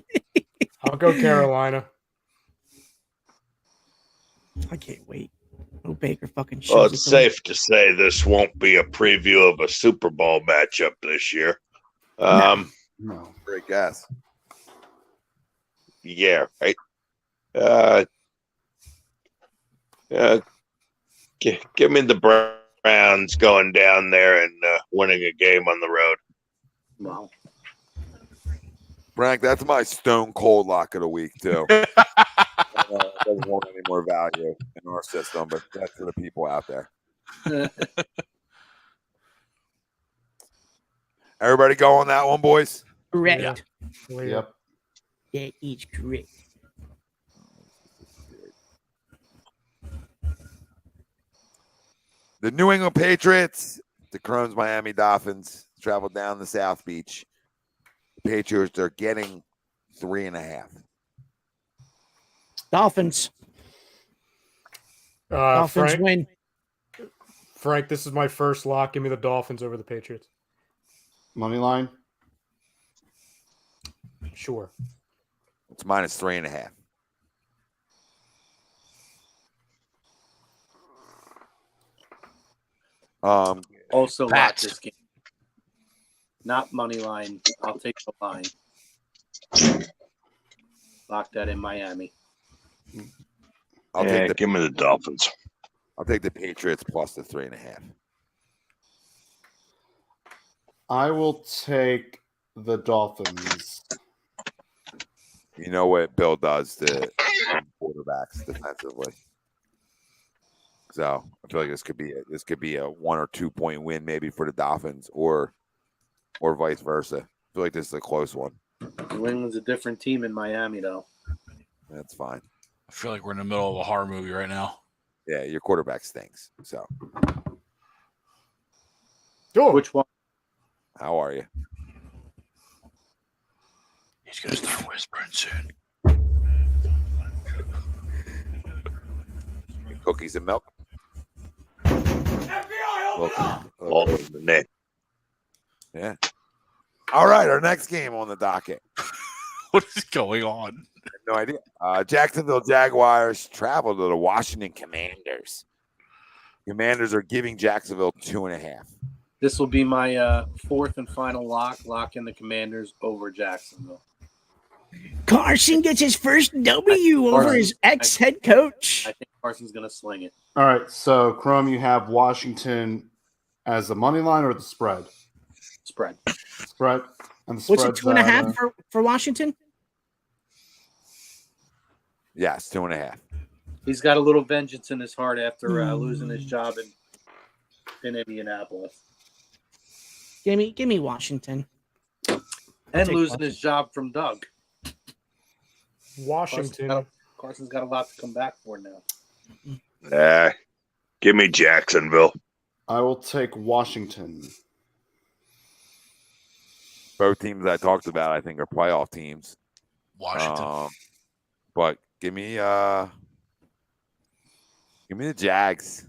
I'll go Carolina. I can't wait. Oh, Baker fucking shows Well, it it's to him. safe to say this won't be a preview of a Super Bowl matchup this year. no. Great guess. Yeah, right. Give me the Browns going down there and winning a game on the road. Wow. Frank, that's my stone cold lock of the week, too. It doesn't want any more value in our system, but that's for the people out there. Everybody go on that one, boys? Correct. Yep. That is correct. The New England Patriots, the Crohn's Miami Dolphins travel down the South Beach. The Patriots are getting 3.5. Dolphins. Dolphins Frank, win. Frank, this is my first lock. Give me the Dolphins over the Patriots. Money line. Sure. It's minus 3.5. Also, lock Pats. this game. Not money line. I'll take the line. Lock that in Miami. I'll Give me the Dolphins. I'll take the Patriots plus the 3.5. I will take the Dolphins. You know what Bill does to quarterbacks defensively. So I feel like this could be a 1 or 2 point win maybe for the Dolphins or vice versa. I feel like this is a close one. New England's a different team in Miami, though. That's fine. I feel like we're in the middle of a horror movie right now. Yeah, your quarterback stinks. So Sure. Which one? How are you? He's gonna start whispering soon. Cookies and milk. All in the net. Yeah. All right, our next game on the docket. What is going on? No idea. Jacksonville Jaguars travel to the Washington Commanders. Commanders are giving Jacksonville 2.5. This will be my fourth and final lock. Lock in the Commanders over Jacksonville. Carson gets his first W over his ex-head coach. I think Carson's going to sling it. All right. So, Crum, you have Washington as the money line or the spread? Spread. Spread. And the What's it, spread's 2.5 for Washington? Yes, 2.5. He's got a little vengeance in his heart after losing his job in Indianapolis. Give me Washington. And losing his job from Doug. Washington. Carson's got a lot to come back for now. Give me Jacksonville. I will take Washington. Both teams I talked about, I think, are playoff teams. Washington. But give me the Jags.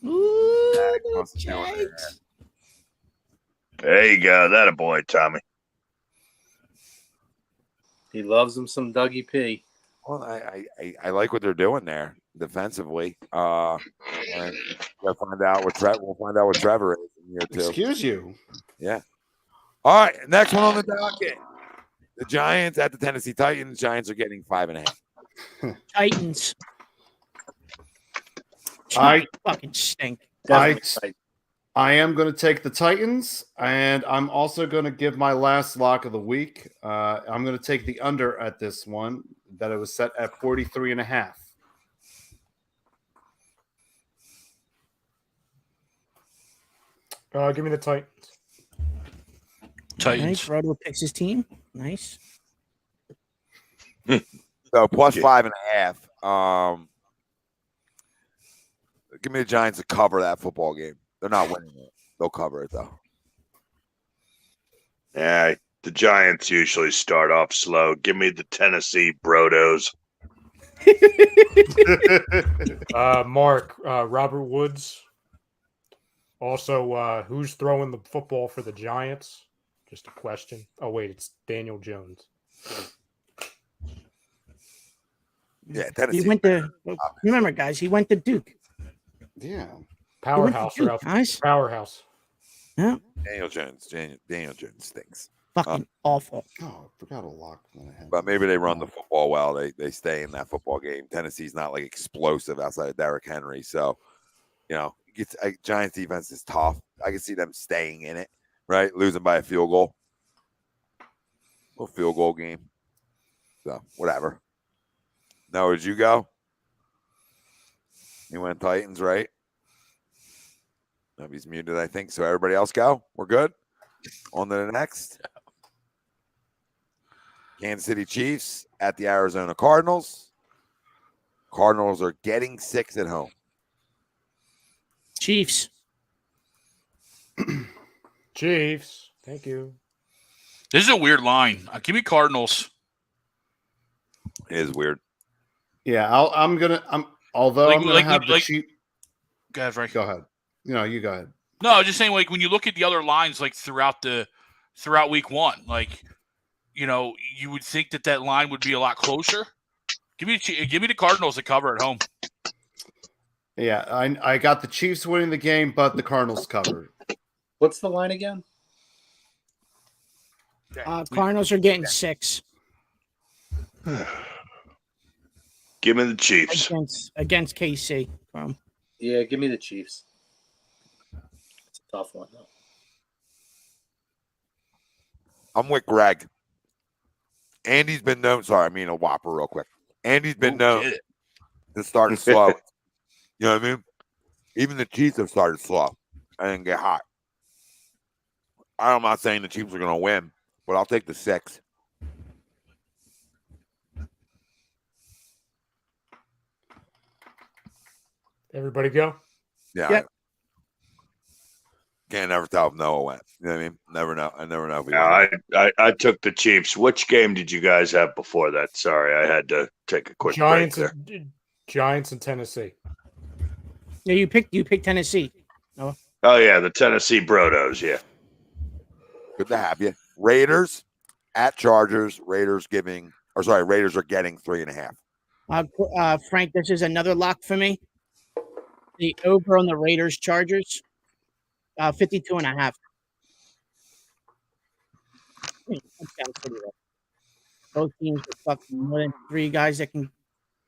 Ooh, Jags. the Jags. There you go. That a boy, Tommy. He loves him some Dougie P. Well, I like what they're doing there defensively. And we'll find out what Trevor is in year 2. Excuse you. Yeah. All right, next one on the docket. The Giants at the Tennessee Titans. Giants are getting 5.5. Titans. I fucking stink. I am going to take the Titans, and I'm also going to give my last lock of the week. I'm going to take the under at this one, that it was set at 43.5. Give me the Titans. Titans. Nice. Roto picks his team. Nice. So plus 5.5. Give me the Giants to cover that football game. They're not winning it. They'll cover it though. Yeah, the Giants usually start off slow. Give me the Tennessee Brodos. Mark, Robert Woods. Also, who's throwing the football for the Giants? Just a question. Oh, wait, it's Daniel Jones. Yeah, Tennessee. He went to remember, guys. He went to Duke. Yeah. Powerhouse, Duke, Ralph. guys. Powerhouse. Yeah. Daniel Jones stinks. Fucking awful. Oh, I forgot a lock. But maybe they run the football well. They stay in that football game. Tennessee's not like explosive outside of Derrick Henry. So, Giants defense is tough. I can see them staying in it, right? Losing by a field goal. Little field goal game. So, whatever. Now, where'd you go? You went Titans, right? Nobody's muted, I think. So, everybody else go? We're good? On to the next. Kansas City Chiefs at the Arizona Cardinals. Cardinals are getting 6 at home. Chiefs. Chiefs. Thank you. This is a weird line. Give me Cardinals. It is weird. Yeah, I'm gonna have the Chiefs. Go ahead, Frank. Go ahead. You go ahead. No, I was just saying, like, when you look at the other lines, like throughout week 1, like, you would think that line would be a lot closer. Give me the Cardinals to cover at home. Yeah, I got the Chiefs winning the game, but the Cardinals covered. What's the line again? Cardinals are getting 6 Give me the Chiefs. against KC. Yeah, give me the Chiefs. It's a tough one, though. I'm with Greg. Andy's been known. Sorry, I mean a whopper real quick. Andy's been known to start slow. You know what I mean? Even the Chiefs have started slow and then get hot. I'm not saying the Chiefs are going to win, but I'll take the 6. Everybody go? Yeah. Yep. can't never tell if Noah went. You know what I mean? Never know. I never know if he Yeah, went. I took the Chiefs. Which game did you guys have before that? Sorry, I had to take a quick break there. Giants and Tennessee. Yeah, you picked Tennessee. No. Oh yeah, the Tennessee Brodos. Yeah. Good to have you. Raiders at Chargers. Raiders are getting 3.5. Frank, this is another lock for me. The over on the Raiders Chargers, 52.5. Both teams are fucking more than three guys that can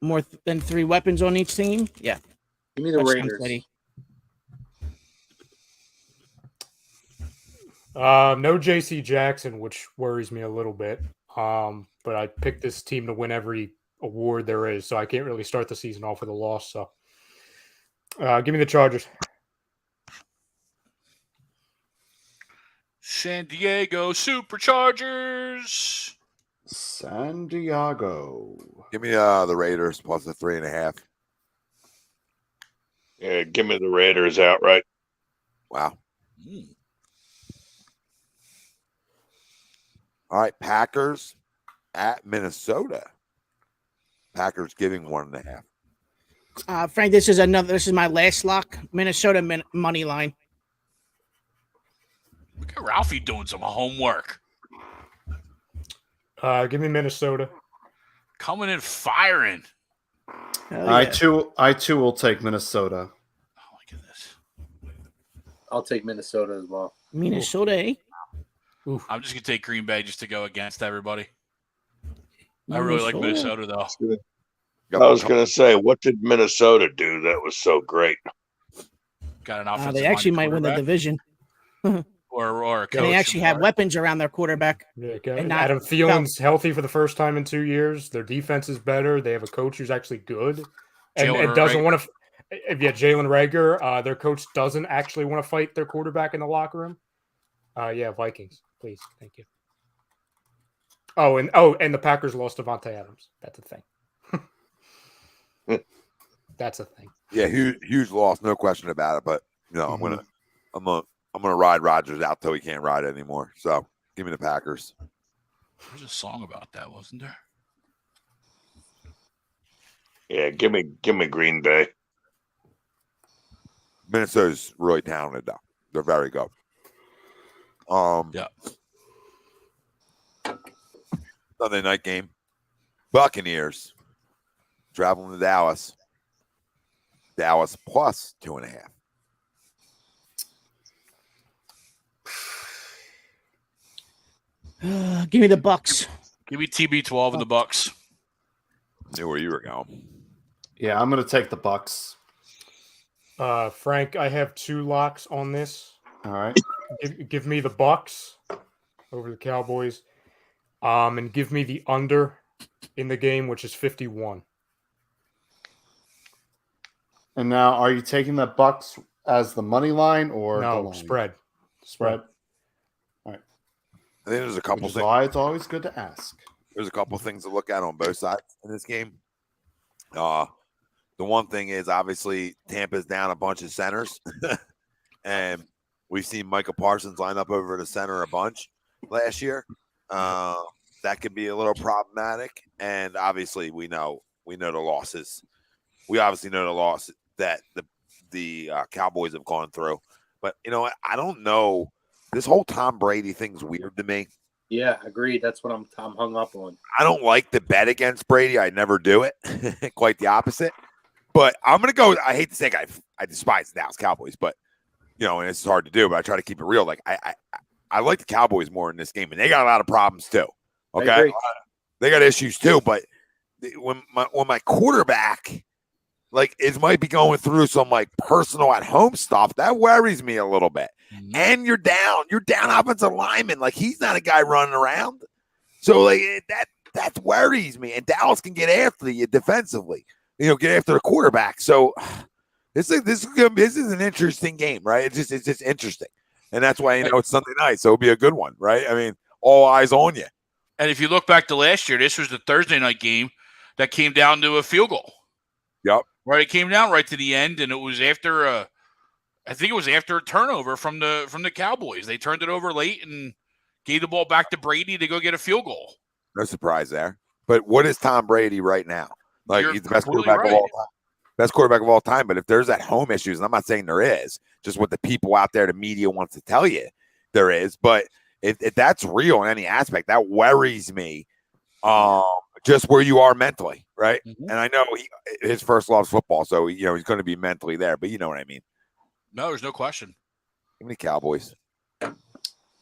more than three weapons on each team. Yeah. Give me the Raiders. No J.C. Jackson, which worries me a little bit. But I picked this team to win every award there is, so I can't really start the season off with a loss. So, give me the Chargers. San Diego Superchargers. San Diego. Give me the Raiders plus the 3.5. Yeah, give me the Raiders outright. Wow. All right, Packers at Minnesota. Packers giving 1.5. Frank, this is my last lock. Minnesota money line. Look at Ralphie doing some homework. Give me Minnesota. Coming in firing. I too will take Minnesota. Oh, look at this. I'll take Minnesota as well. Minnesota, eh? Oof. I'm just gonna take Green Bay just to go against everybody. I really like Minnesota though. I was gonna say, what did Minnesota do that was so great? Got an offensive. They actually might win the division. or a coach. And they actually have weapons around their quarterback. Yeah, and Adam Thielen's healthy for the first time in 2 years. Their defense is better. They have a coach who's actually good and doesn't want to. Yeah, Jalen Rager. Their coach doesn't actually want to fight their quarterback in the locker room. Yeah, Vikings, please, thank you. And the Packers lost Devontae Adams. That's a thing. That's a thing. Yeah, huge loss, no question about it. But I'm gonna ride Rodgers out till he can't ride anymore. So give me the Packers. There's a song about that, wasn't there? Yeah, give me Green Bay. Minnesota's really talented though. They're very good. Yeah. Sunday night game. Buccaneers traveling to Dallas. Dallas plus 2.5. Give me the Bucks. Give me TB12 and the Bucks. Knew where you were going. Yeah, I'm going to take the Bucks. Frank, I have 2 locks on this. All right. Give me the Bucks over the Cowboys. And give me the under in the game, which is 51. And now, are you taking the Bucks as the money line or no the line? Spread? All right. I think there's a couple Which is things. why it's always good to ask. There's a couple things to look at on both sides in this game. The one thing is obviously Tampa's down a bunch of centers, and we've seen Micah Parsons line up over the center a bunch last year. That could be a little problematic, and obviously we know the losses. We obviously know the loss that the Cowboys have gone through, but I don't know. This whole Tom Brady thing's weird to me. Yeah, agreed. That's what I'm hung up on. I don't like to bet against Brady. I never do it. Quite the opposite. But I'm gonna go. I hate to say I despise the Dallas Cowboys, but and it's hard to do. But I try to keep it real. Like I like the Cowboys more in this game, and they got a lot of problems too. Okay, they got issues too. But when my quarterback might be going through some personal at home stuff, that worries me a little bit. Mm-hmm. And you're down offensive lineman. He's not a guy running around. So that worries me. And Dallas can get after you defensively. Get after the quarterback. So this is an interesting game, right? It's just interesting. And that's why it's Sunday night, so it'll be a good one, right? I mean, all eyes on you. And if you look back to last year, this was the Thursday night game that came down to a field goal. Yep. Right, it came down right to the end, and it was after I think it was after a turnover from the Cowboys. They turned it over late and gave the ball back to Brady to go get a field goal. No surprise there. But what is Tom Brady right now? Like, You're he's the best completely quarterback of right. all time. Best quarterback of all time. But if there's at home issues, and I'm not saying there is, just what the people out there, the media wants to tell you there is. But if that's real in any aspect, that worries me. Just where you are mentally, right? Mm-hmm. And I know his first love is football, so he's going to be mentally there. But you know what I mean. No, there's no question. Give me the Cowboys.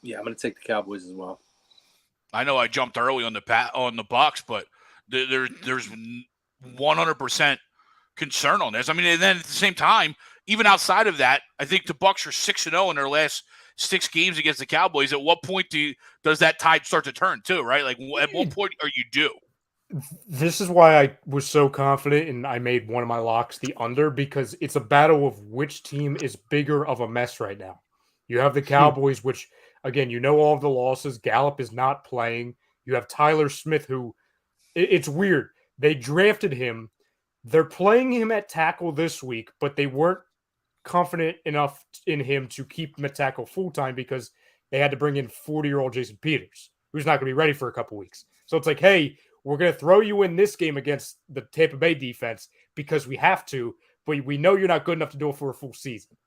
Yeah, I'm going to take the Cowboys as well. I know I jumped early on the Bucks, but there's 100% concern on this. I mean, and then at the same time, even outside of that, I think the Bucks are 6-0 in their last 6 games against the Cowboys. At what point does that tide start to turn too? Right? Like, at what point are you due? This is why I was so confident, and I made one of my locks the under, because it's a battle of which team is bigger of a mess right now. You have the Cowboys, which, again, all of the losses. Gallup is not playing. You have Tyler Smith, who it's weird. They drafted him. They're playing him at tackle this week, but they weren't confident enough in him to keep him at tackle full-time because they had to bring in 40-year-old Jason Peters, who's not going to be ready for a couple weeks. So it's like, hey, we're going to throw you in this game against the Tampa Bay defense because we have to, but we know you're not good enough to do it for a full season.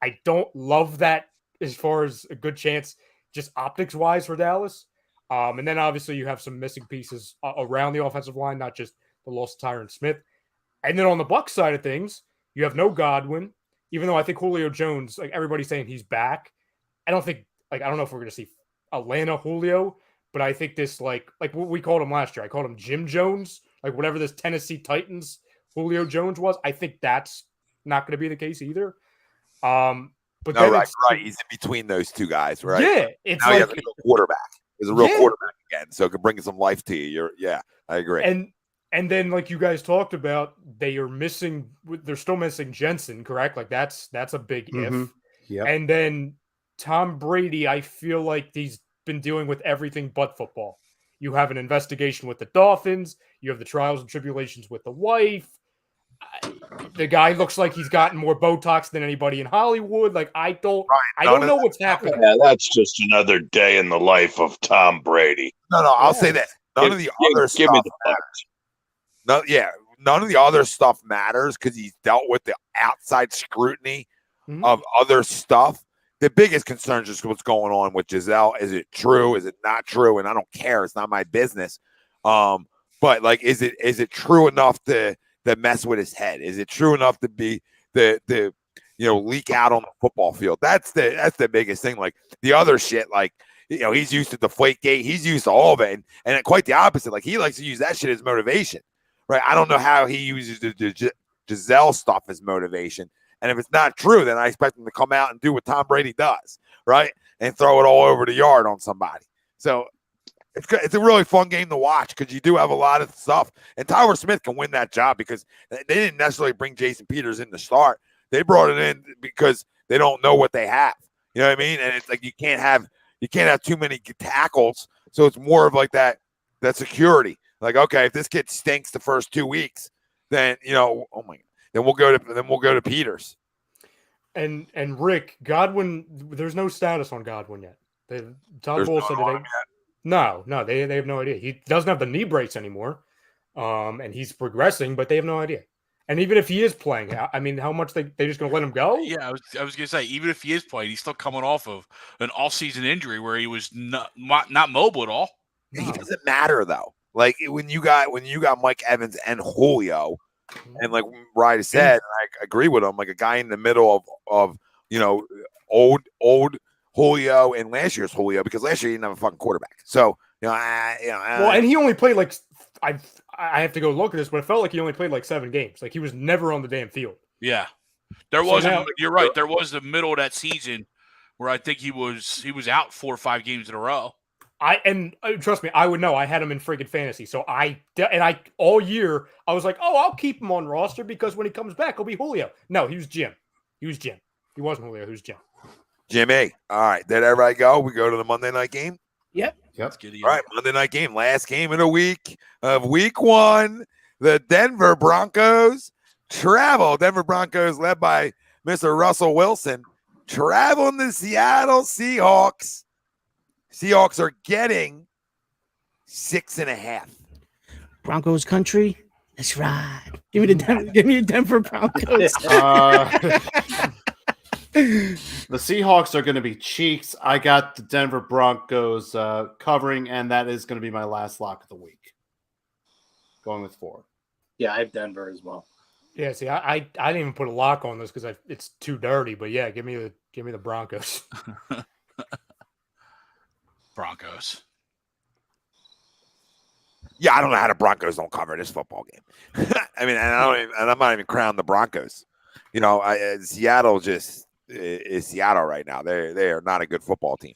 I don't love that as far as a good chance, just optics-wise for Dallas. And then obviously you have some missing pieces around the offensive line, not just the loss of Tyron Smith. And then on the Bucs side of things, you have no Godwin, even though I think Julio Jones, like everybody's saying he's back. I don't know if we're going to see Atlanta Julio, but I think this, like what we called him last year, I called him Jim Jones, like whatever this Tennessee Titans Julio Jones was. I think that's not going to be the case either. But no, right. He's in between those two guys, right? Yeah, it's now like he has a real quarterback. He's a real quarterback again, so it could bring some life to you. I agree. And then, like you guys talked about, they're still missing Jensen, correct? Like that's a big if. Yep. And then Tom Brady, I feel like he's been dealing with everything but football. You have an investigation with the Dolphins. You have the trials and tribulations with the wife. The guy looks like he's gotten more Botox than anybody in Hollywood. Like I don't know what's happening. Yeah, that's just another day in the life of Tom Brady. No, I'll say this. None of the other stuff matters. None of the other stuff matters because he's dealt with the outside scrutiny of other stuff. The biggest concern is just what's going on with Giselle. Is it true? Is it not true? And I don't care. It's not my business. But like, is it true enough to mess with his head? Is it true enough to be the leak out on the football field? That's the biggest thing. Like the other shit, like he's used to Deflategate. He's used to all of it, and quite the opposite. Like he likes to use that shit as motivation, right? I don't know how he uses the Giselle stuff as motivation. And if it's not true, then I expect him to come out and do what Tom Brady does, right? And throw it all over the yard on somebody. So it's a really fun game to watch because you do have a lot of stuff. And Tyler Smith can win that job because they didn't necessarily bring Jason Peters in to start. They brought it in because they don't know what they have. You know what I mean? And it's like you can't have too many tackles. So it's more of like that security. Like, okay, if this kid stinks the first 2 weeks, then oh my God. Then we'll go to Peters. And Rick, Godwin, there's no status on Godwin yet. Todd Bowles said today. No, they have no idea. He doesn't have the knee brace anymore, and he's progressing, but they have no idea. And even if he is playing, I mean, how much they just going to let him go? Yeah, I was going to say, even if he is playing, he's still coming off of an all-season injury where he was not mobile at all. No. He doesn't matter though. Like when you got Mike Evans and Julio. And like Ryder said, and I agree with him, like a guy in the middle of old Julio and last year's Julio, because last year he didn't have a fucking quarterback. So well, and he only played like I have to go look at this, but it felt like he only played like 7 games. Like he was never on the damn field. Yeah, you're right. There was the middle of that season where I think he was out 4 or 5 games in a row. Trust me, I would know. I had him in friggin' fantasy. So I all year I was like, oh, I'll keep him on roster because when he comes back, he'll be Julio. No, he was Jim. He wasn't Julio. He was Jim. Jimmy. All right. Did everybody go? We go to the Monday night game? Yep. All right. Monday night game. Last game of the week of week 1. The Denver Broncos travel. Denver Broncos led by Mr. Russell Wilson traveling the Seattle Seahawks. Seahawks are getting 6.5. Broncos country. Let's ride. Give me the Denver Broncos. The Seahawks are going to be cheeks. I got the Denver Broncos covering, and that is going to be my last lock of the week. Going with 4. Yeah, I have Denver as well. Yeah, see, I didn't even put a lock on this because it's too dirty. But yeah, give me the Broncos. Broncos. Yeah, I don't know how the Broncos don't cover this football game. I mean, and I'm not even crowning the Broncos. You know, Seattle just is Seattle right now. They are not a good football team.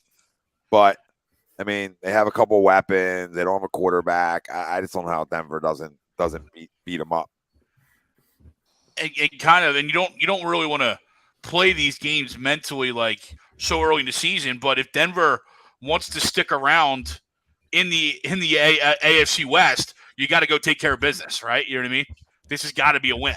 But I mean, they have a couple of weapons. They don't have a quarterback. I just don't know how Denver doesn't beat them up. And you don't really want to play these games mentally like so early in the season. But if Denver wants to stick around in the AFC West, you got to go take care of business, right? You know what I mean? This has got to be a win.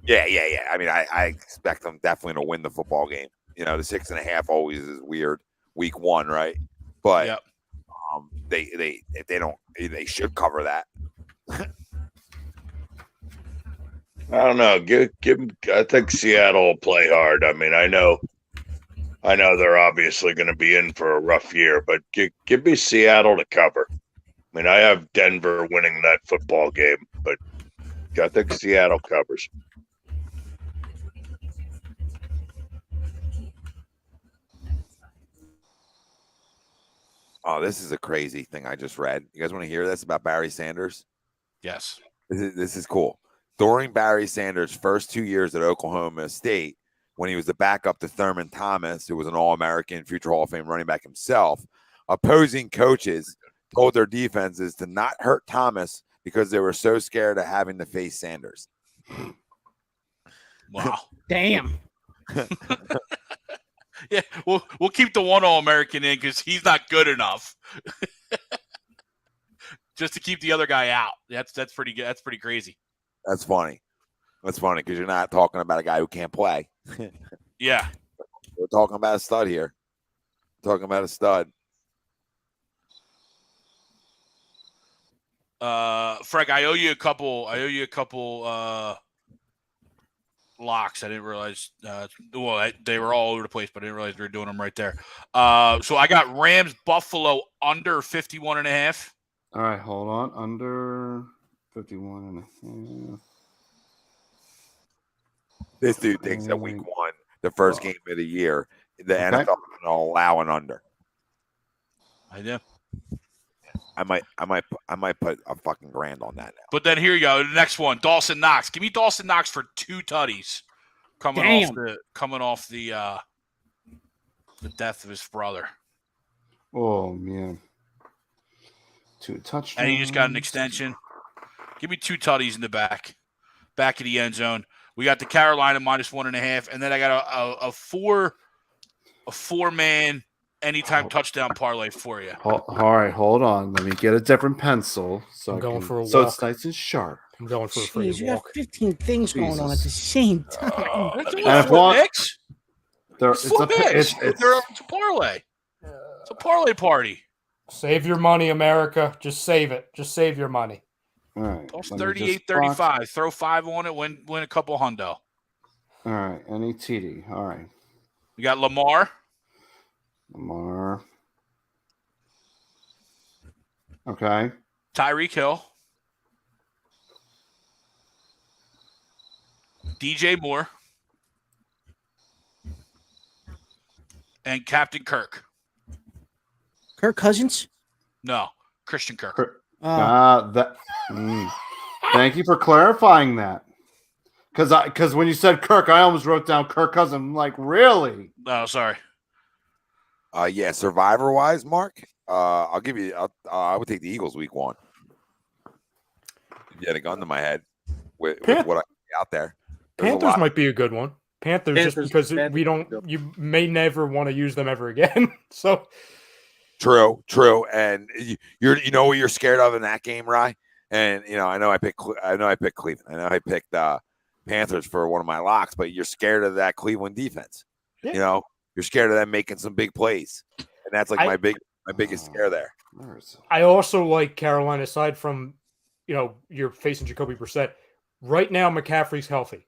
Yeah. I mean, I expect them definitely to win the football game. You know, the 6.5 always is weird. Week 1, right? But yep. they should cover that. I don't know. I think Seattle will play hard. I mean, I know they're obviously going to be in for a rough year, but give me Seattle to cover. I mean, I have Denver winning that football game, but I think Seattle covers. Oh, this is a crazy thing I just read. You guys want to hear this about Barry Sanders? Yes. This is cool. During Barry Sanders' first 2 years at Oklahoma State, when he was the backup to Thurman Thomas, who was an All-American, future Hall of Fame running back himself, opposing coaches told their defenses to not hurt Thomas because they were so scared of having to face Sanders. Wow. Damn. Yeah, we'll keep the one All-American in because he's not good enough. Just to keep the other guy out. That's pretty good. That's pretty crazy. That's funny. That's funny because you're not talking about a guy who can't play. Yeah. We're talking about a stud here. We're talking about a stud. Frank, I owe you a couple locks. I didn't realize. They were all over the place, but I didn't realize we were doing them right there. So I got Rams Buffalo under 51.5. All right, hold on. Under 51.5. This dude thinks that week 1, the first game of the year, the NFL is going to allow an under. I do. I might put a fucking grand on that now. But then here you go. The next one, Dawson Knox. Give me Dawson Knox for 2 tutties coming off the death of his brother. Oh man. 2 touchdowns. And he just got an extension. Give me 2 tutties in the back of the end zone. We got the Carolina -1.5, and then I got a 4-man anytime touchdown parlay for you. All right, hold on. Let me get a different pencil I'm going for a walk. so it's nice and sharp. I'm going for a Jeez, free you got walk. 15 things going on at the same time. It's 4 picks. It's It's a parlay. It's a parlay party. Save your money, America. Just save it. Just save your money. All right. Toss 38-35. Throw 5 on it. Win a couple hundo. All right. Any TD. All right. We got Lamar. Okay. Tyreek Hill. DJ Moore. And Captain Kirk. Kirk Cousins? No, Christian Kirk. Thank you for clarifying that. Because when you said Kirk, I almost wrote down Kirk Cousins. I'm like, really? Oh, sorry. Yeah, survivor wise, Mark. I'll give you. I would take the Eagles week 1. You had a gun to my head with what I out there. Panthers might be a good one. Panthers just because you may never want to use them ever again. So true. And you know what you're scared of in that game, Rye? And I know I picked Cleveland. I know I picked Panthers for one of my locks, but you're scared of that Cleveland defense. You know, you're scared of them making some big plays, and that's like my biggest scare there. I also like Carolina, aside from, you're facing Jacoby Brissett. Right now, McCaffrey's healthy.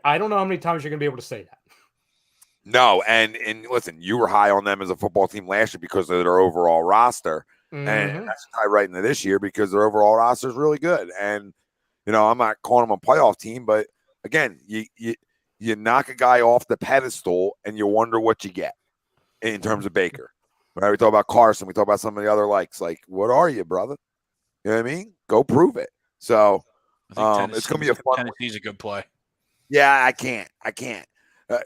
I don't know how many times you're going to be able to say that. No, and listen, you were high on them as a football team last year because of their overall roster, and that's tied right into this year because their overall roster is really good. And I'm not calling them a playoff team, but again, you knock a guy off the pedestal and you wonder what you get in terms of Baker. Right? We talk about Carson. We talk about some of the other likes. Like, what are you, brother? You know what I mean? Go prove it. So it's going to be a fun. Tennessee's a good play. Yeah, I can't.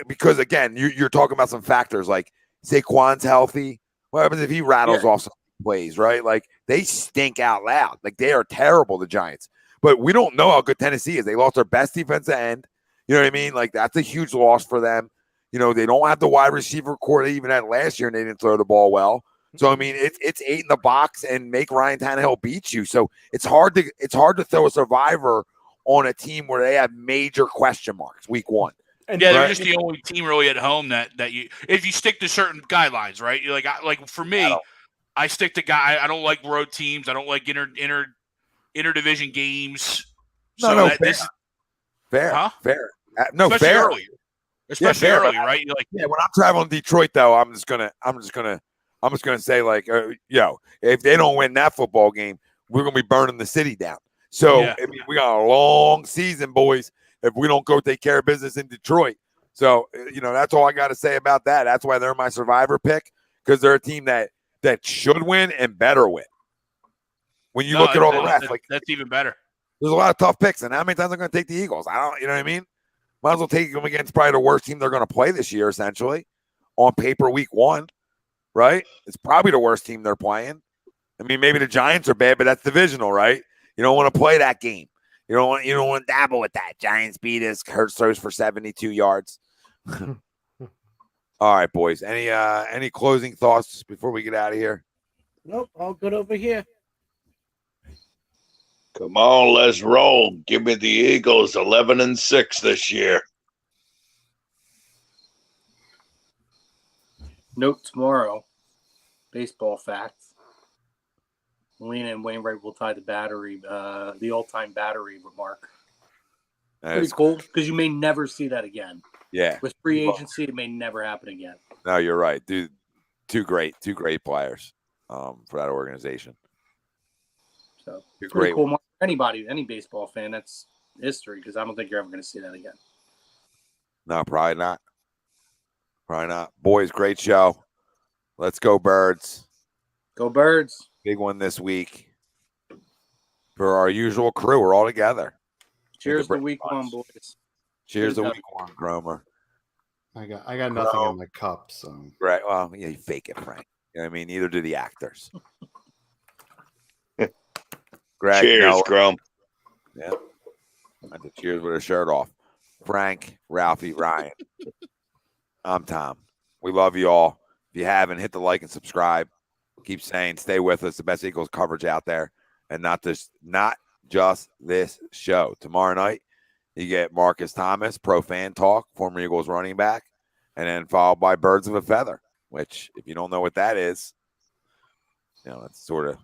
Because, again, you're talking about some factors like Saquon's healthy. What happens if he rattles off some plays, right? Like, they stink out loud. Like, they are terrible, the Giants. But we don't know how good Tennessee is. They lost their best defensive end. You know what I mean? Like, that's a huge loss for them. They don't have the wide receiver core they even had last year, and they didn't throw the ball well. So, I mean, it's 8 in the box and make Ryan Tannehill beat you. So, it's hard to throw a survivor on a team where they have major question marks week 1. And they're just the only team really at home that you, if you stick to certain guidelines, right? You're like for me, I stick to I don't like road teams. I don't like interdivision games. So fair. Huh? Fair. No, especially fair. Early. Especially early, right? You're like, when I'm traveling to Detroit, though, I'm just gonna say, like, if they don't win that football game, we're gonna be burning the city down. So I mean, we got a long season, boys, if we don't go take care of business in Detroit. So that's all I got to say about that. That's why they're my survivor pick, because they're a team that should win and better win. When you look at all the rest, that's even better. There's a lot of tough picks, and how many times I'm going to take the Eagles? I don't, you know what I mean? Might as well take them against probably the worst team they're going to play this year, essentially, on paper, week 1, right? It's probably the worst team they're playing. I mean, maybe the Giants are bad, but that's divisional, right? You don't want to play that game. You don't want to dabble with that. Giants beat us. Hurts throws for 72 yards. All right, boys. Any closing thoughts before we get out of here? Nope, all good over here. Come on, let's roll. Give me the Eagles 11-6 this year. Note tomorrow, baseball facts. Molina and Wainwright will tie the all-time battery mark. Pretty cool, because you may never see that again. Yeah. With free agency, it may never happen again. No, you're right, dude. Two great players for that organization. So pretty cool mark. Any baseball fan, that's history, because I don't think you're ever going to see that again. No, probably not. Boys, great show. Let's go, Birds. Go Birds. Big one this week. For our usual crew, we're all together. Cheers to week 1, boys. Cheers to week 1, Gromer. I got nothing in my cup, so. Right. Well, yeah, you fake it, Frank. You know what I mean? Neither do the actors. Greg, cheers, Grum. Yeah. I did cheers with a shirt off. Frank, Ralphie, Ryan. I'm Tom. We love you all. If you haven't, hit the like and subscribe. Keep saying, stay with us. The best Eagles coverage out there, and not just this show. Tomorrow night, you get Marcus Thomas, Pro Fan Talk, former Eagles running back, and then followed by Birds of a Feather, which, if you don't know what that is, it's sort of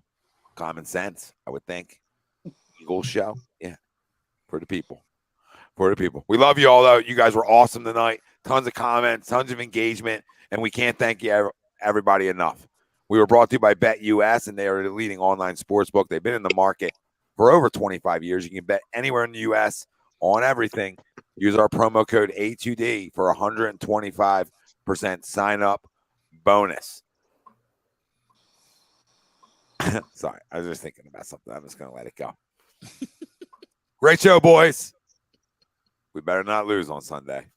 common sense, I would think. Eagles show, yeah, for the people. We love you all, though. You guys were awesome tonight. Tons of comments, tons of engagement, and we can't thank you everybody enough. We were brought to you by BetUS, and they are the leading online sports book. They've been in the market for over 25 years. You can bet anywhere in the U.S. on everything. Use our promo code A2D for 125% sign-up bonus. Sorry, I was just thinking about something. I'm just going to let it go. Great show, boys. We better not lose on Sunday.